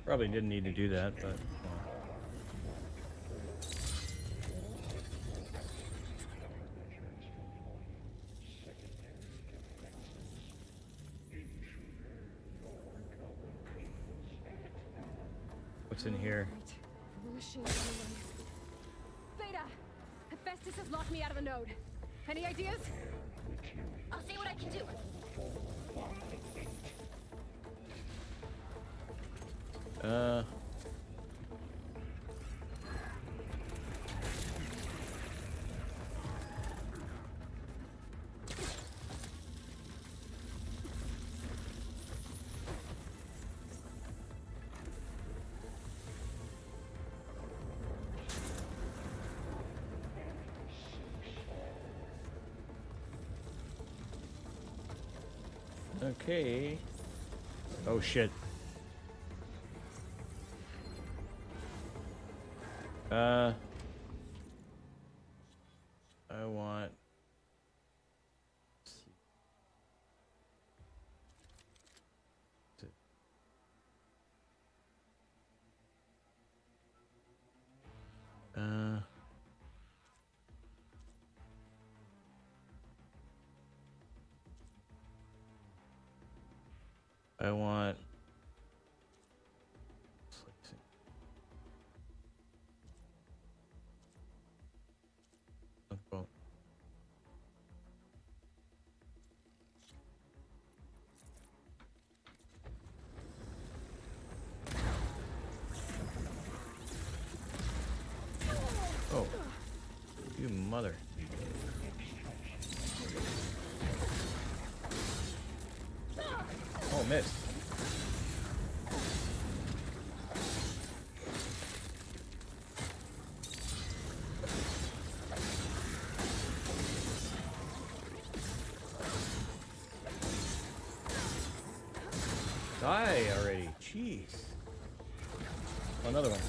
Probably didn't need to do that, but... well. What's in here? Machine anyway. Beta! Hephaestus has locked me out of the node. Any ideas? I'll see what I can do. Okay. Oh shit. I want... I want... Well, oh, you mother. Oh, missed. Die already. Jeez. Oh, another one.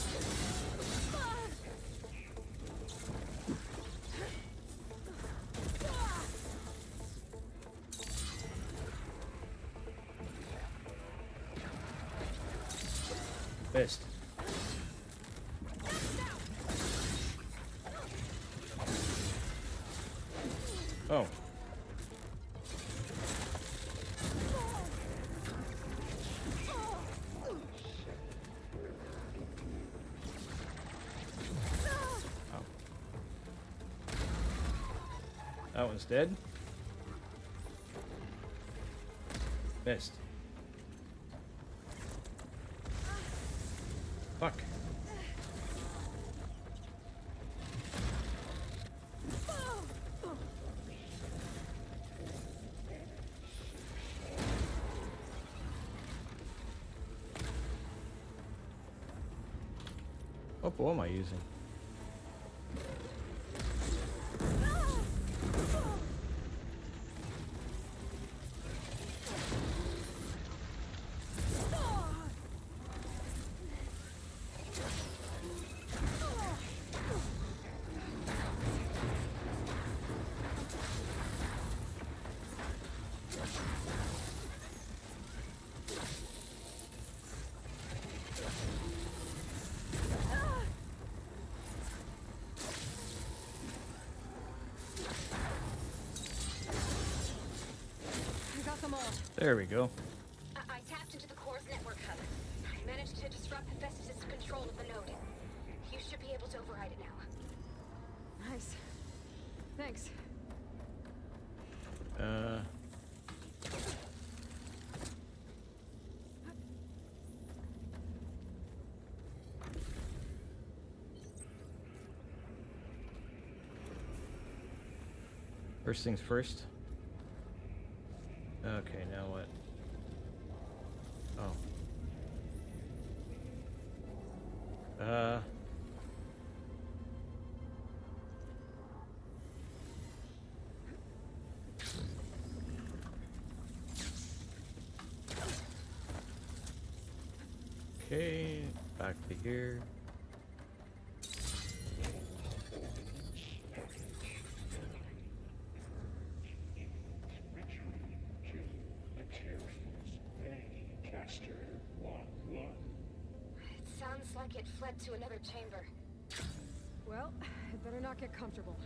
Missed. Oh. That one's dead. Missed. Fuck. What bow am I using? There we go. I tapped into the core's network hub. I managed to disrupt Hephaestus' control of the node. You should be able to override it now. Nice. Thanks. First things first. Okay, now what? Oh. Okay, back to here. It sounds like it fled to another chamber. Well, I'd better not get comfortable.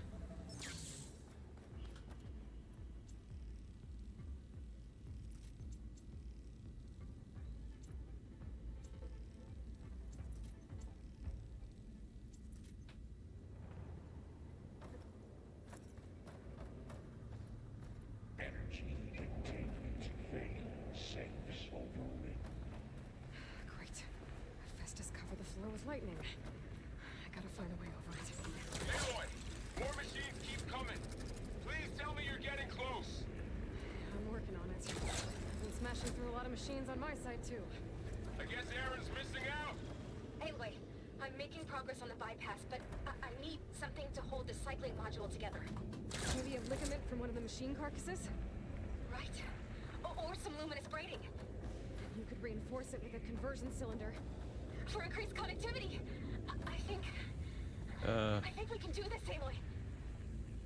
Great. Hephaestus covered the floor with lightning. I gotta find a way over it. Aloy, more machines keep coming. Please tell me you're getting close. I'm working on it. I've been smashing through a lot of machines on my side, too. I guess Aaron's missing out. Anyway, I'm making progress on the bypass, but I need something to hold the cycling module together. Maybe a ligament from one of the machine carcasses? Right. Or some luminous braiding. You could reinforce it with a conversion cylinder. For increased connectivity. I think we can do this, Aloy.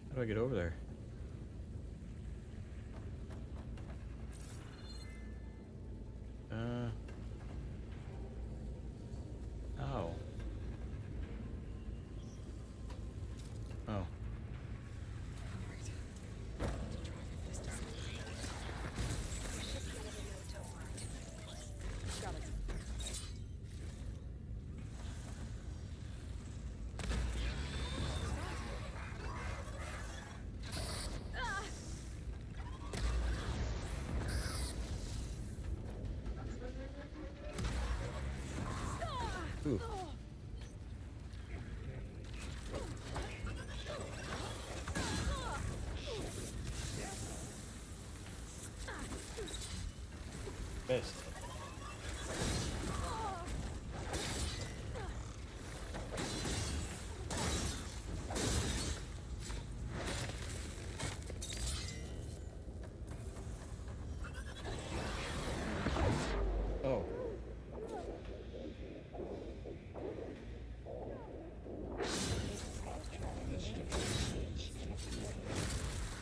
How do I get over there? Oh. Oh. Got it. Ooh. Best. Oh.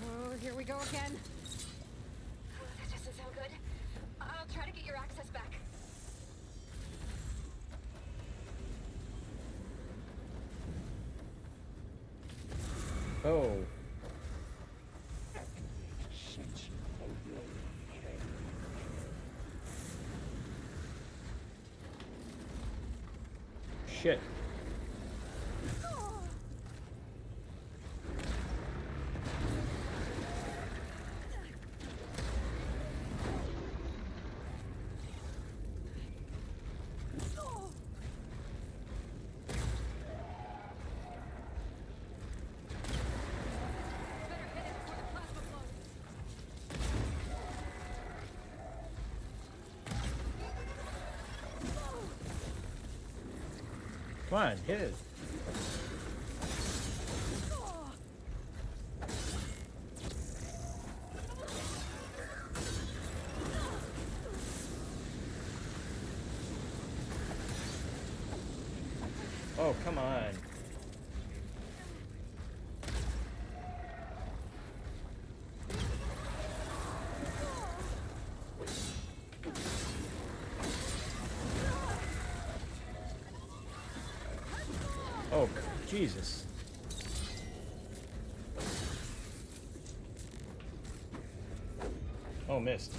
Oh, here we go again. That doesn't sound good. I'll try to get your access back. Oh. Shit. Come on, hit it. Oh, come on. Oh, Jesus. Oh, missed.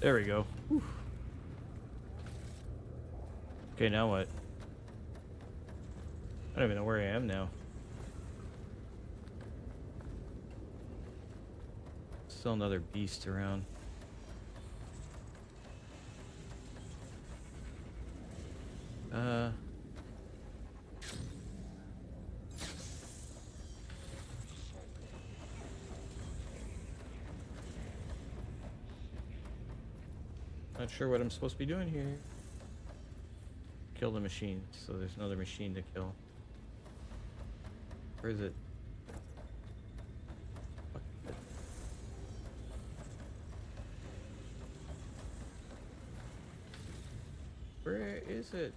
There we go. Whew. Okay, now what? I don't even know where I am now. Still another beast around. Not sure what I'm supposed to be doing here. Kill the machine. So there's another machine to kill. Where is it? Where is it?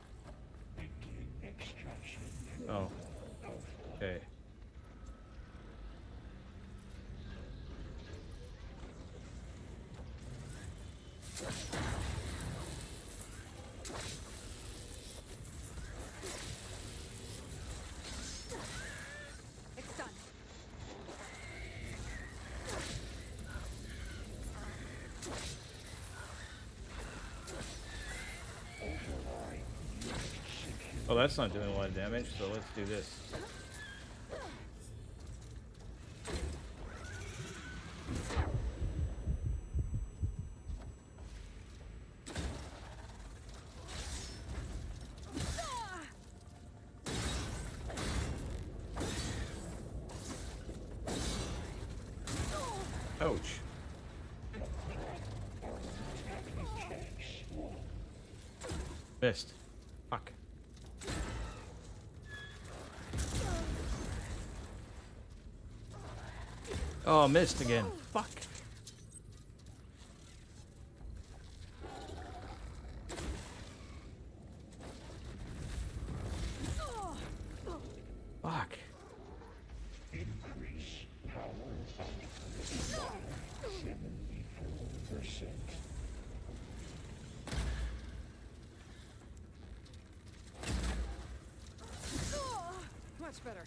Oh. Okay. It's done. Oh, that's not doing a lot of damage, so let's do this. Ouch. Missed. Fuck. Oh, missed again. Fuck. Fuck. Increase power output 74%. Much better.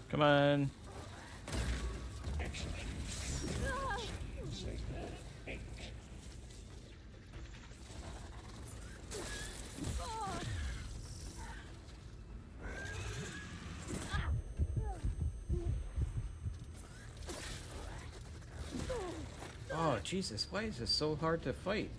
Come on. Oh, Jesus, why is this so hard to fight?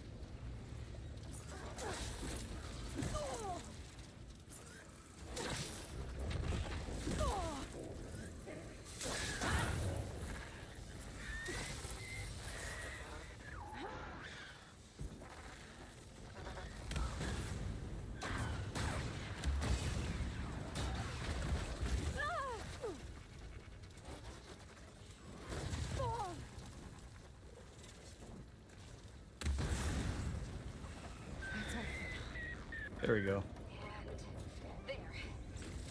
There we go. And there.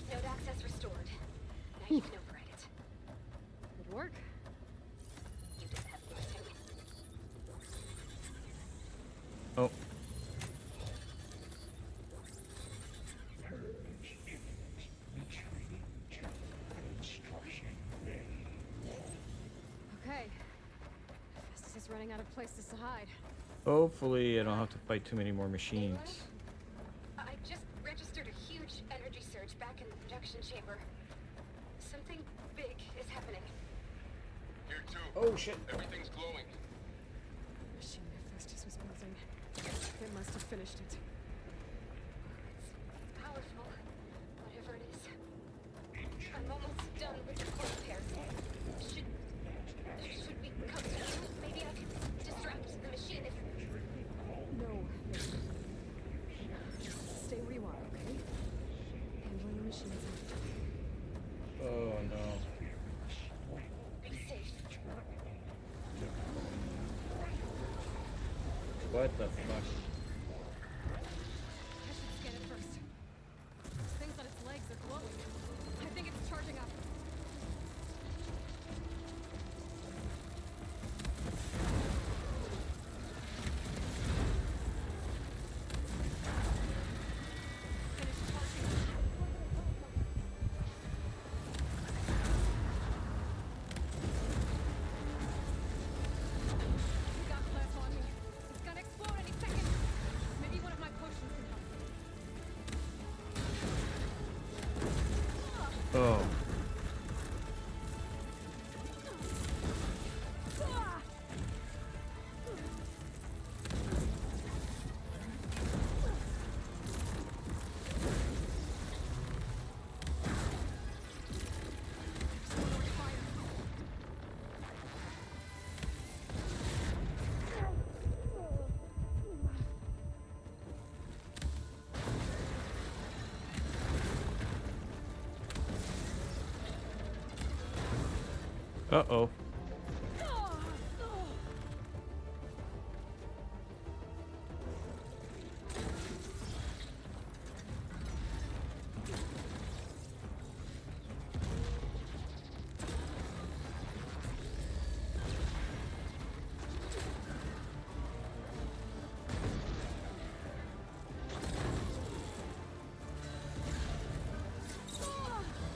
Node access restored. Now you can override it. Good work. You just have nothing. Oh. Okay. Festus is running out of places to hide. Hopefully I don't have to fight too many more machines. I just registered a huge energy surge back in the production chamber. Something big is happening. Here too. Oh shit. Everything's glowing. The machine Hephaestus was building. It must have finished it. It's powerful, whatever it is. I'm almost done with the core repair. Should we come to you? Maybe I could distract the machine if... No. Just stay where you are, okay? Handling the machines after. Oh no. Be safe. What the fuck? I should scan it first. Those things on its legs are glowing. I think it's charging up. We got plasma on me. It's gonna explode any second. Maybe one of my potions can help. Oh. Uh-oh.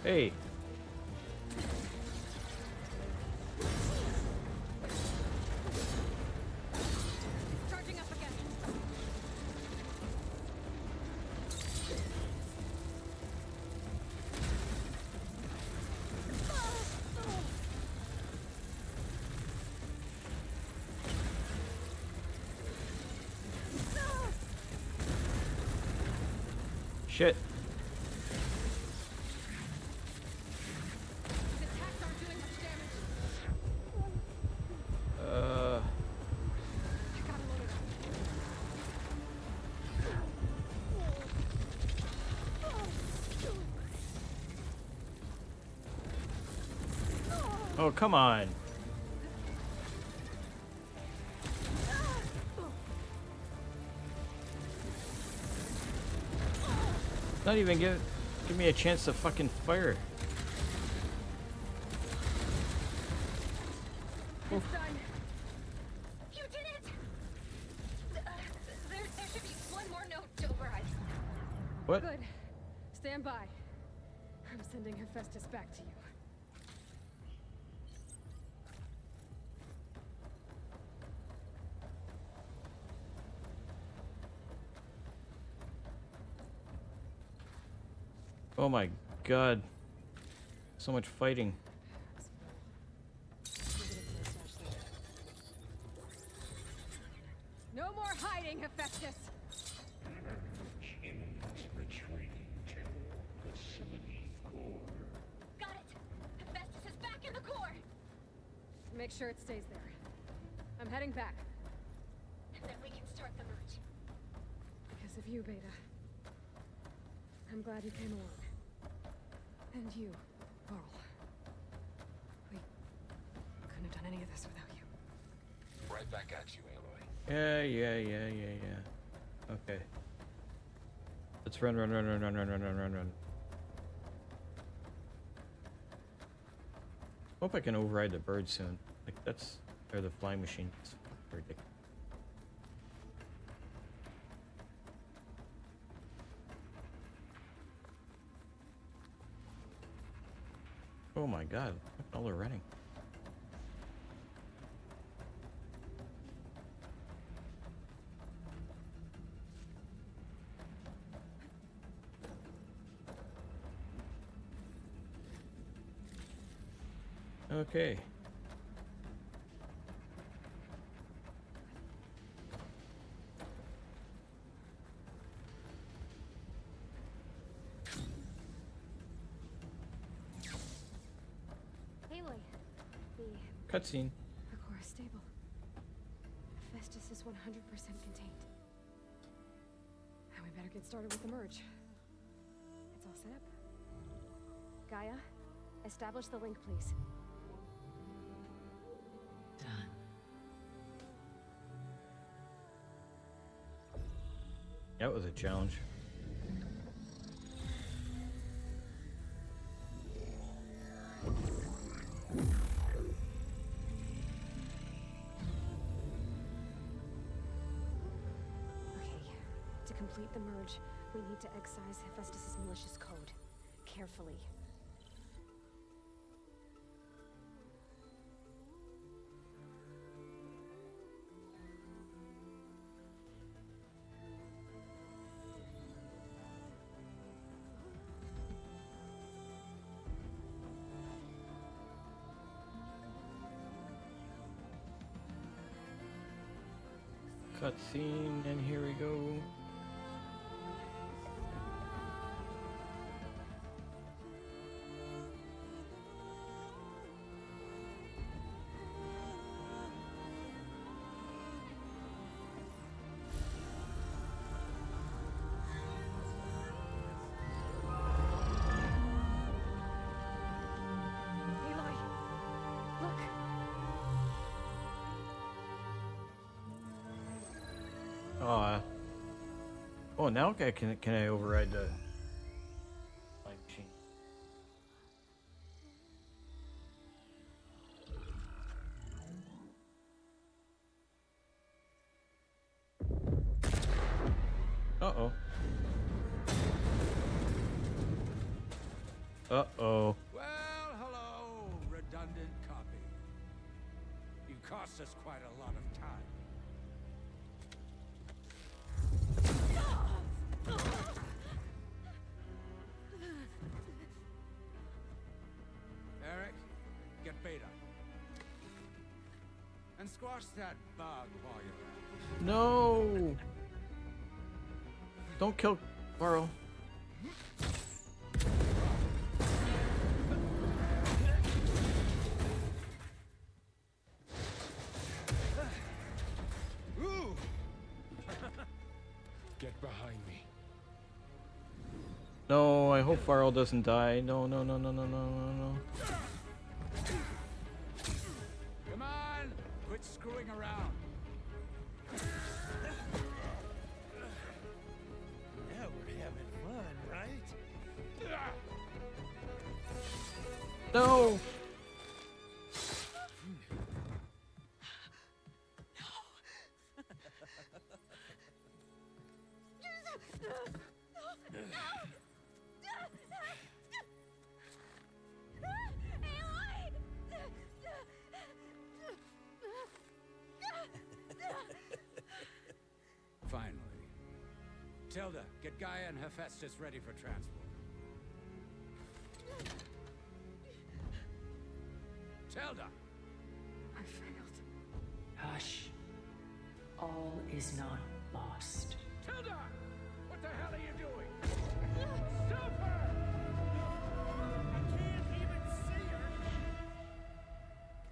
Hey. Charging up again. Shit. These attacks aren't doing much damage. I gotta load it up. Oh, come on. Not even give me a chance to fucking fire. It's done. You did it! There should be one more note to override. What? Good. Stand by. I'm sending Hephaestus back to you. Oh my god. So much fighting. No more hiding, Hephaestus! Got it! Hephaestus is back in the core! Make sure it stays there. I'm heading back. And then we can start the merge. Because of you, Beta. I'm glad you came along. And you, Carl. We couldn't have done any of this without you. Right back at you, Aloy. Yeah. Okay. Let's run, run, run, run, run, run, run, run, run, run. Hope I can override the bird soon. Like that's, or the flying machine. It's ridiculous. Oh my god, look at all they're running. Okay. Aloy, the Cutscene. Akora stable. Hephaestus is 100% contained. And we better get started with the merge. It's all set up. Gaia, establish the link, please. Done. That was a challenge. Okay, to complete the merge, we need to excise Hephaestus' malicious code. Carefully. Cutscene, and here we go. Aloy, look. Oh, now can I override the flying machine? Uh-oh. Uh-oh. Well, hello, redundant copy. You cost us quite a lot of time. Eric, get Beta. And squash that bug while you're at it. No! Don't kill Varl. Ooh! Get behind me. No, I hope Varl doesn't die. No, no, no, no, no, no, no, no. Come on! Quit screwing around. Now we're having fun, right? No! Finally. Tilda, get Gaia and Hephaestus ready for transport. Tilda! I failed. Hush. All is not lost. Tilda! What the hell are you doing? Stop her! I can't even see her.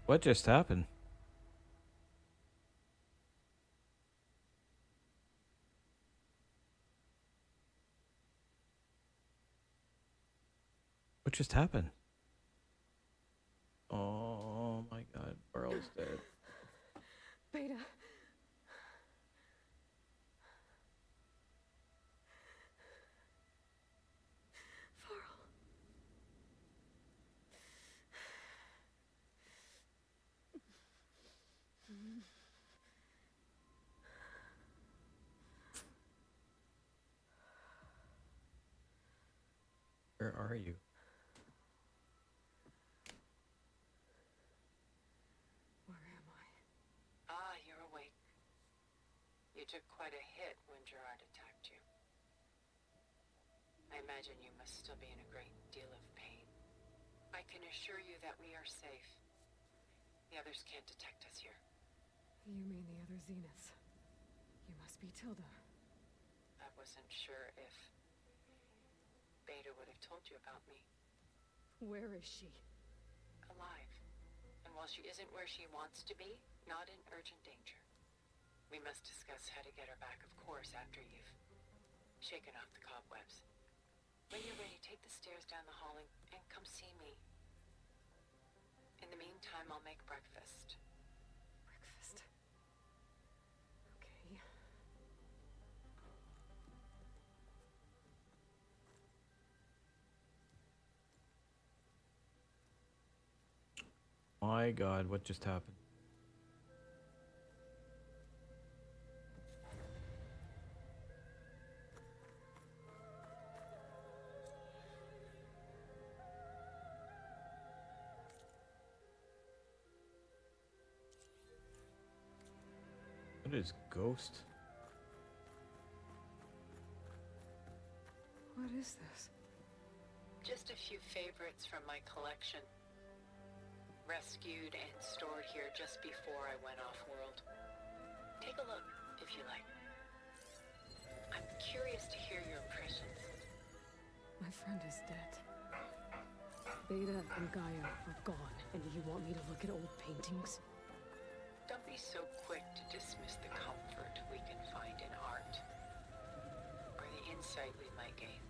What just happened? What just happened? Oh my god, Varl's dead. Beta. Where are you? Where am I? Ah, you're awake. You took quite a hit when Gerard attacked you. I imagine you must still be in a great deal of pain. I can assure you that we are safe. The others can't detect us here. You mean the other Zeniths? You must be Tilda. I wasn't sure if Beta would have told you about me. Where is she? Alive. And while she isn't where she wants to be, not in urgent danger. We must discuss how to get her back, of course, after you've shaken off the cobwebs. When you're ready, take the stairs down the hall and come see me. In the meantime, I'll make breakfast. Breakfast. Okay. My God, what just happened? What is Ghost? What is this? Just a few favorites from my collection. Rescued and stored here just before I went off-world. Take a look, if you like. I'm curious to hear your impressions. My friend is dead. Beta and Gaia are gone, and you want me to look at old paintings? Don't be so quick to dismiss the comfort we can find in art, or the insight we might gain.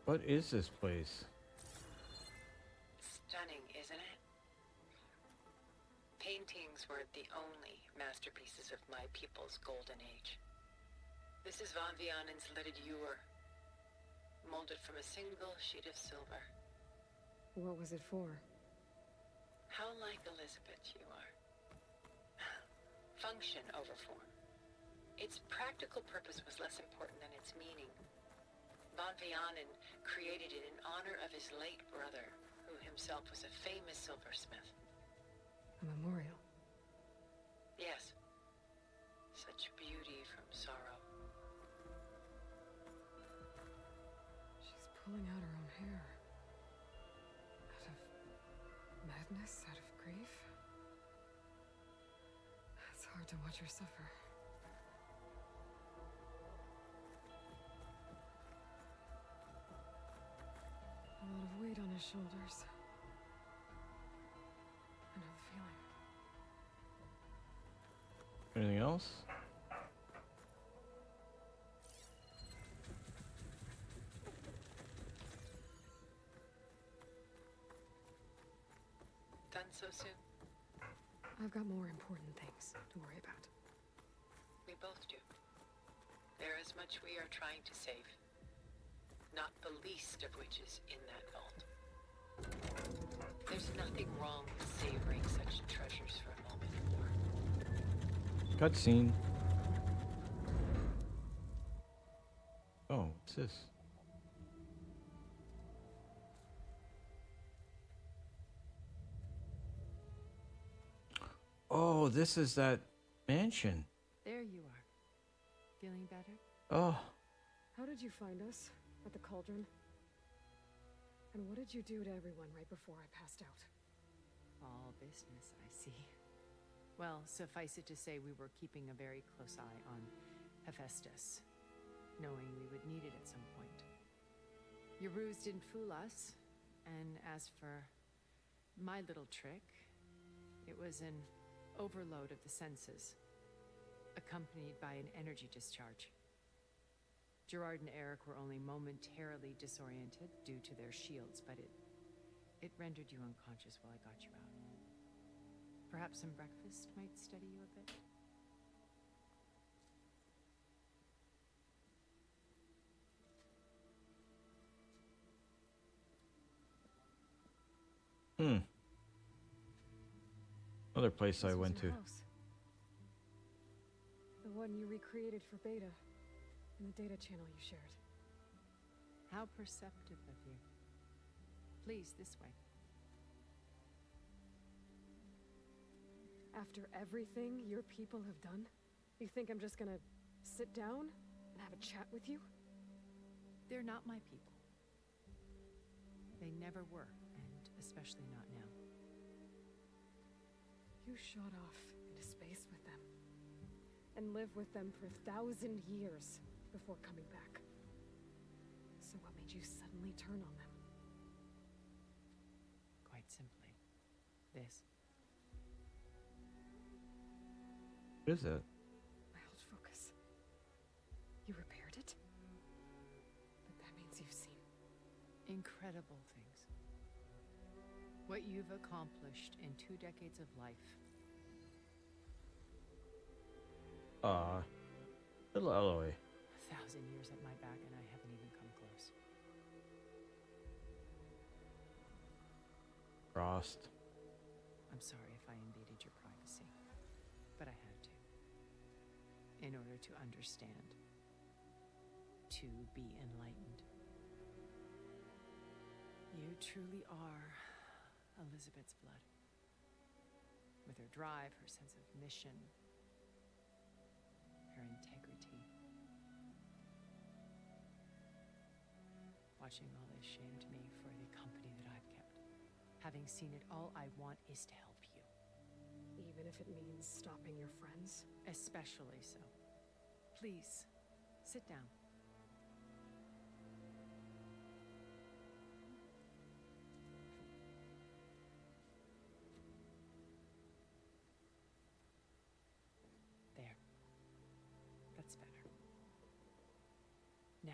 What is this place? Stunning, isn't it? Paintings weren't the only masterpieces of my people's golden age. This is Von Vianen's lidded ewer, molded from a single sheet of silver. What was it for? How like Elizabeth you are. Function over form. Its practical purpose was less important than its meaning. Von Vianen created it in honor of his late brother, who himself was a famous silversmith. A memorial? Yes. Such beauty from sorrow. She's pulling out her own hair. Out of madness, out of grief. It's hard to watch her suffer. A lot of weight on his shoulders. I know the feeling. Anything else? Done so soon? I've got more important things to worry about. We both do. There is much we are trying to save. Not the least of which is in that vault. There's nothing wrong with savoring such treasures for a moment more. Cutscene. Oh, what's this? Oh, this is that mansion. There you are. Feeling better? Oh, How did you find us? At the cauldron? And what did you do to everyone right before I passed out? All business, I see. Well, suffice it to say we were keeping a very close eye on Hephaestus, knowing we would need it at some point. Your ruse didn't fool us, and as for my little trick, it was an overload of the senses, accompanied by an energy discharge. Gerard and Eric were only momentarily disoriented due to their shields, but it rendered you unconscious while I got you out. Perhaps some breakfast might steady you a bit? Another place I This was went your to. house. The one you recreated for Beta, in the data channel you shared. How perceptive of you. Please, this way. After everything your people have done, you think I'm just gonna sit down and have a chat with you? They're not my people. They never were, and especially not now. You shot off into space with them, and lived with them for 1,000 years before coming back. So what made you suddenly turn on them? Quite simply, this. What is it? My old focus. You repaired it? But that means you've seen Incredible things. What you've accomplished in 2 decades of life. Little Eloy. 1,000 years at my back and I haven't even come close. Frost. I'm sorry if I invaded your privacy, but I had to. In order to understand. To be enlightened. You truly are Elizabeth's blood. With her drive, her sense of mission, her integrity. Watching all this shamed me for the company that I've kept. Having seen it, all I want is to help you. even if it means stopping your friends? Especially so. Please, sit down. There. That's better. Now,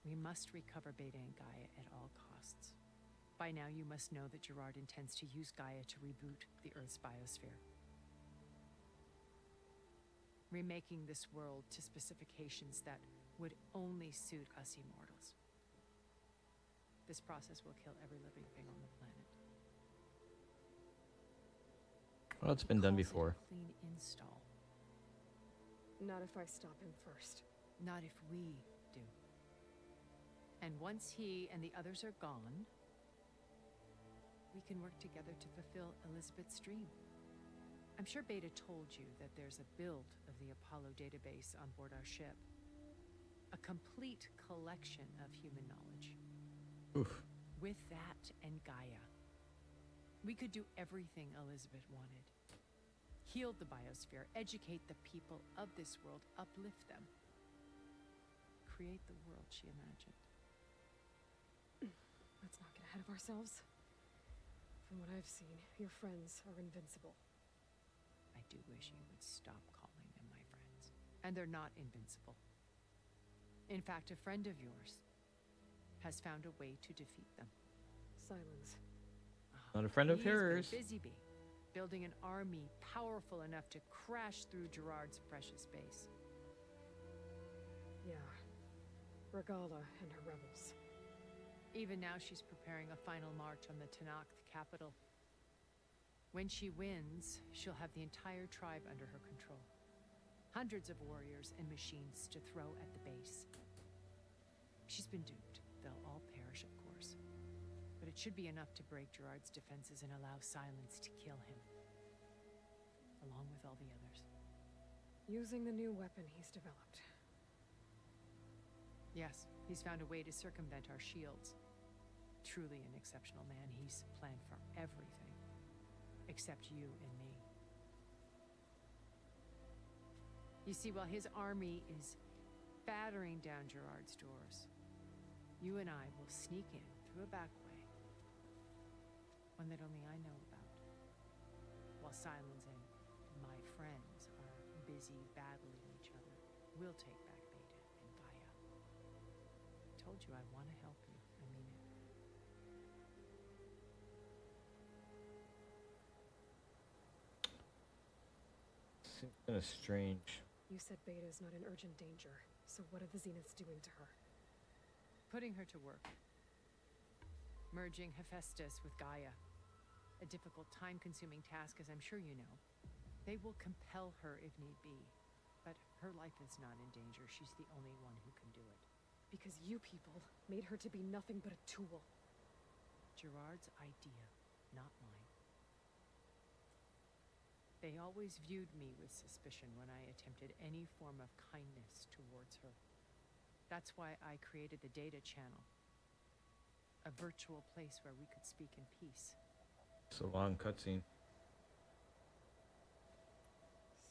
we must recover Beta and Gaia at all costs. By now, you must know that Gerard intends to use Gaia to reboot the Earth's biosphere. Remaking this world to specifications that would only suit us immortals. This process will kill every living thing on the planet. Well, it's been done Calls it a before. Clean install. Not if I stop him first. Not if we do. And once he and the others are gone, we can work together to fulfill Elizabeth's dream. I'm sure Beta told you that there's a build of the Apollo database on board our ship. A complete collection of human knowledge. Oof. With that and Gaia, we could do everything Elizabeth wanted. Heal the biosphere, educate the people of this world, uplift them. Create the world she imagined. Let's not get ahead of ourselves. From what I've seen, your friends are invincible. I do wish you would stop calling them my friends. And they're not invincible. In fact, a friend of yours has found a way to defeat them. Silence. Not a friend of He's been yours. Busy bee, building an army powerful enough to crash through Gerard's precious base. Yeah. Regala and her rebels. Even now, she's preparing a final march on the Tanakh capital. When she wins, she'll have the entire tribe under her control. Hundreds of warriors and machines to throw at the base. She's been duped. They'll all perish, of course. But it should be enough to break Gerard's defenses and allow Silence to kill him. Along with all the others. Using the new weapon he's developed. Yes, he's found a way to circumvent our shields. Truly an exceptional man. He's planned for everything. Except you and me. You see, while his army is battering down Gerard's doors, you and I will sneak in through a back way. One that only I know about. While Silence and my friends are busy battling each other, we'll take back Beta and Gaia. I told you I want to help you. I mean it. Seems kind of strange. You said Beta is not in urgent danger, so what are the Zeniths doing to her? Putting her to work. Merging Hephaestus with Gaia. A difficult, time-consuming task, as I'm sure you know. They will compel her if need be. But her life is not in danger. She's the only one who can do it. Because you people made her to be nothing but a tool. Gerard's idea, not mine. They always viewed me with suspicion when I attempted any form of kindness towards her. That's why I created the data channel. A virtual place where we could speak in peace. It's a long cutscene.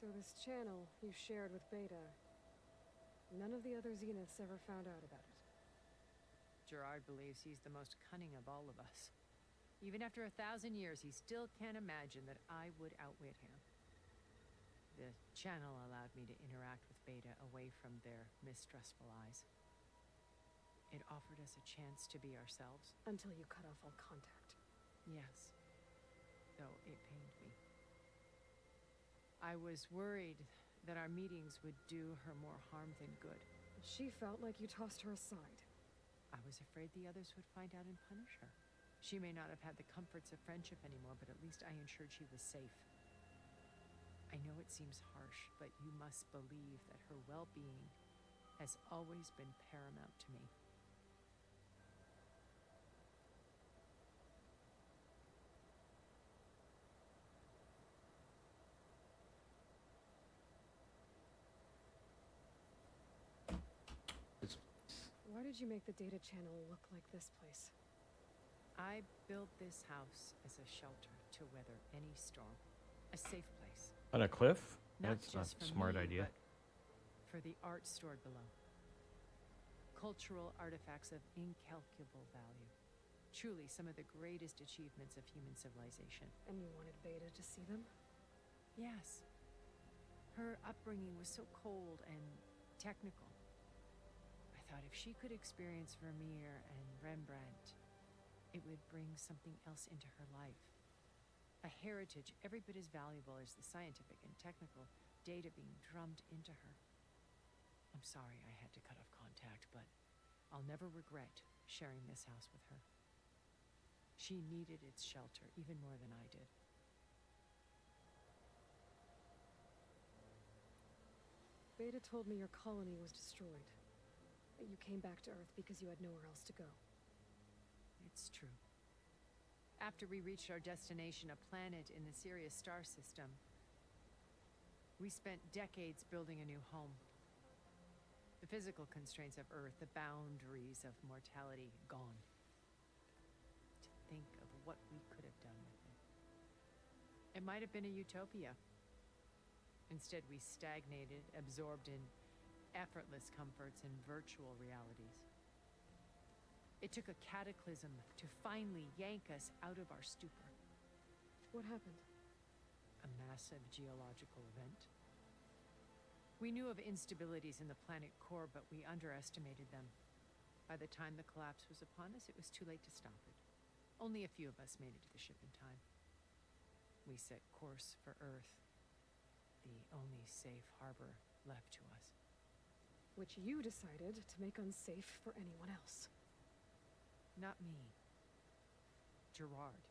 So this channel you shared with Beta, none of the other Zeniths ever found out about it. Gerard believes he's the most cunning of all of us. Even after 1,000 years, he still can't imagine that I would outwit him. The channel allowed me to interact with Beta away from their mistrustful eyes. It offered us a chance to be ourselves. Until you cut off all contact. Yes. Though it pained me. I was worried that our meetings would do her more harm than good. She felt like you tossed her aside. I was afraid the others would find out and punish her. She may not have had the comforts of friendship anymore, but at least I ensured she was safe. I know it seems harsh, but you must believe that her well-being has always been paramount to me. Why did you make the data channel look like this place? I built this house as a shelter to weather any storm. A safe place. On a cliff? Not That's not just a for smart me, idea. but for the art stored below. Cultural artifacts of incalculable value. Truly some of the greatest achievements of human civilization. And you wanted Beta to see them? Yes. Her upbringing was so cold and technical. I thought if she could experience Vermeer and Rembrandt, it would bring something else into her life. A heritage every bit as valuable as the scientific and technical data being drummed into her. I'm sorry I had to cut off contact, but I'll never regret sharing this house with her. She needed its shelter even more than I did. Beta told me your colony was destroyed. That you came back to Earth because you had nowhere else to go. It's true. After we reached our destination, a planet in the Sirius star system, we spent decades building a new home. The physical constraints of Earth, the boundaries of mortality, gone. To think of what we could have done with it. It might have been a utopia. Instead, we stagnated, absorbed in effortless comforts and virtual realities. It took a cataclysm to finally yank us out of our stupor. What happened? A massive geological event. We knew of instabilities in the planet core, but we underestimated them. By the time the collapse was upon us, it was too late to stop it. Only a few of us made it to the ship in time. We set course for Earth, the only safe harbor left to us. Which you decided to make unsafe for anyone else. Not me. Gerard.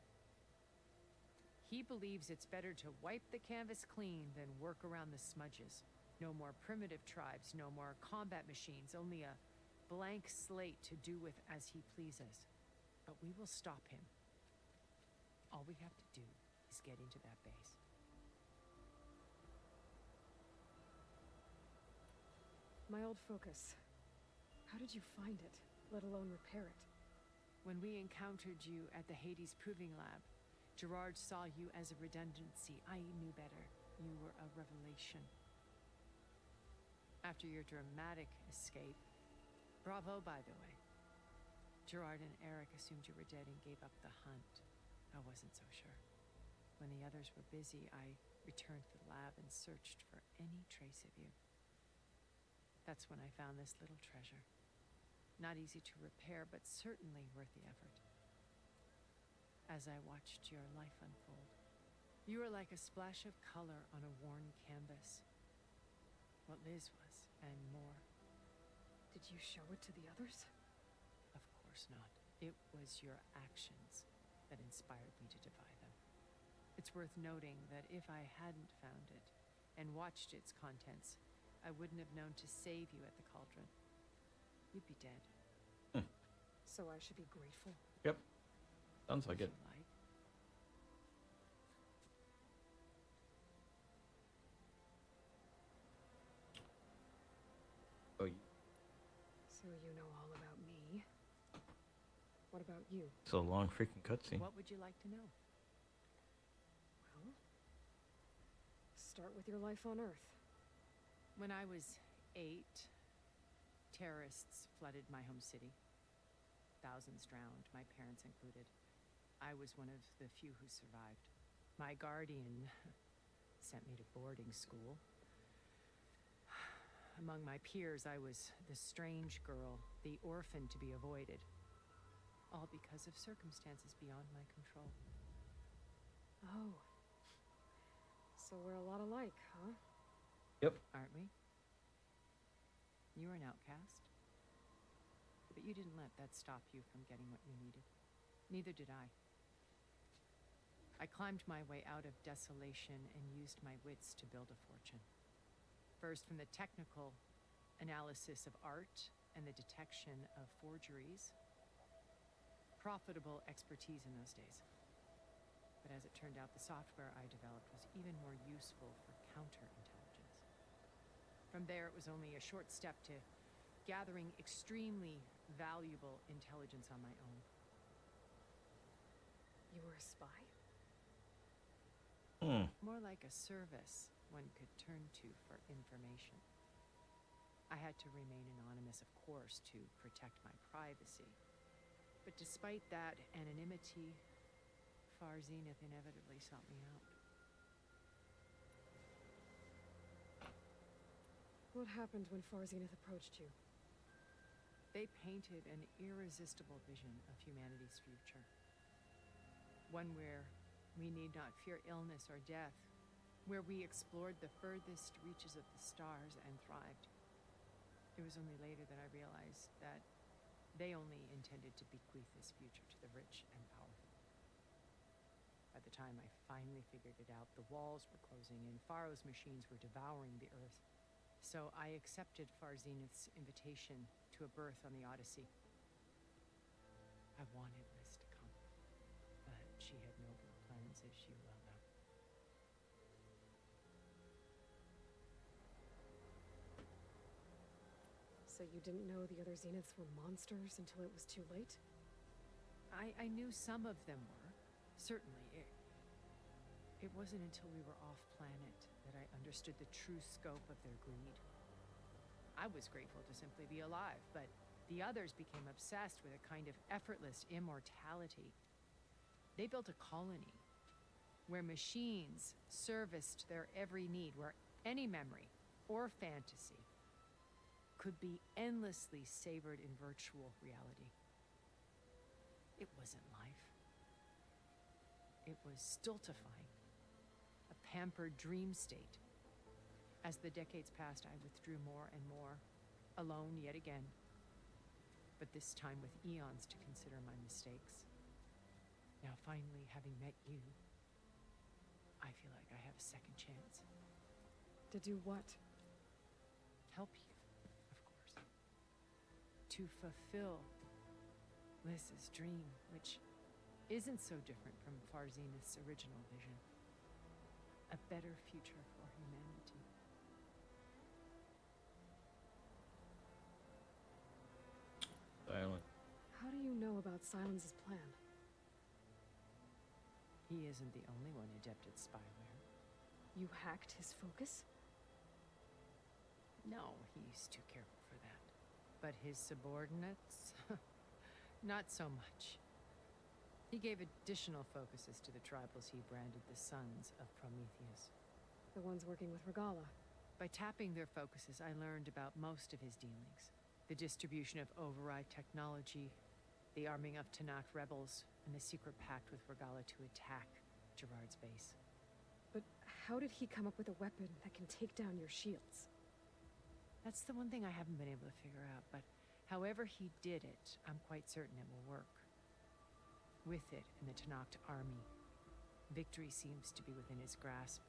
He believes it's better to wipe the canvas clean than work around the smudges. No more primitive tribes, no more combat machines, only a blank slate to do with as he pleases. But we will stop him. All we have to do is get into that base. My old focus. How did you find it, let alone repair it? When we encountered you at the Hades Proving Lab, Gerard saw you as a redundancy. I knew better. You were a revelation. After your dramatic escape, bravo, by the way. Gerard and Eric assumed you were dead and gave up the hunt. I wasn't so sure. When the others were busy, I returned to the lab and searched for any trace of you. That's when I found this little treasure. Not easy to repair, but certainly worth the effort. As I watched your life unfold, You were like a splash of color on a worn canvas. What Liz was, and more. Did you show it to the others? Of course not. It was your actions that inspired me to defy them. It's worth noting that if I hadn't found it and watched its contents, I wouldn't have known to save you at the cauldron. You'd be dead. So I should be grateful? Yep. Sounds like it. Like. Oh, So you know all about me. What about you? it's a long freaking cutscene. What would you like to know? Well, start with your life on Earth. When I was 8, terrorists flooded my home city. Thousands drowned, my parents included. I was one of the few who survived. My guardian sent me to boarding school. Among my peers, I was the strange girl, the orphan to be avoided. All because of circumstances beyond my control. Oh. So we're a lot alike, huh? Yep. Aren't we? You were an outcast. But you didn't let that stop you from getting what you needed. Neither did I. I climbed my way out of desolation and used my wits to build a fortune. First, from the technical analysis of art and the detection of forgeries. Profitable expertise in those days. But as it turned out, the software I developed was even more useful for counterintelligence. From there, it was only a short step to gathering extremely valuable intelligence on my own. You were a spy? More like a service one could turn to for information. I had to remain anonymous, of course, to protect my privacy. But despite that anonymity, Far Zenith inevitably sought me out. What happened when Far Zenith approached you? They painted an irresistible vision of humanity's future. One where we need not fear illness or death, where we explored the furthest reaches of the stars and thrived. It was only later that I realized that they only intended to bequeath this future to the rich and powerful. By the time I finally figured it out, the walls were closing in, Pharaoh's machines were devouring the earth. So I accepted Far Zenith's invitation to a berth on the Odyssey. I wanted Liz to come, but she had nobler plans, as you well know. So you didn't know the other Zeniths were monsters until it was too late? I knew some of them were, certainly. It wasn't until we were off-planet that I understood the true scope of their greed. I was grateful to simply be alive, but the others became obsessed with a kind of effortless immortality. They built a colony where machines serviced their every need, where any memory or fantasy could be endlessly savored in virtual reality. It wasn't life. It was stultifying, a pampered dream state. As the decades passed, I withdrew more and more, alone yet again, but this time with eons to consider my mistakes. Now finally, having met you, I feel like I have a second chance. To do what? Help you, of course. To fulfill Liz's dream, which isn't so different from Far Zenith's original vision. A better future for humanity. Silent. How do you know about Silence's plan? He isn't the only one adept at spyware. You hacked his focus? No, he's too careful for that. But his subordinates? Not so much. He gave additional focuses to the tribals he branded the Sons of Prometheus. The ones working with Regala. By tapping their focuses, I learned about most of his dealings. The distribution of override technology, the arming of Tanakh rebels, and the secret pact with Regala to attack Gerard's base. But how did he come up with a weapon that can take down your shields? That's the one thing I haven't been able to figure out, but however he did it, I'm quite certain it will work. With it in the Tenakth army, victory seems to be within his grasp.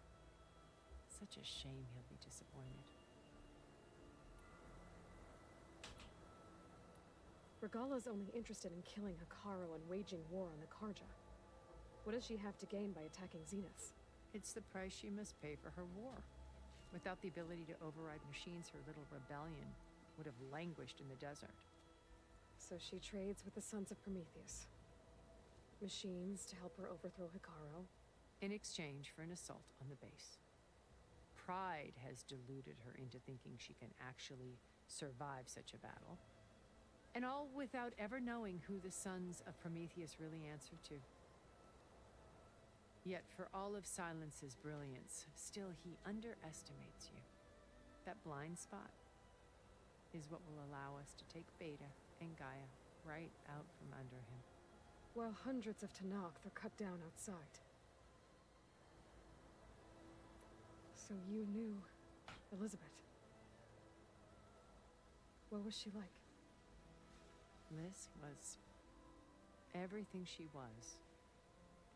Such a shame he'll be disappointed. Regala's only interested in killing Hekarro and waging war on the Karja. What does she have to gain by attacking Zenith? It's the price she must pay for her war. Without the ability to override machines, her little rebellion would have languished in the desert. So she trades with the Sons of Prometheus. Machines to help her overthrow Hekarro. In exchange for an assault on the base. Pride has deluded her into thinking she can actually survive such a battle. And all without ever knowing who the Sons of Prometheus really answer to. Yet for all of Silence's brilliance, still he underestimates you. That blind spot is what will allow us to take Beta and Gaia right out from under him. While hundreds of Tenakth are cut down outside. So you knew Elizabeth. What was she like? Liz was everything she was.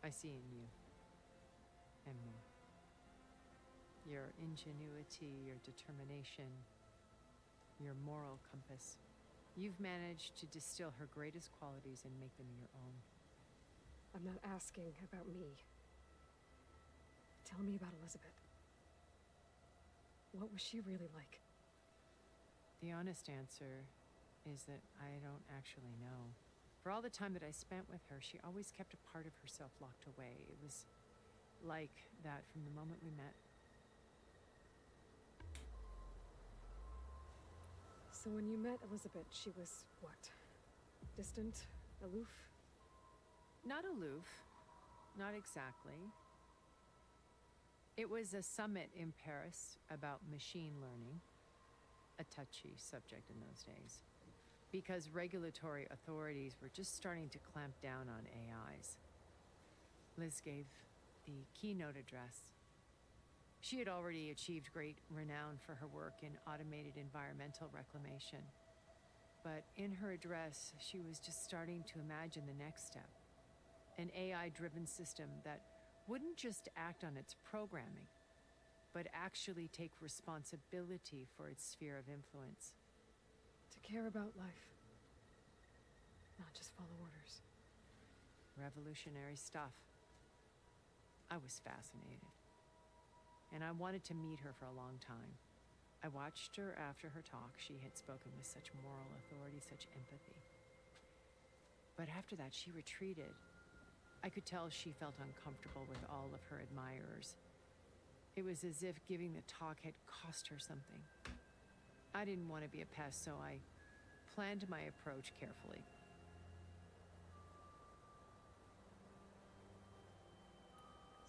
I see in you. And more. Your ingenuity, your determination, your moral compass. You've managed to distill her greatest qualities and make them your own. I'm not asking about me. Tell me about Elizabeth. What was she really like? The honest answer is that I don't actually know. For all the time that I spent with her, she always kept a part of herself locked away. It was like that from the moment we met. So when you met Elizabeth, she was what? Distant? Aloof? Not aloof. Not exactly. It was a summit in Paris about machine learning. A touchy subject in those days. Because regulatory authorities were just starting to clamp down on AIs. Liz gave the keynote address. She had already achieved great renown for her work in automated environmental reclamation. But in her address, she was just starting to imagine the next step. An AI-driven system that wouldn't just act on its programming, but actually take responsibility for its sphere of influence. To care about life. Not just follow orders. Revolutionary stuff. I was fascinated. And I wanted to meet her for a long time. I watched her after her talk. She had spoken with such moral authority, such empathy. But after that, she retreated. I could tell she felt uncomfortable with all of her admirers. It was as if giving the talk had cost her something. I didn't want to be a pest, so I planned my approach carefully.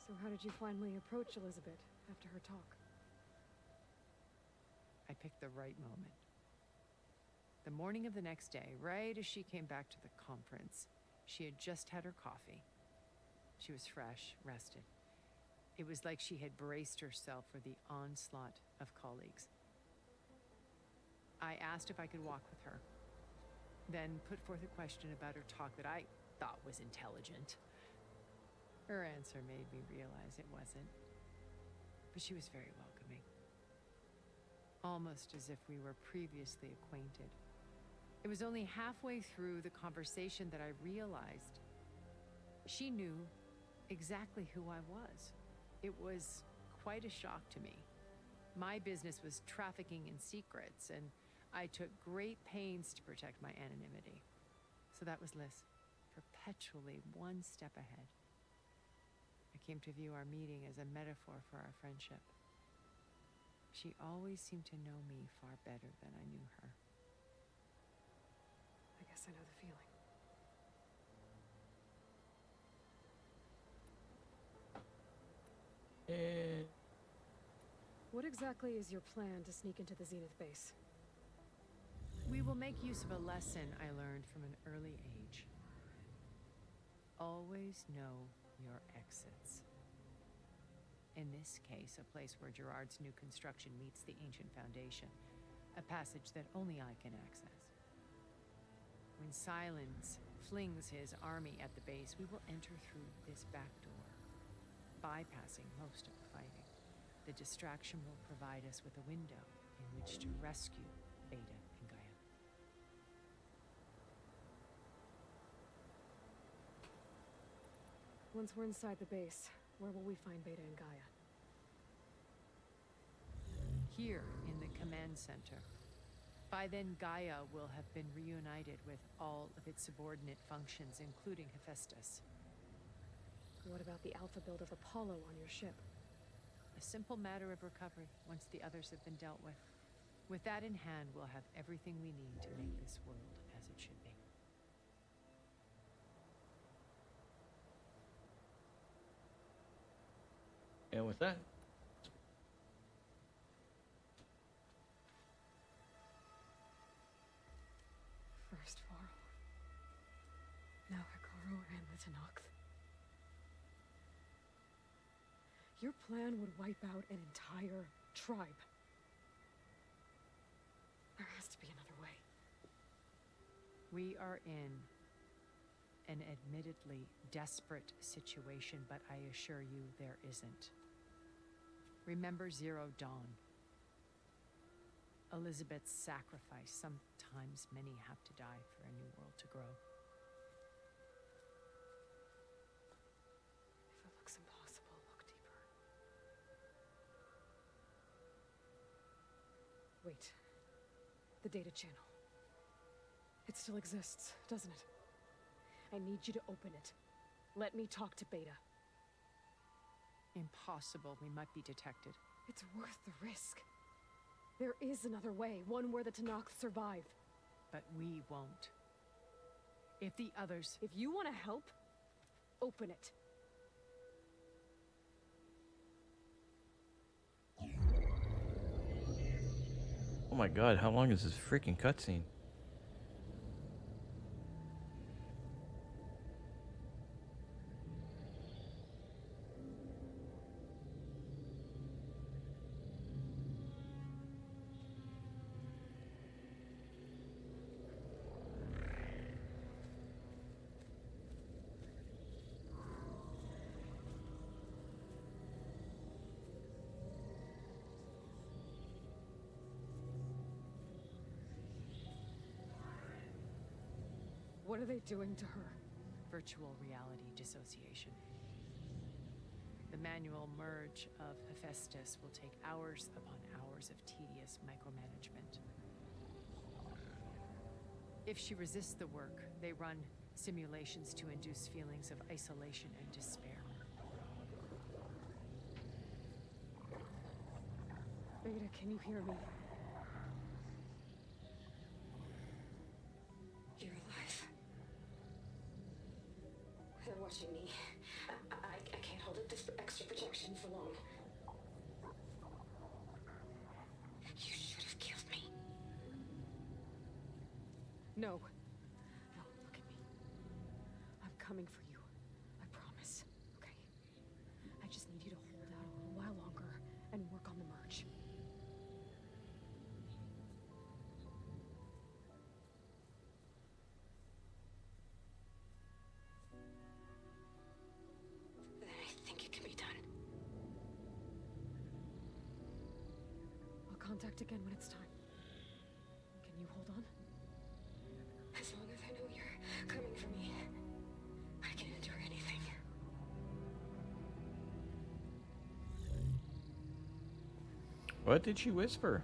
So how did you finally approach Elizabeth after her talk? I picked the right moment. The morning of the next day, right as she came back to the conference, she had just had her coffee. She was fresh, rested. It was like she had braced herself for the onslaught of colleagues. I asked if I could walk with her, then put forth a question about her talk that I thought was intelligent. Her answer made me realize it wasn't, but she was very welcoming. Almost as if we were previously acquainted. It was only halfway through the conversation that I realized she knew exactly who I was. It was quite a shock to me. My business was trafficking in secrets, and I took great pains to protect my anonymity. So that was Liz, perpetually one step ahead. I came to view our meeting as a metaphor for our friendship. She always seemed to know me far better than I knew her. I guess I know the feeling. What exactly is your plan to sneak into the Zenith base? We will make use of a lesson I learned from an early age. Always know your exits. In this case, a place where Gerard's new construction meets the ancient foundation, a passage that only I can access. When Silence flings his army at the base, we will enter through this back door, bypassing most of the fighting. The distraction will provide us with a window in which to rescue Beta and Gaia. Once we're inside the base, where will we find Beta and Gaia? Here in the command center. By then, Gaia will have been reunited with all of its subordinate functions, including Hephaestus. What about the Alpha build of Apollo on your ship? A simple matter of recovery once the others have been dealt with. With that in hand, we'll have everything we need to make this world as it should be. And with that, First Varl, now Hikaru and the Tenakth. Your plan would wipe out an entire tribe. There has to be another way. We are in an admittedly desperate situation, but I assure you there isn't. Remember Zero Dawn. Elizabeth's sacrifice. Sometimes many have to die for a new world to grow. If it looks impossible, look deeper. Wait. The data channel. It still exists, doesn't it? I need you to open it. Let me talk to Beta. Impossible. We might be detected. It's worth the risk. There is another way, one where the Tenakth survive. But we won't. If the others... If you want to help, open it. oh my god, how long is this freaking cutscene? What are they doing to her? Virtual reality dissociation. The manual merge of Hephaestus will take hours upon hours of tedious micromanagement. If she resists the work, they run simulations to induce feelings of isolation and despair. Beta, can you hear me? You're alive. They're watching me. I can't hold up this extra protection for long. You should have killed me. No. No, look at me. I'm coming for you. I promise. Okay? I just need you to hold out a little while longer and work on the merge. Then I think it can be done. I'll contact again when it's time. Can you hold on? As long as I know you're coming for me, I can endure anything. What did she whisper?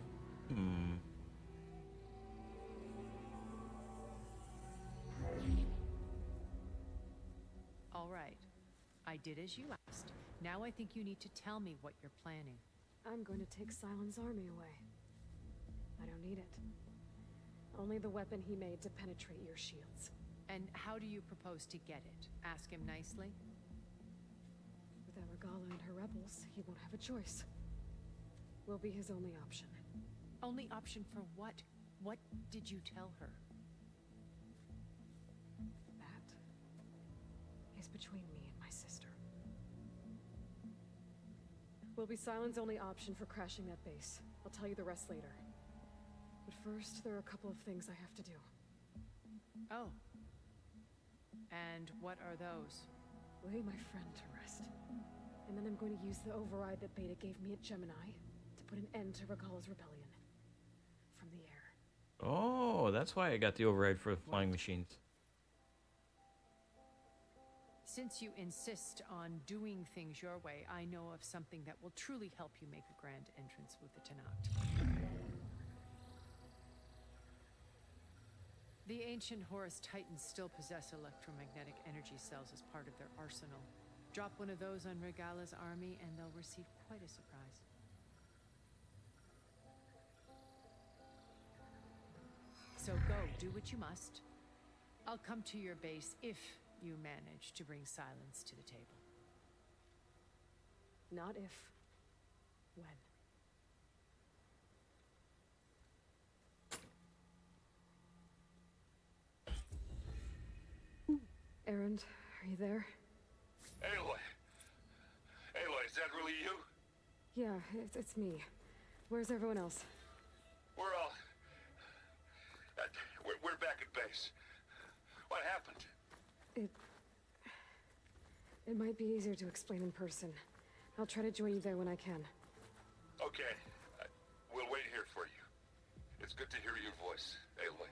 All right. I did as you asked. Now I think you need to tell me what you're planning. I'm going to take Silent's army away. I don't need it. Only the weapon he made to penetrate your shields. And how do you propose to get it? Ask him nicely? With Aragala and her rebels, he won't have a choice. We'll be his only option. Only option for what? What did you tell her? That is between me and my sister. will be Silent's only option for crashing that base. I'll tell you the rest later. But first, there are a couple of things I have to do. Oh. And what are those? Lay my friend to rest. And then I'm going to use the override that Beta gave me at Gemini to put an end to Regalla's rebellion. From the air. Oh, that's why I got the override for the flying machines. Since you insist on doing things your way, I know of something that will truly help you make a grand entrance with the Tenakth. The ancient Horus Titans still possess electromagnetic energy cells as part of their arsenal. Drop one of those on Regalla's army and they'll receive quite a surprise. So go, do what you must. I'll come to your base if you manage to bring Silence to the table. Not if. When. Erend, are you there? Aloy! Aloy, is that really you? Yeah, it's me. Where's everyone else? We're all... we're back at base. What happened? It might be easier to explain in person. I'll try to join you there when I can. Okay. We'll wait here for you. It's good to hear your voice, Aloy.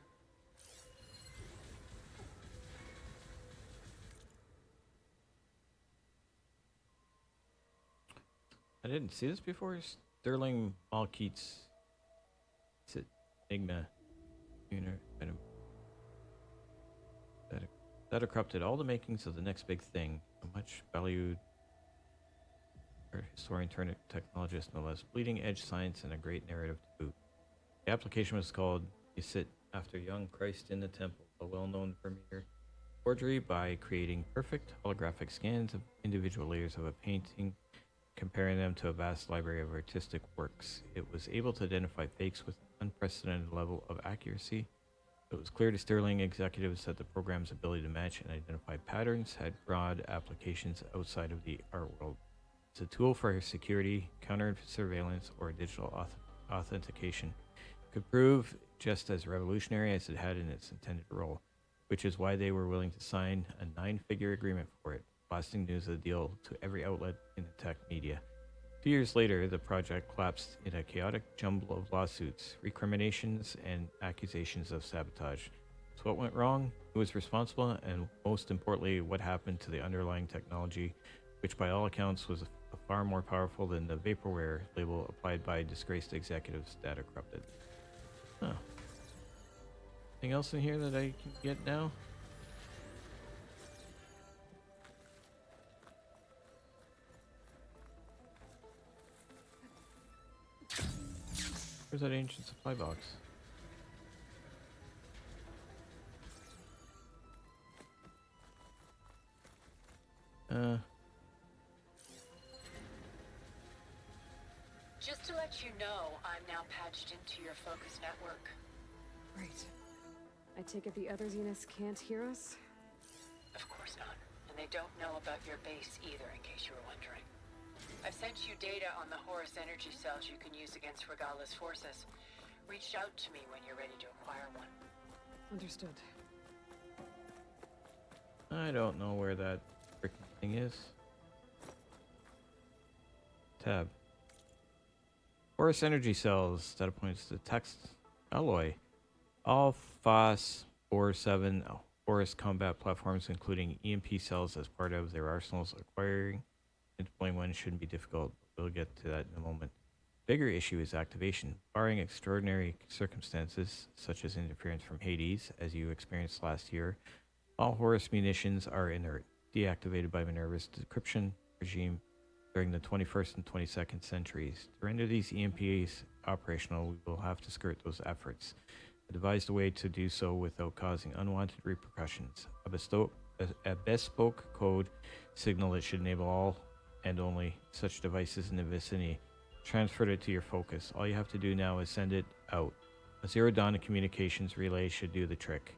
I didn't see this before. Sterling Malkeith's Enigma unit item that corrupted all the makings of the next big thing. A much valued historian turned technologist, no less. Bleeding edge science and a great narrative to boot. The application was called You Sit After Young Christ in the Temple, a well-known Vermeer forgery by creating perfect holographic scans of individual layers of a painting, comparing them to a vast library of artistic works. It was able to identify fakes with an unprecedented level of accuracy. It was clear to Sterling executives that the program's ability to match and identify patterns had broad applications outside of the art world. It's a tool for security, counter-surveillance, or digital authentication. It could prove just as revolutionary as it had in its intended role, which is why they were willing to sign a 9-figure agreement for it, blasting news of the deal to every outlet in the tech media. 2 years later, the project collapsed in a chaotic jumble of lawsuits, recriminations, and accusations of sabotage. So what went wrong? Who was responsible? And most importantly, what happened to the underlying technology, which by all accounts was far more powerful than the vaporware label applied by disgraced executives data corrupted. Huh. Anything else in here that I can get now? Where's that ancient supply box? Just to let you know, I'm now patched into your focus network. Right. I take it the other Zeniths can't hear us? Of course not. And they don't know about your base either, in case you were wondering. I've sent you data on the Horus energy cells you can use against Regalla's forces. Reach out to me when you're ready to acquire one. Understood. I don't know where that freaking thing is. Tab. Horus energy cells. Data points to text alloy. All FOSS 47 Horus combat platforms, including EMP cells as part of their arsenals. Acquiring and deploying one shouldn't be difficult. We'll get to that in a moment. Bigger issue is activation. Barring extraordinary circumstances, such as interference from Hades, as you experienced last year, all Horus munitions are inert, deactivated by Minerva's decryption regime during the 21st and 22nd centuries. To render these EMPs operational, we will have to skirt those efforts. I devised a way to do so without causing unwanted repercussions. A bespoke code signal that should enable all and only such devices in the vicinity. Transferred it to your focus. All you have to do now is send it out. A Zero Dawn communications relay should do the trick.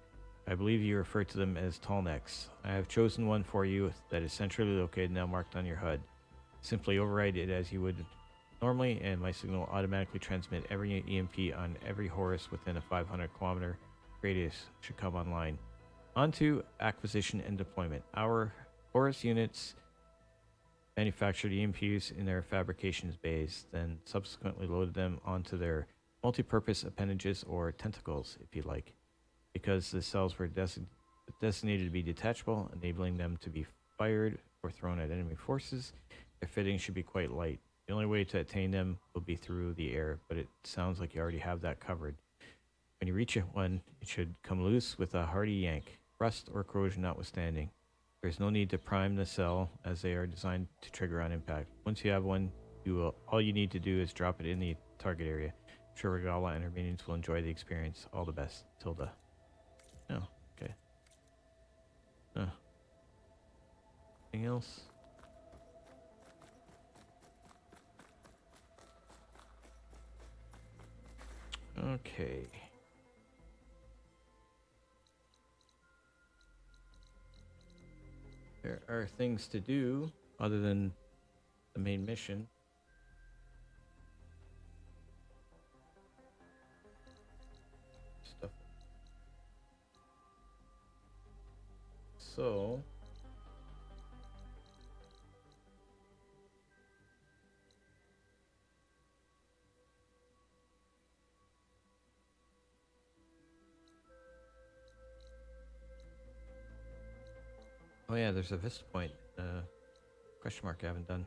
I believe you refer to them as Tallnecks. I have chosen one for you that is centrally located, now marked on your HUD. Simply override it as you would normally, and my signal will automatically transmit every EMP on every Horus within a 500-kilometer radius should come online. On to acquisition and deployment. Our Horus units manufactured EMPs in their fabrications bays, then subsequently loaded them onto their multi-purpose appendages or tentacles, if you like, because the cells were designated to be detachable, enabling them to be fired or thrown at enemy forces. Their fittings should be quite light. The only way to attain them will be through the air, but it sounds like you already have that covered. When you reach one, it should come loose with a hearty yank, rust or corrosion notwithstanding. There's no need to prime the cell, as they are designed to trigger on impact. Once you have one, all you need to do is drop it in the target area. I'm sure Regalla and her minions will enjoy the experience. All the best, Tilda. Oh, okay. Anything else? Okay. There are things to do other than the main mission. Stuff. So oh yeah, there's a Vista Point question mark I haven't done.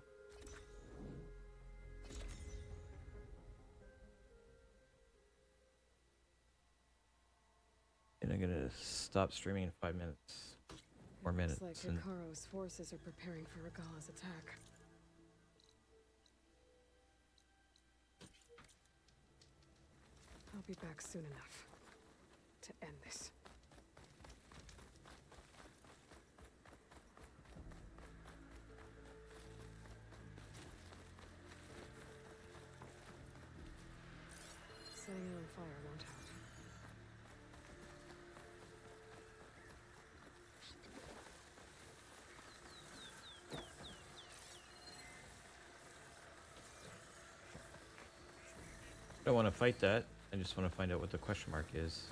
And I'm gonna stop streaming in 5 minutes. 4 minutes. Looks like Hikaro's forces are preparing for Regalla's attack. I'll be back soon enough to end this. Setting it on fire won't help. I don't want to fight that. I just want to find out what the question mark is.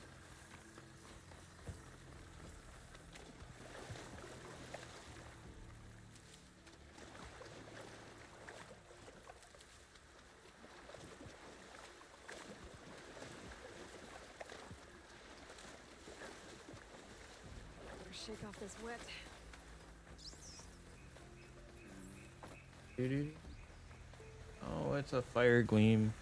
Better shake off this wet. Doo-doo. Oh, it's a fire gleam.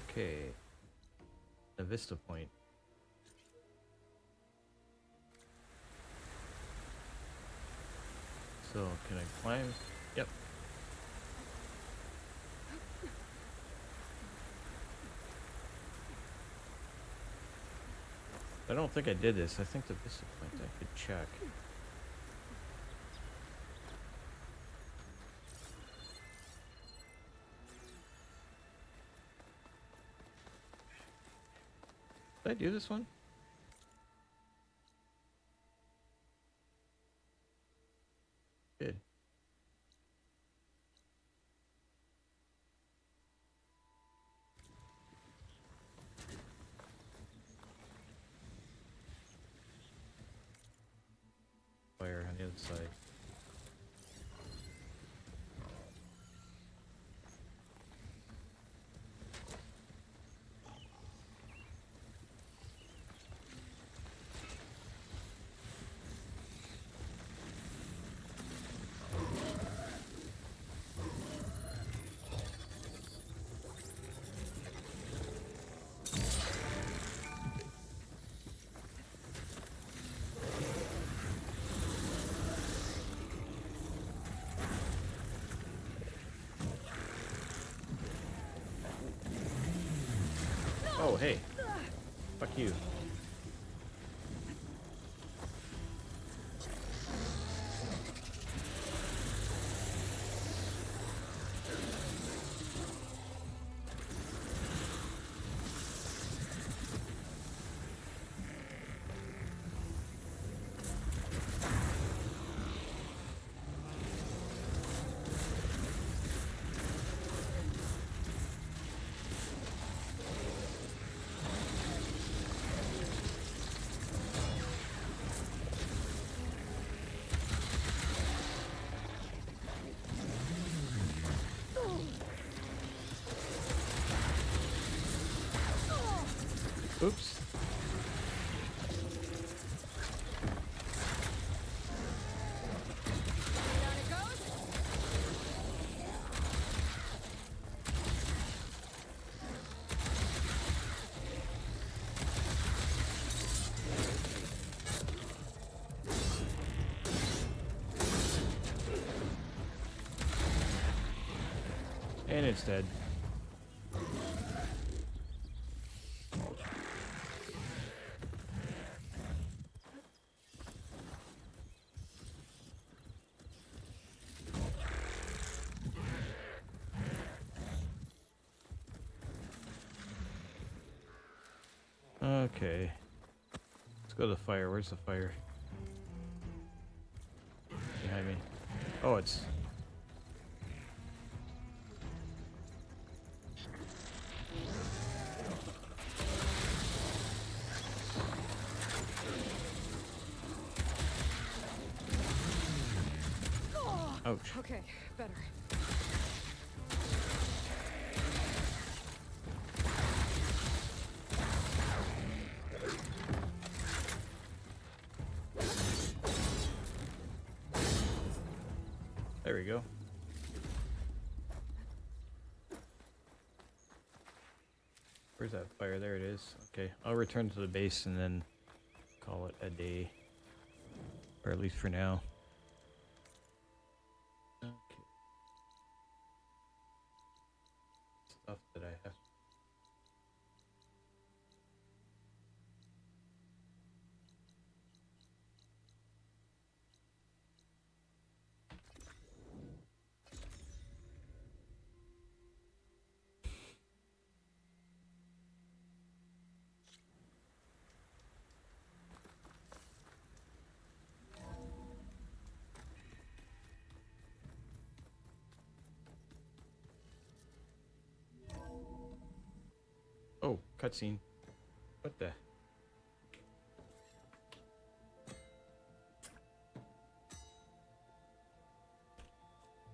Okay. The Vista Point. So, can I climb? Yep. I don't think I did this. I think the Vista Point I could check. Did I do this one? Good. Fire on the other side. Oh, hey. Fuck you. And it's dead. Okay. Let's go to the fire. Where's the fire? Behind me. Oh, it's... Ouch. Okay, better. There we go. Where's that fire? There it is. Okay, I'll return to the base and then call it a day. Or at least for now. Okay. Stuff that I have. Oh, cutscene. What the?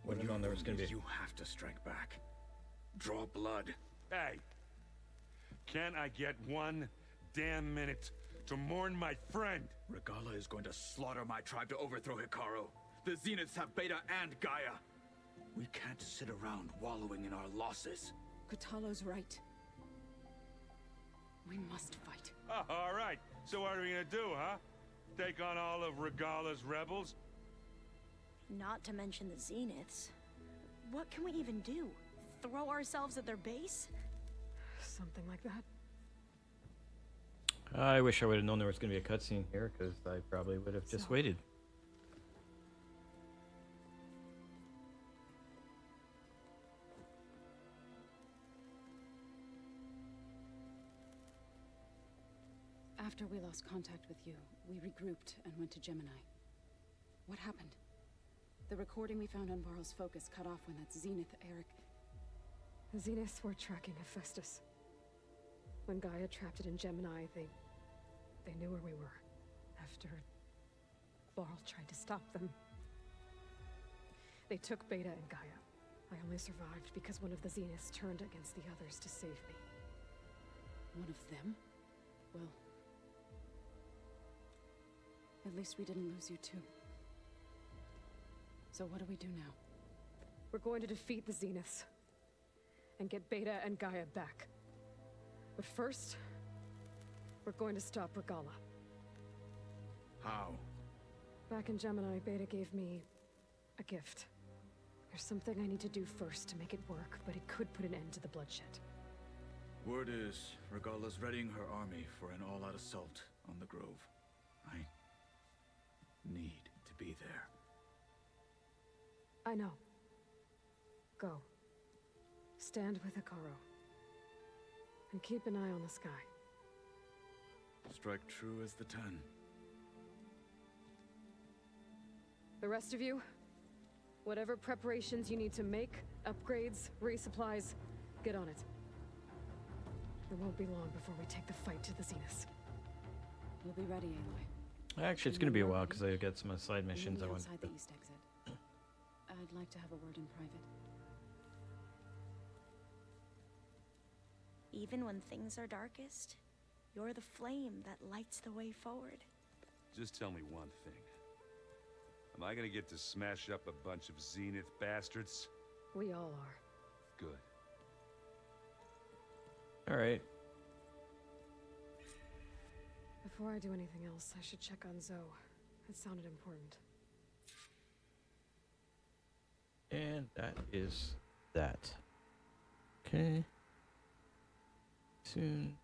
When Would've known there was gonna be. You have to strike back. Draw blood. Hey, can I get one damn minute to mourn my friend? Regala is going to slaughter my tribe to overthrow Hikaru. The Zeniths have Beta and Gaia. We can't sit around wallowing in our losses. Kotallo's right. We must fight. Oh, all right. So what are we gonna do, huh? Take on all of Regala's rebels? Not to mention the Zeniths. What can we even do? Throw ourselves at their base? Something like that. I wish I would have known there was going to be a cutscene here, because I probably would have just waited. After we lost contact with you, we regrouped and went to Gemini. What happened? The recording we found on Varl's focus cut off when that Zenith Eric... The Zeniths were tracking Hephaestus. When Gaia trapped it in Gemini, they knew where we were. After Varl tried to stop them. They took Beta and Gaia. I only survived because one of the Zeniths turned against the others to save me. One of them? Well... at least we didn't lose you too. So what do we do now? We're going to defeat the Zeniths. And get Beta and Gaia back. But first, we're going to stop Regala. How? Back in Gemini, Beta gave me a gift. There's something I need to do first to make it work, but it could put an end to the bloodshed. Word is, Regala's readying her army for an all-out assault on the Grove. I need to be there. I know. Go. Stand with Hikaru. And keep an eye on the sky. Strike true as the 10. The rest of you, whatever preparations you need to make, upgrades, resupplies, get on it. It won't be long before we take the fight to the Zeniths. We'll be ready, Aloy. Actually, it's going to be a while because I got some side missions I want to outside do. the east exit. I'd like to have a word in private. Even when things are darkest, you're the flame that lights the way forward. Just tell me one thing. Am I gonna get to smash up a bunch of Zenith bastards? We all are. Good. All right. Before I do anything else, I should check on Zoe. It sounded important. And that is that. Okay. Soon.